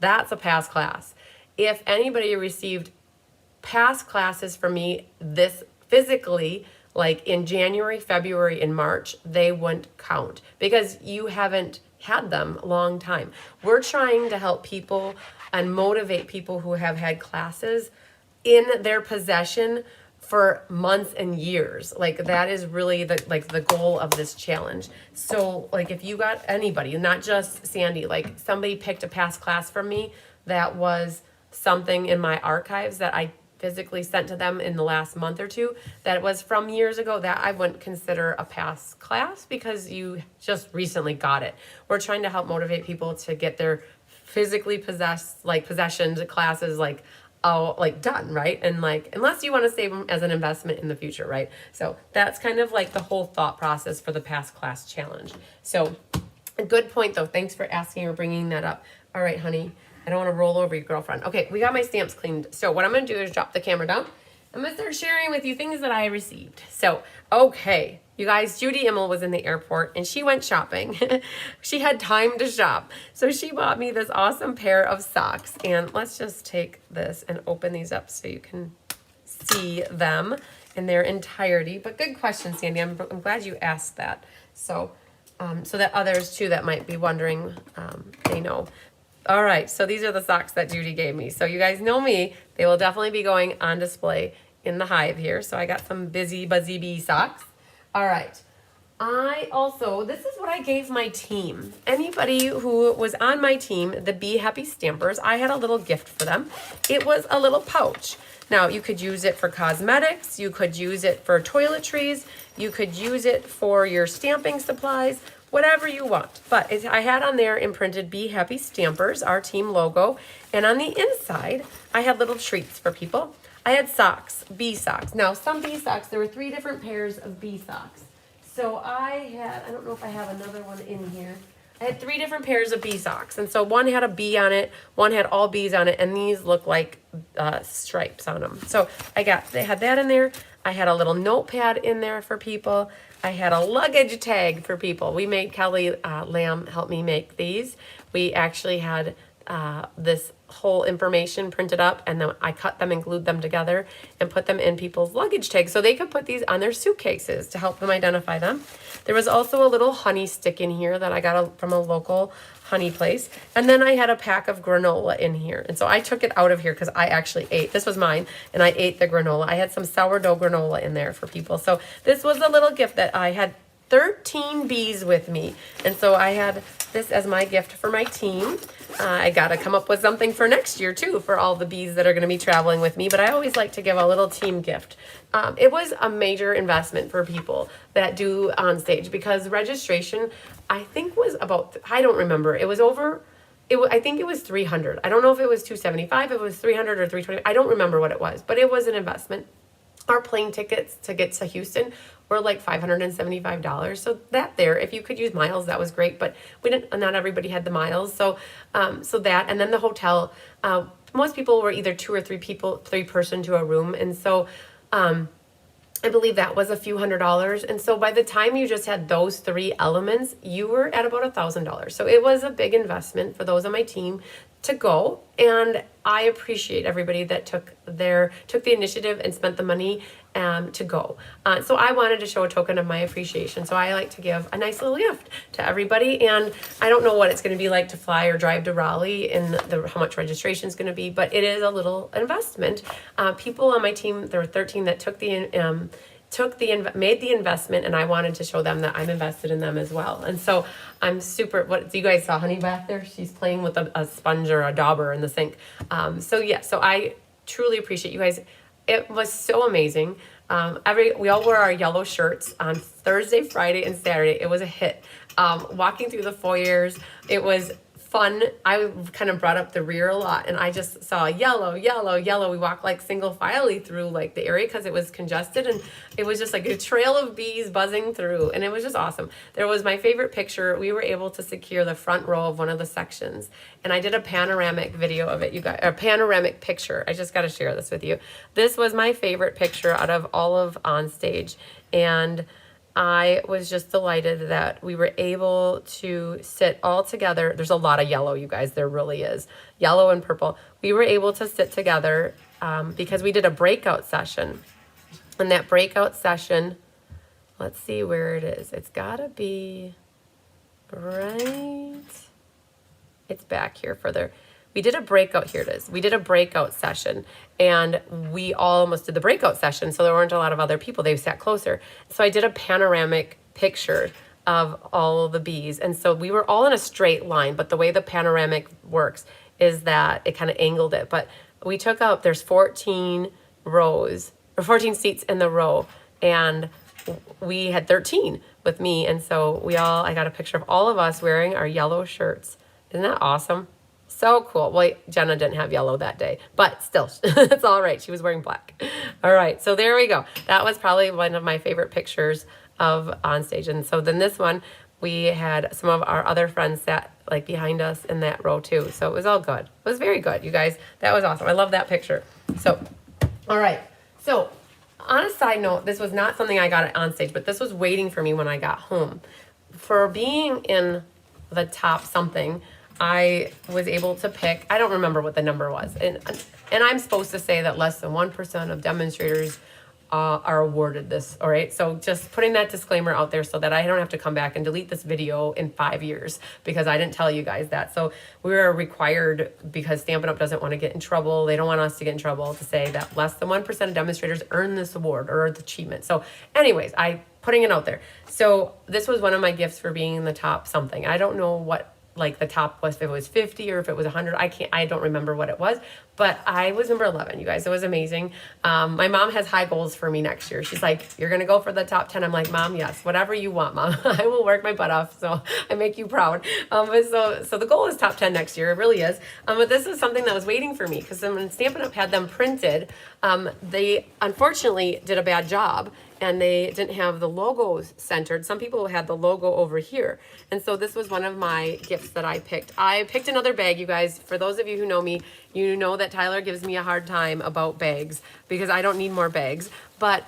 That's a past class. If anybody received past classes from me this physically, like in January, February, and March, they wouldn't count because you haven't had them a long time. We're trying to help people and motivate people who have had classes in their possession for months and years. Like that is really the goal of this challenge. So like if you got anybody, not just Sandy, like somebody picked a past class from me that was something in my archives that I physically sent to them in the last month or two that was from years ago, that I wouldn't consider a past class because you just recently got it. We're trying to help motivate people to get their physically possessions classes done, right? And like, unless you want to save them as an investment in the future, right? So that's kind of like the whole thought process for the past class challenge. So a good point though. Thanks for asking or bringing that up. All right, honey, I don't want to roll over your girlfriend. Okay, we got my stamps cleaned. So what I'm going to do is drop the camera down. I'm going to start sharing with you things that I received. So, okay, you guys, Judy Immel was in the airport and she went shopping. She had time to shop. So she bought me this awesome pair of socks. And let's just take this and open these up so you can see them in their entirety. But good question, Sandy. I'm glad you asked that. So, so that others too that might be wondering, they know. All right, so these are the socks that Judy gave me. So you guys know me. They will definitely be going on display in the hive here. So I got some Busy Buzzy Bee socks. All right. This is what I gave my team. Anybody who was on my team, the Be Happy Stampers, I had a little gift for them. It was a little pouch. Now, you could use it for cosmetics. You could use it for toiletries. You could use it for your stamping supplies. Whatever you want. But I had on there imprinted Be Happy Stampers, our team logo. And on the inside, I had little treats for people. I had socks, bee socks. Now, some bee socks, there were 3 different pairs of bee socks. So I don't know if I have another one in here. I had 3 different pairs of bee socks. And so one had a bee on it, one had all bees on it, and these look like stripes on them. So they had that in there. I had a little notepad in there for people. I had a luggage tag for people. We made Kelly Lamb help me make these. We actually had this whole information printed up, and then I cut them and glued them together and put them in people's luggage tags so they could put these on their suitcases to help them identify them. There was also a little honey stick in here that I got from a local honey place. And then I had a pack of granola in here. And so I took it out of here because I actually ate, this was mine, and I ate the granola. I had some sourdough granola in there for people. So this was a little gift that I had 13 bees with me. And so I had this as my gift for my team. I got to come up with something for next year too, for all the bees that are going to be traveling with me. But I always like to give a little team gift. It was a major investment for people that do OnStage because registration, I think was about, I don't remember. It was over, I think it was 300. I don't know if it was 275, if it was 300 or 320. I don't remember what it was, but it was an investment. Our plane tickets to get to Houston were like $575. So that there, if you could use miles, that was great. But we didn't. Not everybody had the miles. So, so that, and then the hotel. Most people were either 2 or 3 people, 3 person to a room, and so. I believe that was a few $100s. And so by the time you just had those 3 elements, you were at about $1,000. So it was a big investment for those on my team to go. And I appreciate everybody that took the initiative and spent the money to go. So I wanted to show a token of my appreciation. So I like to give a nice little gift to everybody. And I don't know what it's going to be like to fly or drive to Raleigh and how much registration is going to be, but it is a little investment. People on my team, there were 13 that made the investment, and I wanted to show them that I'm invested in them as well. And so I'm super, what you guys saw Honey back there? She's playing with a sponge or a dauber in the sink. So I truly appreciate you guys. It was so amazing. We all wore our yellow shirts on Thursday, Friday, and Saturday. It was a hit. Walking through the foyers, it was fun. I kind of brought up the rear a lot, and I just saw yellow, yellow, yellow. We walked like single filely through like the area because it was congested, and it was just like a trail of bees buzzing through, and it was just awesome. There was my favorite picture. We were able to secure the front row of one of the sections, and I did a panoramic video of it. You got a panoramic picture. I just got to share this with you. This was my favorite picture out of all of OnStage, and I was just delighted that we were able to sit all together. There's a lot of yellow, you guys. There really is. Yellow and purple. We were able to sit together because we did a breakout session. And that breakout session, let's see where it is. It's got to be right. It's back here further. We did a breakout, here it is. We did a breakout session, and we all almost did the breakout session, so there weren't a lot of other people. They sat closer. So I did a panoramic picture of all of the bees, and so we were all in a straight line, but the way the panoramic works is that it kind of angled it. But we took out, there's 14 rows, or 14 seats in the row, and we had 13 with me, and so I got a picture of all of us wearing our yellow shirts. Isn't that awesome? So cool. Well, Jenna didn't have yellow that day, but still, it's all right. She was wearing black. All right, so there we go. That was probably one of my favorite pictures of OnStage. And so then this one, we had some of our other friends sat like behind us in that row too. So it was all good. It was very good, you guys. That was awesome. I love that picture. So, all right. So on a side note, this was not something I got at OnStage, but this was waiting for me when I got home. For being in the top something, I was able to pick, I don't remember what the number was. And I'm supposed to say that less than 1% of demonstrators are awarded this, all right? So just putting that disclaimer out there so that I don't have to come back and delete this video in 5 years because I didn't tell you guys that. So we're required, because Stampin' Up! Doesn't want to get in trouble, they don't want us to get in trouble, to say that less than 1% of demonstrators earn this award or the achievement. So anyways, putting it out there. So this was one of my gifts for being in the top something. I don't know what like the top was, if it was 50 or if it was 100. I don't remember what it was, but I was number 11, you guys. It was amazing. My mom has high goals for me next year. She's like, you're going to go for the top 10. I'm like, Mom, yes, whatever you want, Mom. I will work my butt off. So I make you proud. So the goal is top 10 next year. It really is. But this is something that was waiting for me because when Stampin' Up! Had them printed, they unfortunately did a bad job and they didn't have the logos centered. Some people had the logo over here. And so this was one of my gifts that I picked. I picked another bag, you guys. For those of you who know me, you know that Tyler gives me a hard time about bags because I don't need more bags. But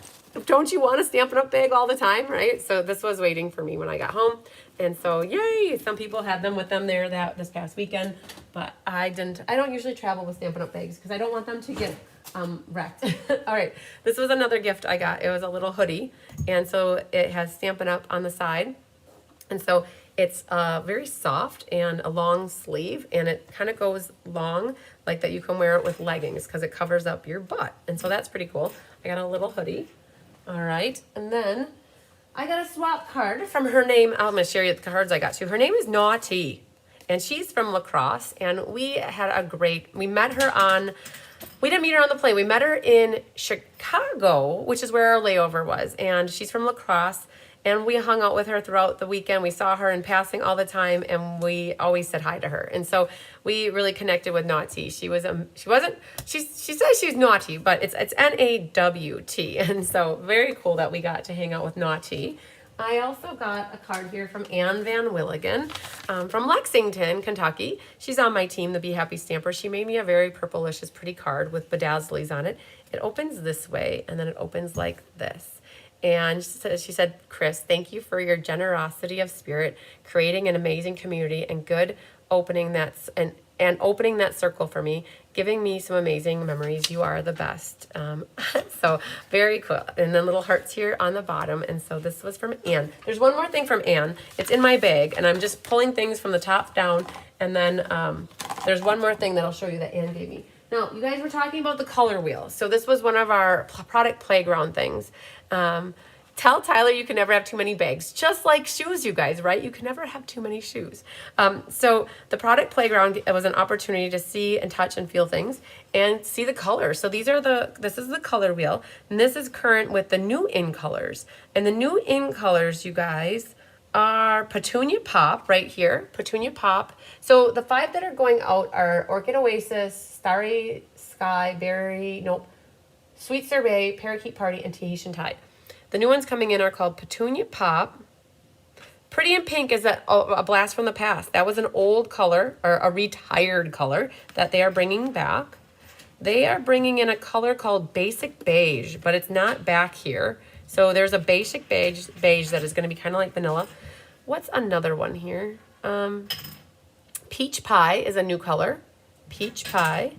don't you want a Stampin' Up! Bag all the time, right? So this was waiting for me when I got home. And so, yay! Some people had them with them there this past weekend, but I didn't. I don't usually travel with Stampin' Up! Bags because I don't want them to get wrecked. All right, this was another gift I got. It was a little hoodie, and so it has Stampin' Up! On the side. And so it's very soft and a long sleeve, and it kind of goes long like that. You can wear it with leggings because it covers up your butt. And so that's pretty cool. I got a little hoodie. All right. And then I got a swap card from her name. I'm going to share you the cards I got too. Her name is Naughty, and she's from La Crosse. And we met her on, we didn't meet her on the plane. We met her in Chicago, which is where our layover was. And she's from La Crosse. And we hung out with her throughout the weekend. We saw her in passing all the time, and we always said hi to her. And so we really connected with Naughty. She says she's naughty, but it's N-A-W-T. And so very cool that we got to hang out with Naughty. I also got a card here from Ann Van Willigan from Lexington, Kentucky. She's on my team, the Be Happy Stamper. She made me a very purplicious, pretty card with bedazzlies on it. It opens this way, and then it opens like this. And she said, Chris, thank you for your generosity of spirit, creating an amazing community and good opening and opening that circle for me, giving me some amazing memories. You are the best. So very cool. And then little hearts here on the bottom. And so this was from Anne. There's one more thing from Anne. It's in my bag, and I'm just pulling things from the top down. And then there's one more thing that I'll show you that Anne gave me. Now, you guys were talking about the color wheel. So this was one of our product playground things. Tell Tyler you can never have too many bags. Just like shoes, you guys, right? You can never have too many shoes. So the product playground, it was an opportunity to see and touch and feel things and see the colors. So this is the color wheel, and this is current with the new in colors. And the new in colors, you guys, are Petunia Pop right here. Petunia Pop. So the 5 that are going out are Orchid Oasis, Starry Sky, Sweet Sorbet, Parakeet Party, and Tahitian Tide. The new ones coming in are called Petunia Pop. Pretty in Pink is a blast from the past. That was an old color, or a retired color, that they are bringing back. They are bringing in a color called Basic Beige, but it's not back here. So there's a Basic Beige that is going to be kind of like vanilla. What's another one here? Peach Pie is a new color. Peach Pie.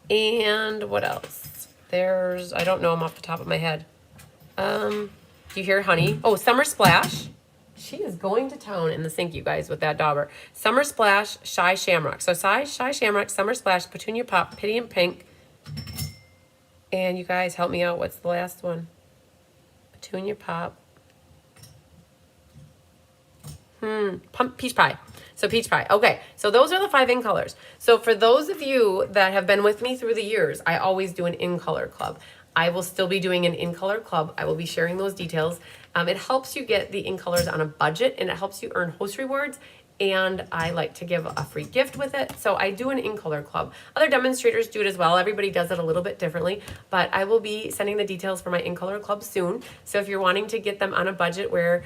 And what else? I don't know them off the top of my head. Do you hear honey? Oh, Summer Splash. She is going to town in the sink, you guys, with that dauber. Summer Splash, Shy Shamrock. So Shy Shamrock, Summer Splash, Petunia Pop, Pretty in Pink. And you guys help me out. What's the last one? Petunia Pop. Peach Pie. So Peach Pie. Okay, so those are the 5 in colors. So for those of you that have been with me through the years, I always do an in color club. I will still be doing an in color club. I will be sharing those details. It helps you get the in colors on a budget, and it helps you earn host rewards. And I like to give a free gift with it. So I do an in color club. Other demonstrators do it as well. Everybody does it a little bit differently, but I will be sending the details for my in color club soon. So if you're wanting to get them on a budget where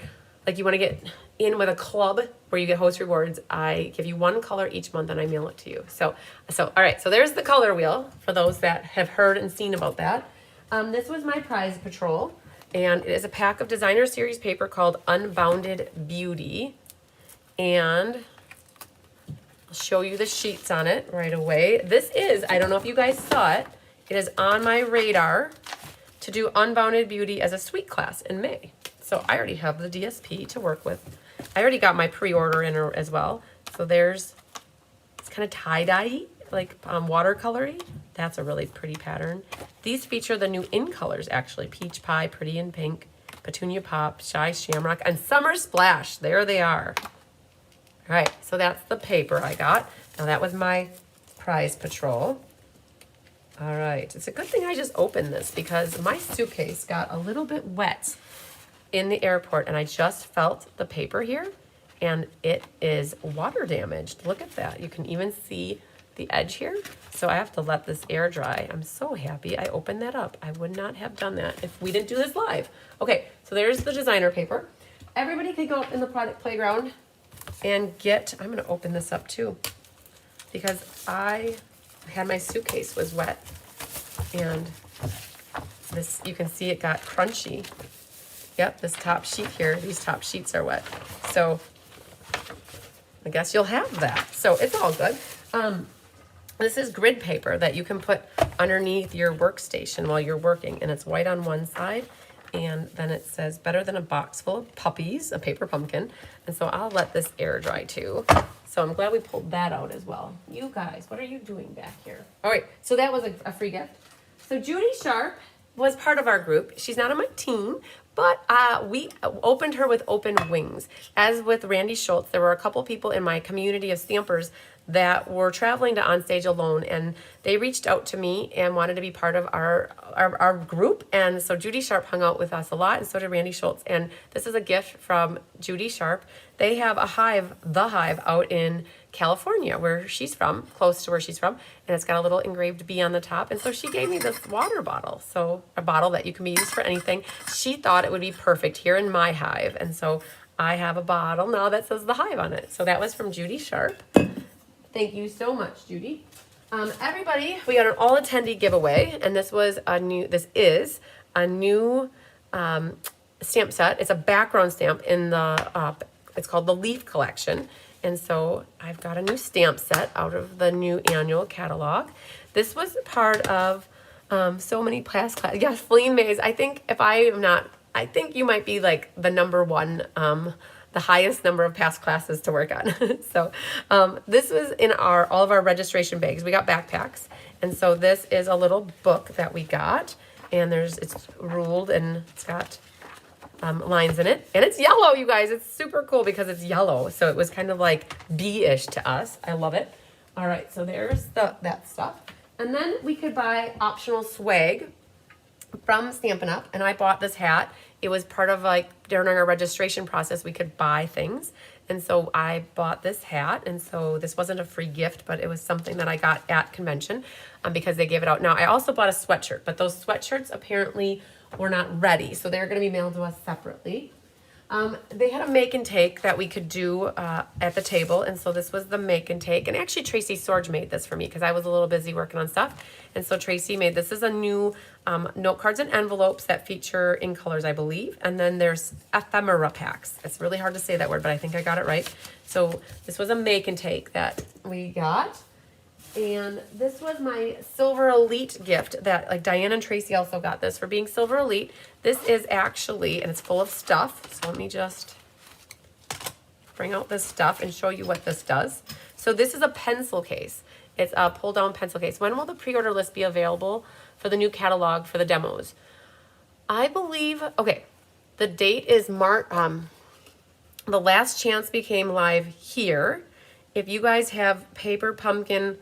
like you want to get in with a club where you get host rewards, I give you 1 color each month and I mail it to you. So all right, so there's the color wheel for those that have heard and seen about that. This was my prize patrol, and it is a pack of designer series paper called Unbounded Beauty. And I'll show you the sheets on it right away. This is, I don't know if you guys saw it, it is on my radar to do Unbounded Beauty as a suite class in May. So I already have the DSP to work with. I already got my pre-order in as well. So it's kind of tie-dye, like watercolory. That's a really pretty pattern. These feature the new in colors, actually. Peach Pie, Pretty in Pink, Petunia Pop, Shy Shamrock, and Summer Splash. There they are. All right, so that's the paper I got. Now that was my prize patrol. All right, it's a good thing I just opened this because my suitcase got a little bit wet in the airport, and I just felt the paper here, and it is water damaged. Look at that. You can even see the edge here. So I have to let this air dry. I'm so happy I opened that up. I would not have done that if we didn't do this live. Okay, so there's the designer paper. Everybody could go up in the product playground and I'm going to open this up too, because I had my suitcase was wet, and this, you can see it got crunchy. Yep, this top sheet here, these top sheets are wet. So I guess you'll have that. So it's all good. This is grid paper that you can put underneath your workstation while you're working, and it's white on one side, and then it says better than a box full of puppies, a paper pumpkin. And so I'll let this air dry too. So I'm glad we pulled that out as well. You guys, what are you doing back here? All right, so that was a free gift. So Judy Sharp was part of our group. She's not on my team, but we opened her with open wings. As with Randy Schultz, there were a couple people in my community of stampers that were traveling to OnStage alone, and they reached out to me and wanted to be part of our group. And so Judy Sharp hung out with us a lot, and so did Randy Schultz. And this is a gift from Judy Sharp. They have a hive, the hive, out in California, where she's from, close to where she's from, and it's got a little engraved bee on the top. And so she gave me this water bottle, so a bottle that you can be used for anything. She thought it would be perfect here in my hive, and so I have a bottle now that says the hive on it. So that was from Judy Sharp. Thank you so much, Judy. Everybody, we got an all attendee giveaway, and this is a new stamp set. It's a background stamp in the, it's called the Leaf Collection. And so I've got a new stamp set out of the new annual catalog. This was part of so many past classes. Yes, Fleen Mays. I think I think you might be like the number one, the highest number of past classes to work on. So this was in all of our registration bags. We got backpacks. And so this is a little book that we got. And it's ruled and it's got lines in it. And it's yellow, you guys. It's super cool because it's yellow. So it was kind of like bee-ish to us. I love it. All right, so there's that stuff. And then we could buy optional swag from Stampin' Up. And I bought this hat. It was part of like during our registration process, we could buy things. And so I bought this hat. And so this wasn't a free gift, but it was something that I got at convention because they gave it out. Now, I also bought a sweatshirt, but those sweatshirts apparently were not ready. So they're going to be mailed to us separately. They had a make and take that we could do at the table. And so this was the make and take. And actually, Tracy Sorge made this for me because I was a little busy working on stuff. And so Tracy made this. Is a new note cards and envelopes that feature in colors, I believe. And then there's ephemera packs. It's really hard to say that word, but I think I got it right. So this was a make and take that we got. And this was my Silver Elite gift that like Diane and Tracy also got this for being Silver Elite. This is actually, and it's full of stuff. So let me just bring out this stuff and show you what this does. So this is a pencil case. It's a pull down pencil case. When will the pre-order list be available for the new catalog for the demos? I believe, okay, the date is March, the last chance became live here. If you guys have sale-a-bration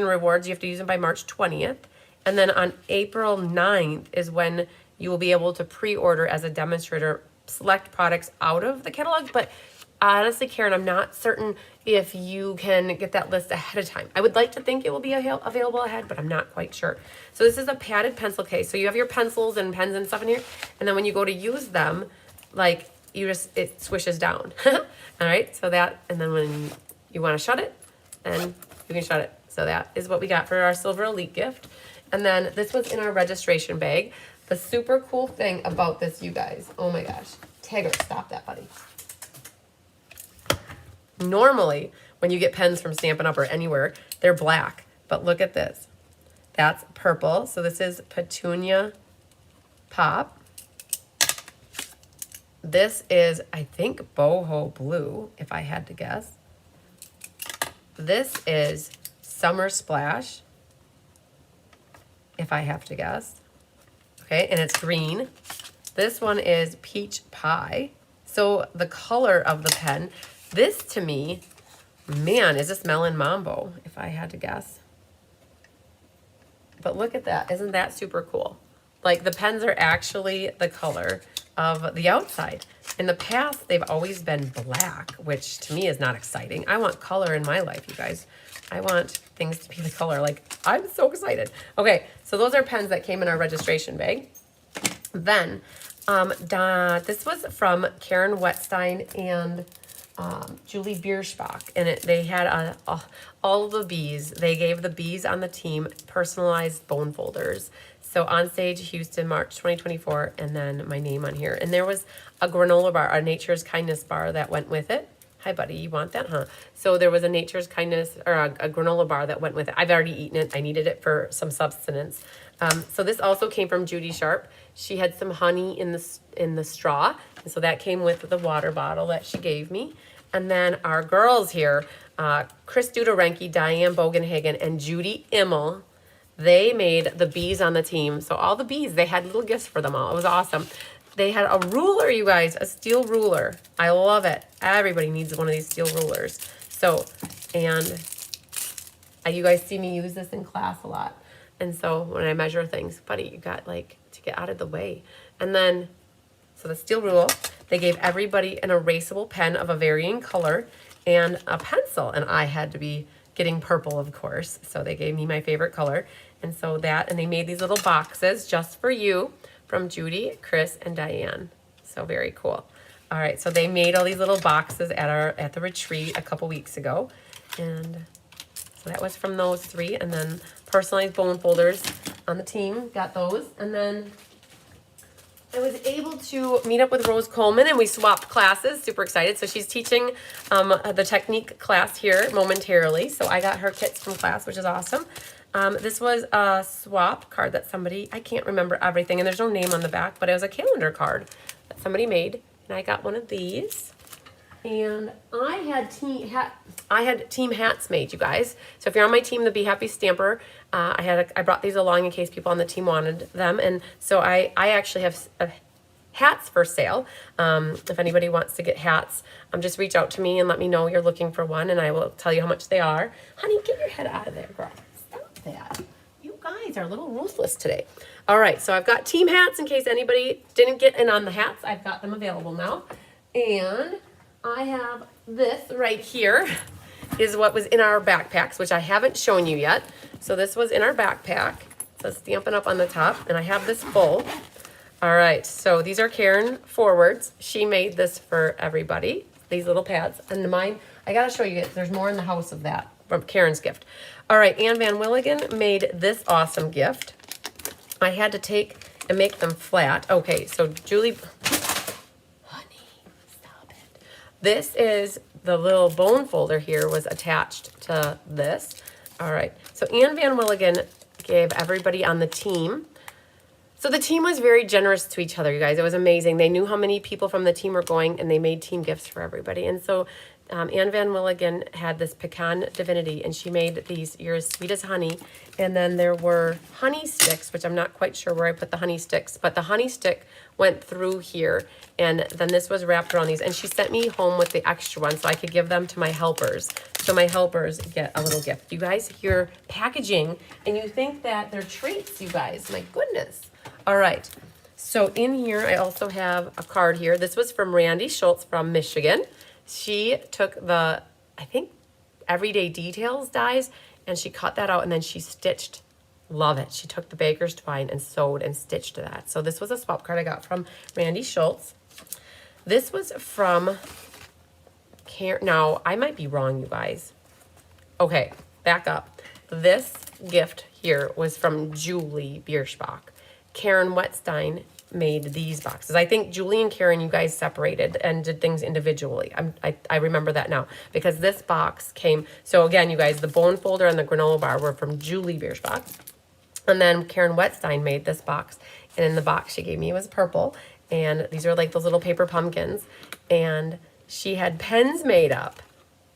rewards, you have to use them by March 20th. And then on April 9th is when you will be able to pre-order as a demonstrator select products out of the catalog. But honestly, Karen, I'm not certain if you can get that list ahead of time. I would like to think it will be available ahead, but I'm not quite sure. So this is a padded pencil case. So you have your pencils and pens and stuff in here. And then when you go to use them, like it swishes down. All right, so that, and then when you want to shut it, then you can shut it. So that is what we got for our Silver Elite gift. And then this was in our registration bag. The super cool thing about this, you guys, oh my gosh. Tagger, stop that, buddy. Normally, when you get pens from Stampin' Up! Or anywhere, they're black. But look at this. That's purple. So this is Petunia Pop. This is, I think, Boho Blue, if I had to guess. This is Summer Splash, if I have to guess. Okay, and it's green. This one is Peach Pie. So the color of the pen, this to me, man, is this Melon Mambo, if I had to guess. But look at that. Isn't that super cool? Like the pens are actually the color of the outside. In the past, they've always been black, which to me is not exciting. I want color in my life, you guys. I want things to be the color. Like, I'm so excited. Okay, so those are pens that came in our registration bag. Then, this was from Karen Wetstein and Julie Bierschbach. And they had all the bees. They gave the bees on the team personalized bone folders. So OnStage, Houston, March 2024, and then my name on here. And there was a granola bar, a Nature's Kindness bar that went with it. Hi, buddy, you want that, huh? So there was a Nature's Kindness, or a granola bar that went with it. I've already eaten it. I needed it for some substance. So this also came from Judy Sharp. She had some honey in the straw, and so that came with the water bottle that she gave me. And then our girls here, Chris Dudorenki, Diane Bogenhagen, and Judy Immel, they made the bees on the team. So all the bees, they had little gifts for them all. It was awesome. They had a ruler, you guys, a steel ruler. I love it. Everybody needs one of these steel rulers. So, and you guys see me use this in class a lot. And so when I measure things, buddy, you got like to get out of the way. And then, so the steel rule, they gave everybody an erasable pen of a varying color and a pencil. And I had to be getting purple, of course. So they gave me my favorite color. And so that, and they made these little boxes just for you from Judy, Chris, and Diane. So very cool. All right, so they made all these little boxes at the retreat a couple weeks ago. And so that was from those three. And then personalized bone folders on the team, got those. And then I was able to meet up with Rose Coleman and we swapped classes, super excited. So she's teaching the technique class here momentarily. So I got her kits from class, which is awesome. This was a swap card that somebody, I can't remember everything, and there's no name on the back, but it was a calendar card that somebody made, and I got one of these. And I had team hats made, you guys. So if you're on my team, the Be Happy Stamper, I brought these along in case people on the team wanted them, and so I actually have hats for sale. If anybody wants to get hats, just reach out to me and let me know you're looking for one, and I will tell you how much they are. Honey, get your head out of there, girl. That. You guys are a little ruthless today. All right, so I've got team hats in case anybody didn't get in on the hats. I've got them available now. And I have this right here is what was in our backpacks, which I haven't shown you yet. So this was in our backpack. So Stampin' Up on the top, and I have this full. All right, so these are Karen Forwards. She made this for everybody, these little pads. And mine, I gotta show you, there's more in the house of that from Karen's gift. All right, Ann Van Willigen made this awesome gift. I had to take and make them flat. Okay, so Julie, honey, stop it. This is the little bone folder here was attached to this. All right, so Ann Van Willigen gave everybody on the team. So the team was very generous to each other, you guys. It was amazing. They knew how many people from the team were going, and they made team gifts for everybody. And so Ann Van Willigen had this pecan divinity, and she made these, You're as Sweet as Honey. And then there were honey sticks, which I'm not quite sure where I put the honey sticks, but the honey stick went through here, and then this was wrapped around these. And she sent me home with the extra one so I could give them to my helpers. So my helpers get a little gift. You guys, you're packaging, and you think that they're treats, you guys. My goodness. All right. So in here, I also have a card here. This was from Randy Schultz from Michigan. She took the, I think, Everyday Details dies, and she cut that out, and then she stitched. Love it. She took the baker's twine and sewed and stitched that. So this was a swap card I got from Randy Schultz. This was from Karen. Now, I might be wrong, you guys. Okay, back up. This gift here was from Julie Bierschbach. Karen Wetstein made these boxes. I think Julie and Karen, you guys separated and did things individually. I remember that now because this box came. So again, you guys, the bone folder and the granola bar were from Julie Bierschbach. And then Karen Wetstein made this box. And in the box she gave me was purple. And these are like those little paper pumpkins. And she had pens made up.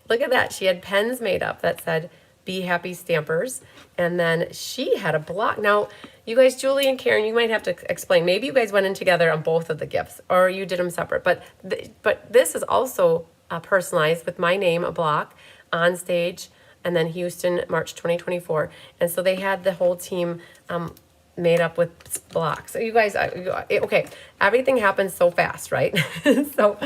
Look at that. She had pens made up that said, Be Happy Stampers. And then she had a block. Now, you guys, Julie and Karen, you might have to explain. Maybe you guys went in together on both of the gifts, or you did them separate. But this is also personalized with my name, a block, OnStage, and then Houston, March 2024. And so they had the whole team made up with blocks. So you guys, okay, everything happens so fast, right? So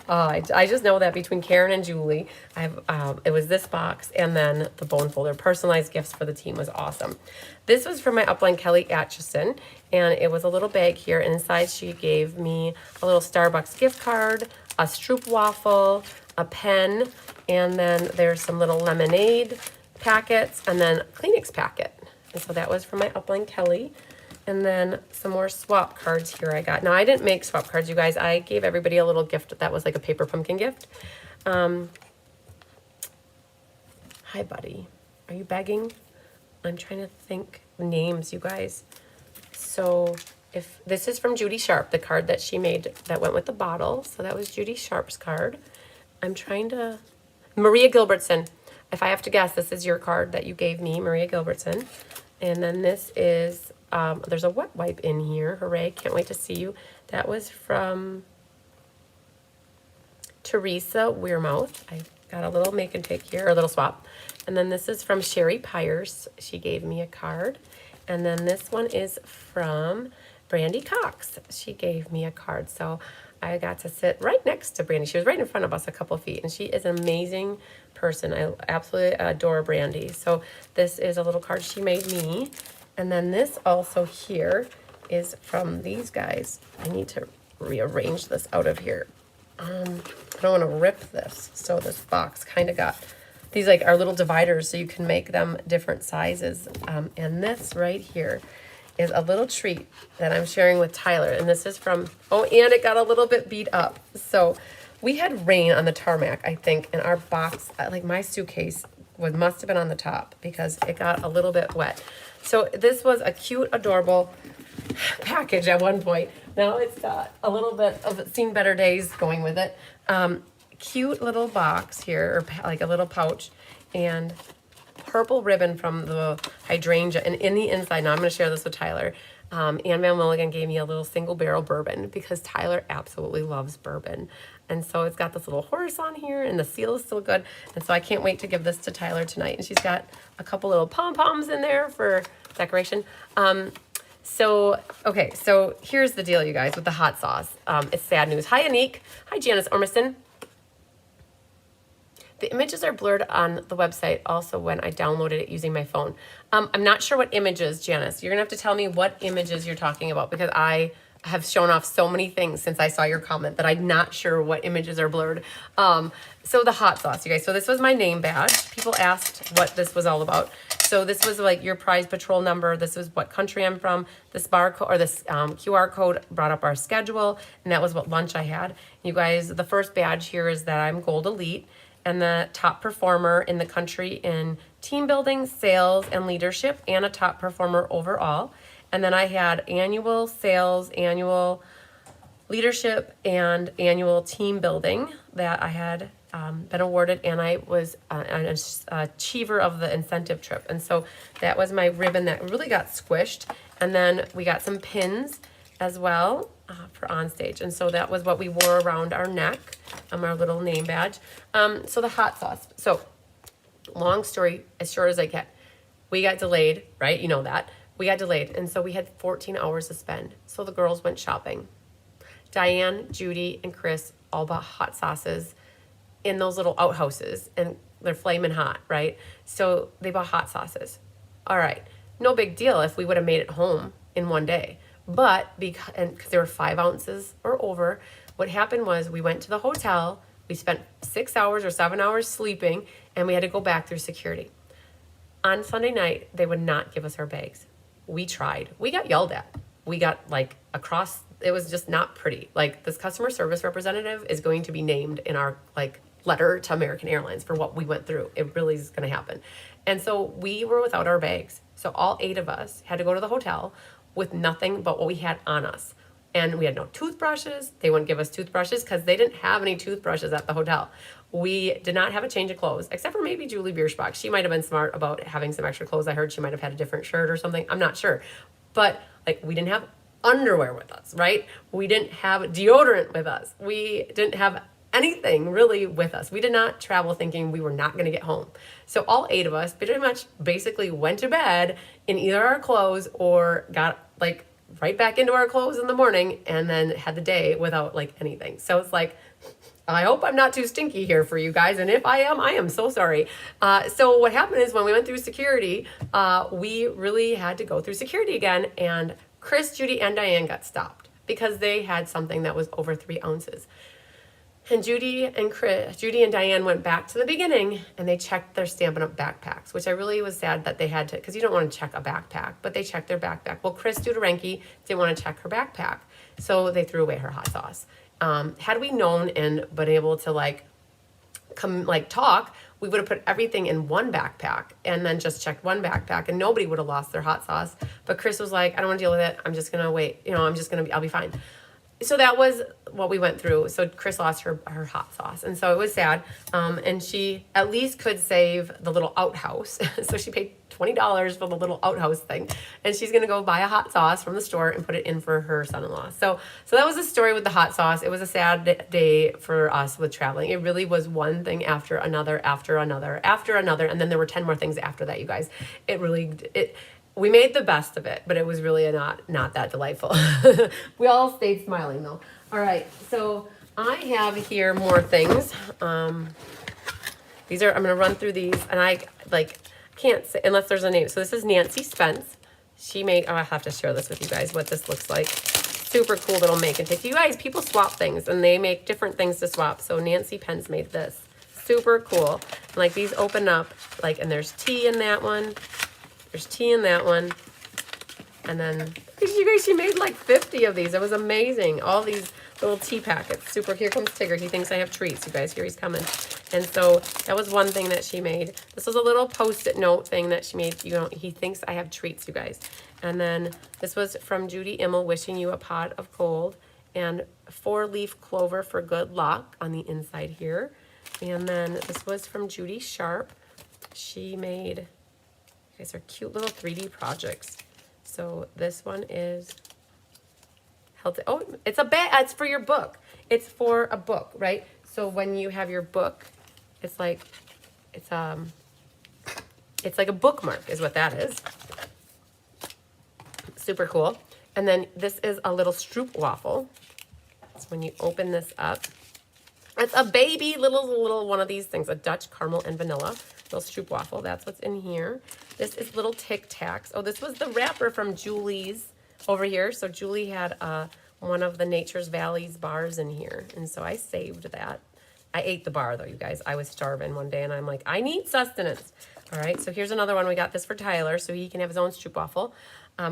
I just know that between Karen and Julie, it was this box and then the bone folder. Personalized gifts for the team was awesome. This was from my upline, Kelly Atchison, and it was a little bag here, and inside she gave me a little Starbucks gift card, a Stroop waffle, a pen, and then there's some little lemonade packets, and then a Kleenex packet. And so that was from my upline, Kelly. And then some more swap cards here I got. Now, I didn't make swap cards, you guys. I gave everybody a little gift that was like a paper pumpkin gift. Hi, buddy. Are you begging? I'm trying to think names, you guys. So if this is from Judy Sharp, the card that she made that went with the bottle. So that was Judy Sharp's card. I'm trying to... Maria Gilbertson. If I have to guess, this is your card that you gave me, Maria Gilbertson. And then this is... there's a wet wipe in here. Hooray. Can't wait to see you. That was from Teresa Weirmouth. I got a little make and take here, a little swap. And then this is from Sherry Pyers. She gave me a card. And then this one is from Brandy Cox. She gave me a card. So I got to sit right next to Brandy. She was right in front of us a couple feet. And she is an amazing person. I absolutely adore Brandy. So this is a little card she made me. And then this also here is from these guys. I need to rearrange this out of here. I don't want to rip this. So this box kind of got, these like are little dividers so you can make them different sizes. And this right here is a little treat that I'm sharing with Tyler. And this is from, oh, and it got a little bit beat up. So we had rain on the tarmac, I think, and our box, like my suitcase must have been on the top because it got a little bit wet. So this was a cute, adorable package at one point. Now it's got a little bit of seen better days going with it. Cute little box here, or like a little pouch, and purple ribbon from the hydrangea. And in the inside, now I'm going to share this with Tyler. Ann Van Mulligan gave me a little single barrel bourbon because Tyler absolutely loves bourbon. And so it's got this little horse on here, and the seal is still good. And so I can't wait to give this to Tyler tonight. And she's got a couple little pom-poms in there for decoration. Okay, so here's the deal, you guys, with the hot sauce. It's sad news. Hi, Anique. Hi, Janice Ormiston. The images are blurred on the website also when I downloaded it using my phone. I'm not sure what images, Janice. You're going to have to tell me what images you're talking about because I have shown off so many things since I saw your comment that I'm not sure what images are blurred. So the hot sauce, you guys. So this was my name badge. People asked what this was all about. So this was like your prize patrol number. This was what country I'm from. This barcode or this QR code brought up our schedule, and that was what lunch I had. You guys, the first badge here is that I'm Gold Elite and the top performer in the country in team building, sales, and leadership, and a top performer overall. And then I had annual sales, annual leadership, and annual team building that I had been awarded, and I was an achiever of the incentive trip. And so that was my ribbon that really got squished. And then we got some pins as well for OnStage. And so that was what we wore around our neck, our little name badge. So the hot sauce. So long story, as short as I get, we got delayed, right? You know that. We got delayed, and so we had 14 hours to spend. So the girls went shopping. Diane, Judy, and Chris all bought hot sauces in those little outhouses, and they're flaming hot, right? So they bought hot sauces. All right, no big deal if we would have made it home in one day. But because they were 5 ounces or over, what happened was we went to the hotel, we spent 6 hours or 7 hours sleeping, and we had to go back through security. On Sunday night, they would not give us our bags. We tried. We got yelled at. We got like across, it was just not pretty. Like this customer service representative is going to be named in our like letter to American Airlines for what we went through. It really is going to happen. And so we were without our bags. So all 8 of us had to go to the hotel with nothing but what we had on us. And we had no toothbrushes. They wouldn't give us toothbrushes because they didn't have any toothbrushes at the hotel. We did not have a change of clothes, except for maybe Julie Bierschbach. She might have been smart about having some extra clothes. I heard she might have had a different shirt or something. I'm not sure. But like we didn't have underwear with us, right? We didn't have deodorant with us. We didn't have anything really with us. We did not travel thinking we were not going to get home. So all 8 of us pretty much basically went to bed in either our clothes or got like right back into our clothes in the morning and then had the day without like anything. So it's like, I hope I'm not too stinky here for you guys. And if I am so sorry. So what happened is when we went through security, we really had to go through security again. And Chris, Judy, and Diane got stopped because they had something that was over 3 ounces. And Judy and Diane went back to the beginning and they checked their Stampin' Up! Backpacks, which I really was sad that they had to, because you don't want to check a backpack, but they checked their backpack. Well, Chris Duderenke didn't want to check her backpack, so they threw away her hot sauce. Had we known and been able to talk, we would have put everything in one backpack and then just checked one backpack and nobody would have lost their hot sauce. But Chris was like, I don't want to deal with it. I'm just going to wait. I'll be fine. So that was what we went through. So Chris lost her hot sauce. And so it was sad. And she at least could save the little outhouse. So she paid $20 for the little outhouse thing. And she's going to go buy a hot sauce from the store and put it in for her son-in-law. So that was the story with the hot sauce. It was a sad day for us with traveling. It really was one thing after another, after another, after another. And then there were 10 more things after that, you guys. We made the best of it, but it was really not that delightful. We all stayed smiling though. All right, so I have here more things. I'm gonna run through these, and I can't say unless there's a name. So this is Nancy Spence. She made. Oh, I have to share this with you guys. What this looks like. Super cool little make and take. You guys, people swap things, and they make different things to swap. So Nancy Pence made this. Super cool. And these open up and there's tea in that one. There's tea in that one. And then, you guys, she made 50 of these. It was amazing. All these little tea packets. Super. Here comes Tigger. He thinks I have treats, you guys. Here he's coming. And so that was one thing that she made. This was a little Post-it note thing that she made. He thinks I have treats, you guys. And then this was from Judy Immel, wishing you a pot of gold. And 4-leaf clover for good luck on the inside here. And then this was from Judy Sharp. She made... These are cute little 3D projects. So this one is it's a bag. It's for your book. It's for a book, right? So when you have your book, it's like a bookmark is what that is. Super cool. And then this is a little stroop waffle. So when you open this up, it's a baby little one of these things, a Dutch caramel and vanilla. Little stroop waffle. That's what's in here. This is little Tic Tacs. Oh, this was the wrapper from Julie's over here. So Julie had one of the Nature's Valleys bars in here. And so I saved that. I ate the bar though, you guys. I was starving one day and I'm like, I need sustenance. All right, so here's another one. We got this for Tyler so he can have his own stroop waffle.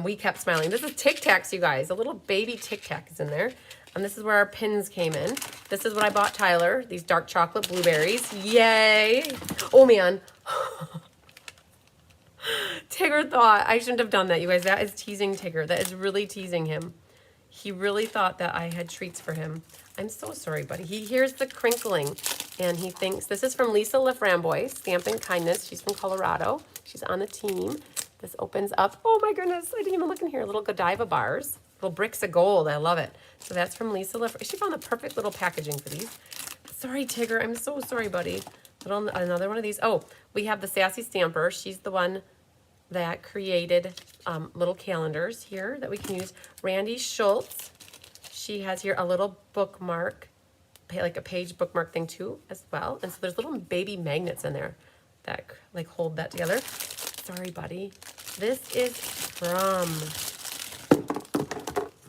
We kept smiling. This is Tic Tacs, you guys. A little baby Tic Tac is in there. And this is where our pins came in. This is what I bought Tyler. These dark chocolate blueberries. Yay. Oh, man. Tigger thought I shouldn't have done that, you guys. That is teasing Tigger. That is really teasing him. He really thought that I had treats for him. I'm so sorry, buddy. He hears the crinkling, and he thinks... This is from Lisa LaFramboise, Stampin' Kindness. She's from Colorado. She's on the team. This opens up. Oh, my goodness. I didn't even look in here. Little Godiva bars. Little bricks of gold. I love it. So that's from Lisa LaFramboise. She found the perfect little packaging for these. Sorry, Tigger. I'm so sorry, buddy. Another one of these. Oh, we have the Sassy Stamper. She's the one that created little calendars here that we can use. Randy Schultz. She has here a little bookmark, like a page bookmark thing too as well. And so there's little baby magnets in there that hold that together. Sorry, buddy. This is from,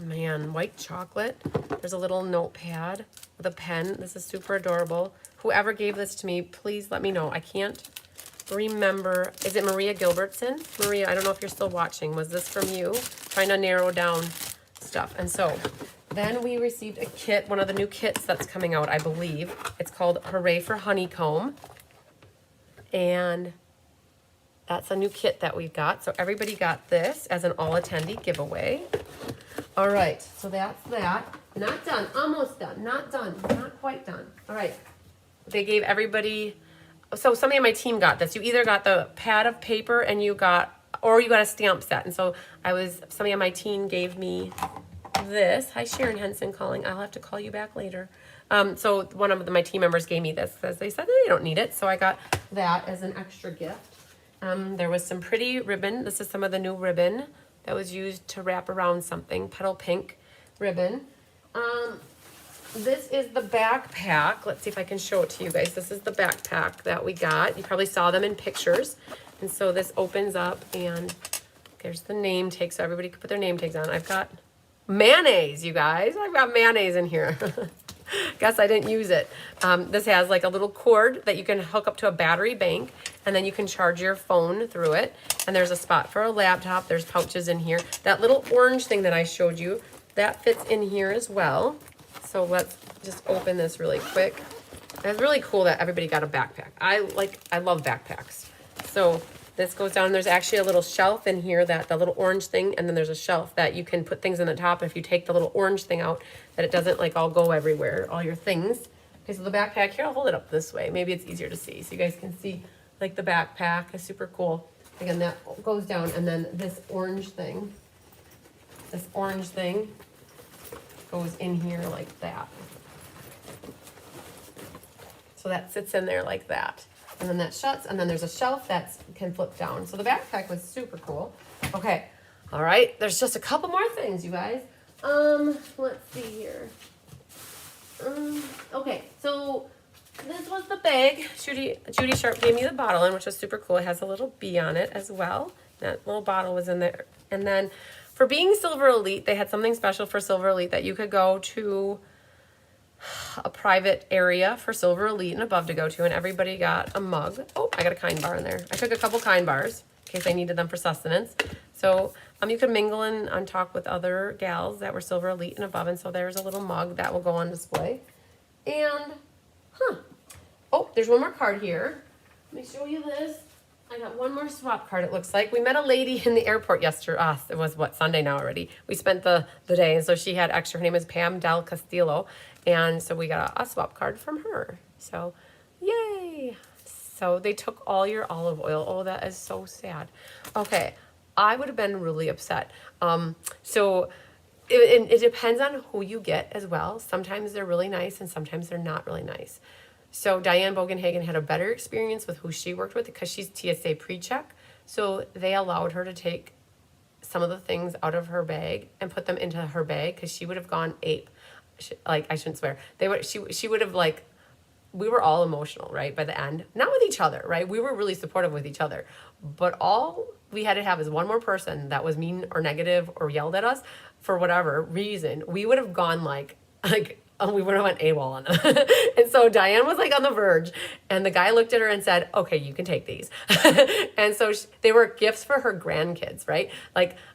man, White Chocolate. There's a little notepad with a pen. This is super adorable. Whoever gave this to me, please let me know. I can't remember. Is it Maria Gilbertson? Maria, I don't know if you're still watching. Was this from you? Trying to narrow down stuff. And so then we received a kit, one of the new kits that's coming out, I believe. It's called Hooray for Honeycomb. And that's a new kit that we've got. So everybody got this as an all-attendee giveaway. All right, so that's that. Not done, almost done, not done, not quite done. All right, they gave everybody, so somebody on my team got this. You either got the pad of paper and you got a stamp set. And so somebody on my team gave me this. Hi, Sharon Henson calling. I'll have to call you back later. So one of my team members gave me this because they said they don't need it. So I got that as an extra gift. There was some pretty ribbon. This is some of the new ribbon that was used to wrap around something. Petal pink ribbon. This is the backpack. Let's see if I can show it to you guys. This is the backpack that we got. You probably saw them in pictures. And so this opens up and there's the name tag so everybody can put their name tags on. I've got mayonnaise, you guys. I've got mayonnaise in here. Guess I didn't use it. This has like a little cord that you can hook up to a battery bank, and then you can charge your phone through it. And there's a spot for a laptop. There's pouches in here. That little orange thing that I showed you, that fits in here as well. So let's just open this really quick. It's really cool that everybody got a backpack. I love backpacks. So this goes down. There's actually a little shelf in here, that the little orange thing, and then there's a shelf that you can put things in the top. If you take the little orange thing out, that it doesn't like all go everywhere, all your things. Okay, so the backpack here, I'll hold it up this way. Maybe it's easier to see, so you guys can see like the backpack is super cool. Again, that goes down, and then this orange thing goes in here like that. So that sits in there like that. And then that shuts, and then there's a shelf that can flip down. So the backpack was super cool. Okay, all right, there's just a couple more things, you guys. Let's see here. Okay, so this was the bag. Judy Sharp gave me the bottle in, which was super cool. It has a little bee on it as well. That little bottle was in there. And then for being Silver Elite, they had something special for Silver Elite that you could go to a private area for Silver Elite and above to go to, and everybody got a mug. Oh, I got a Kind bar in there. I took a couple Kind bars in case I needed them for sustenance. So you could mingle and talk with other gals that were Silver Elite and above, and so there's a little mug that will go on display. And, oh, there's one more card here. Let me show you this. I got one more swap card, it looks like. We met a lady in the airport yesterday. It was, Sunday now already. We spent the day, and so she had extra. Her name is Pam Del Castillo, and so we got a swap card from her. So, yay. So they took all your olive oil. Oh, that is so sad. Okay, I would have been really upset. So it depends on who you get as well. Sometimes they're really nice, and sometimes they're not really nice. So Diane Bogenhagen had a better experience with who she worked with because she's TSA pre-check. So they allowed her to take some of the things out of her bag and put them into her bag because she would have gone ape. I shouldn't swear. She would have we were all emotional, right? By the end, not with each other, right? We were really supportive with each other, but all we had to have is one more person that was mean or negative or yelled at us for whatever reason. We would have gone we would have went AWOL on them. And so Diane was on the verge, and the guy looked at her and said, okay, you can take these. And so they were gifts for her grandkids, right?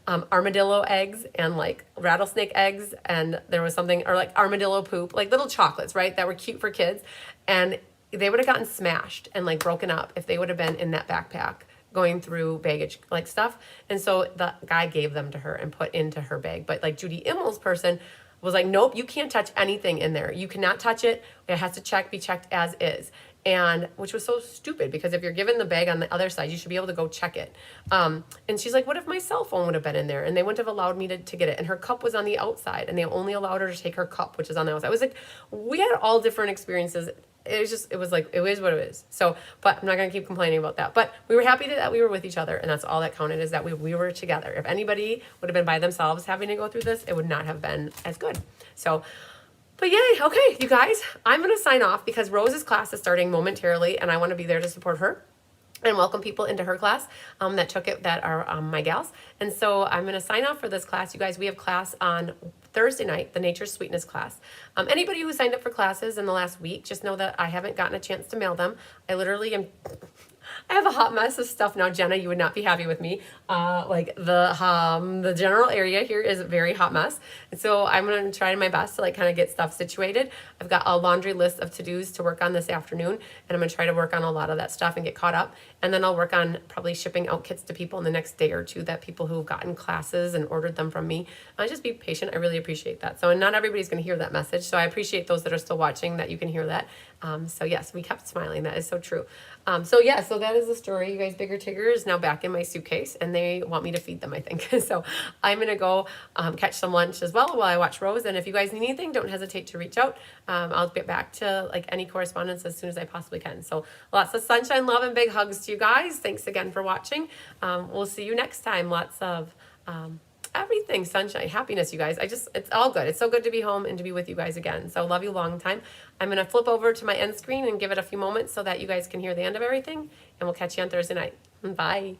Armadillo eggs and rattlesnake eggs. And there was something, or armadillo poop, little chocolates, right? That were cute for kids. And they would have gotten smashed and broken up if they would have been in that backpack going through baggage stuff. And so the guy gave them to her and put into her bag. But Judy Immel's person was nope, you can't touch anything in there. You cannot touch it. It has to be checked as is. And which was so stupid because if you're given the bag on the other side, you should be able to go check it. And she's like, what if my cell phone would have been in there? And they wouldn't have allowed me to get it. And her cup was on the outside, and they only allowed her to take her cup, which is on the outside. It was we had all different experiences. It is what it is. So, but I'm not going to keep complaining about that. But we were happy that we were with each other, and that's all that counted, is that we were together. If anybody would have been by themselves having to go through this, it would not have been as good. So, but yay. Okay, you guys, I'm going to sign off because Rose's class is starting momentarily, and I want to be there to support her and welcome people into her class that took it, that are my gals. And so I'm going to sign off for this class. You guys, we have class on Thursday night, the Nature Sweetness class. Anybody who signed up for classes in the last week, just know that I haven't gotten a chance to mail them. I have a hot mess of stuff now. Jenna, you would not be happy with me. The general area here is a very hot mess. And so I'm going to try my best to kind of get stuff situated. I've got a laundry list of to-dos to work on this afternoon, and I'm going to try to work on a lot of that stuff and get caught up. And then I'll work on probably shipping out kits to people in the next day or two, that people who've gotten classes and ordered them from me. Just be patient. I really appreciate that. So, and not everybody's going to hear that message. So I appreciate those that are still watching, that you can hear that. So yes, we kept smiling. That is so true. So that is the story. You guys, Bigger Tigger is now back in my suitcase, and they want me to feed them, I think. So I'm going to go catch some lunch as well while I watch Rose. And if you guys need anything, don't hesitate to reach out. I'll get back to any correspondence as soon as I possibly can. So lots of sunshine, love, and big hugs to you guys. Thanks again for watching. We'll see you next time. Lots of everything, sunshine, happiness, you guys. It's all good. It's so good to be home and to be with you guys again. So love you long time. I'm going to flip over to my end screen and give it a few moments so that you guys can hear the end of everything. And we'll catch you on Thursday night. Bye.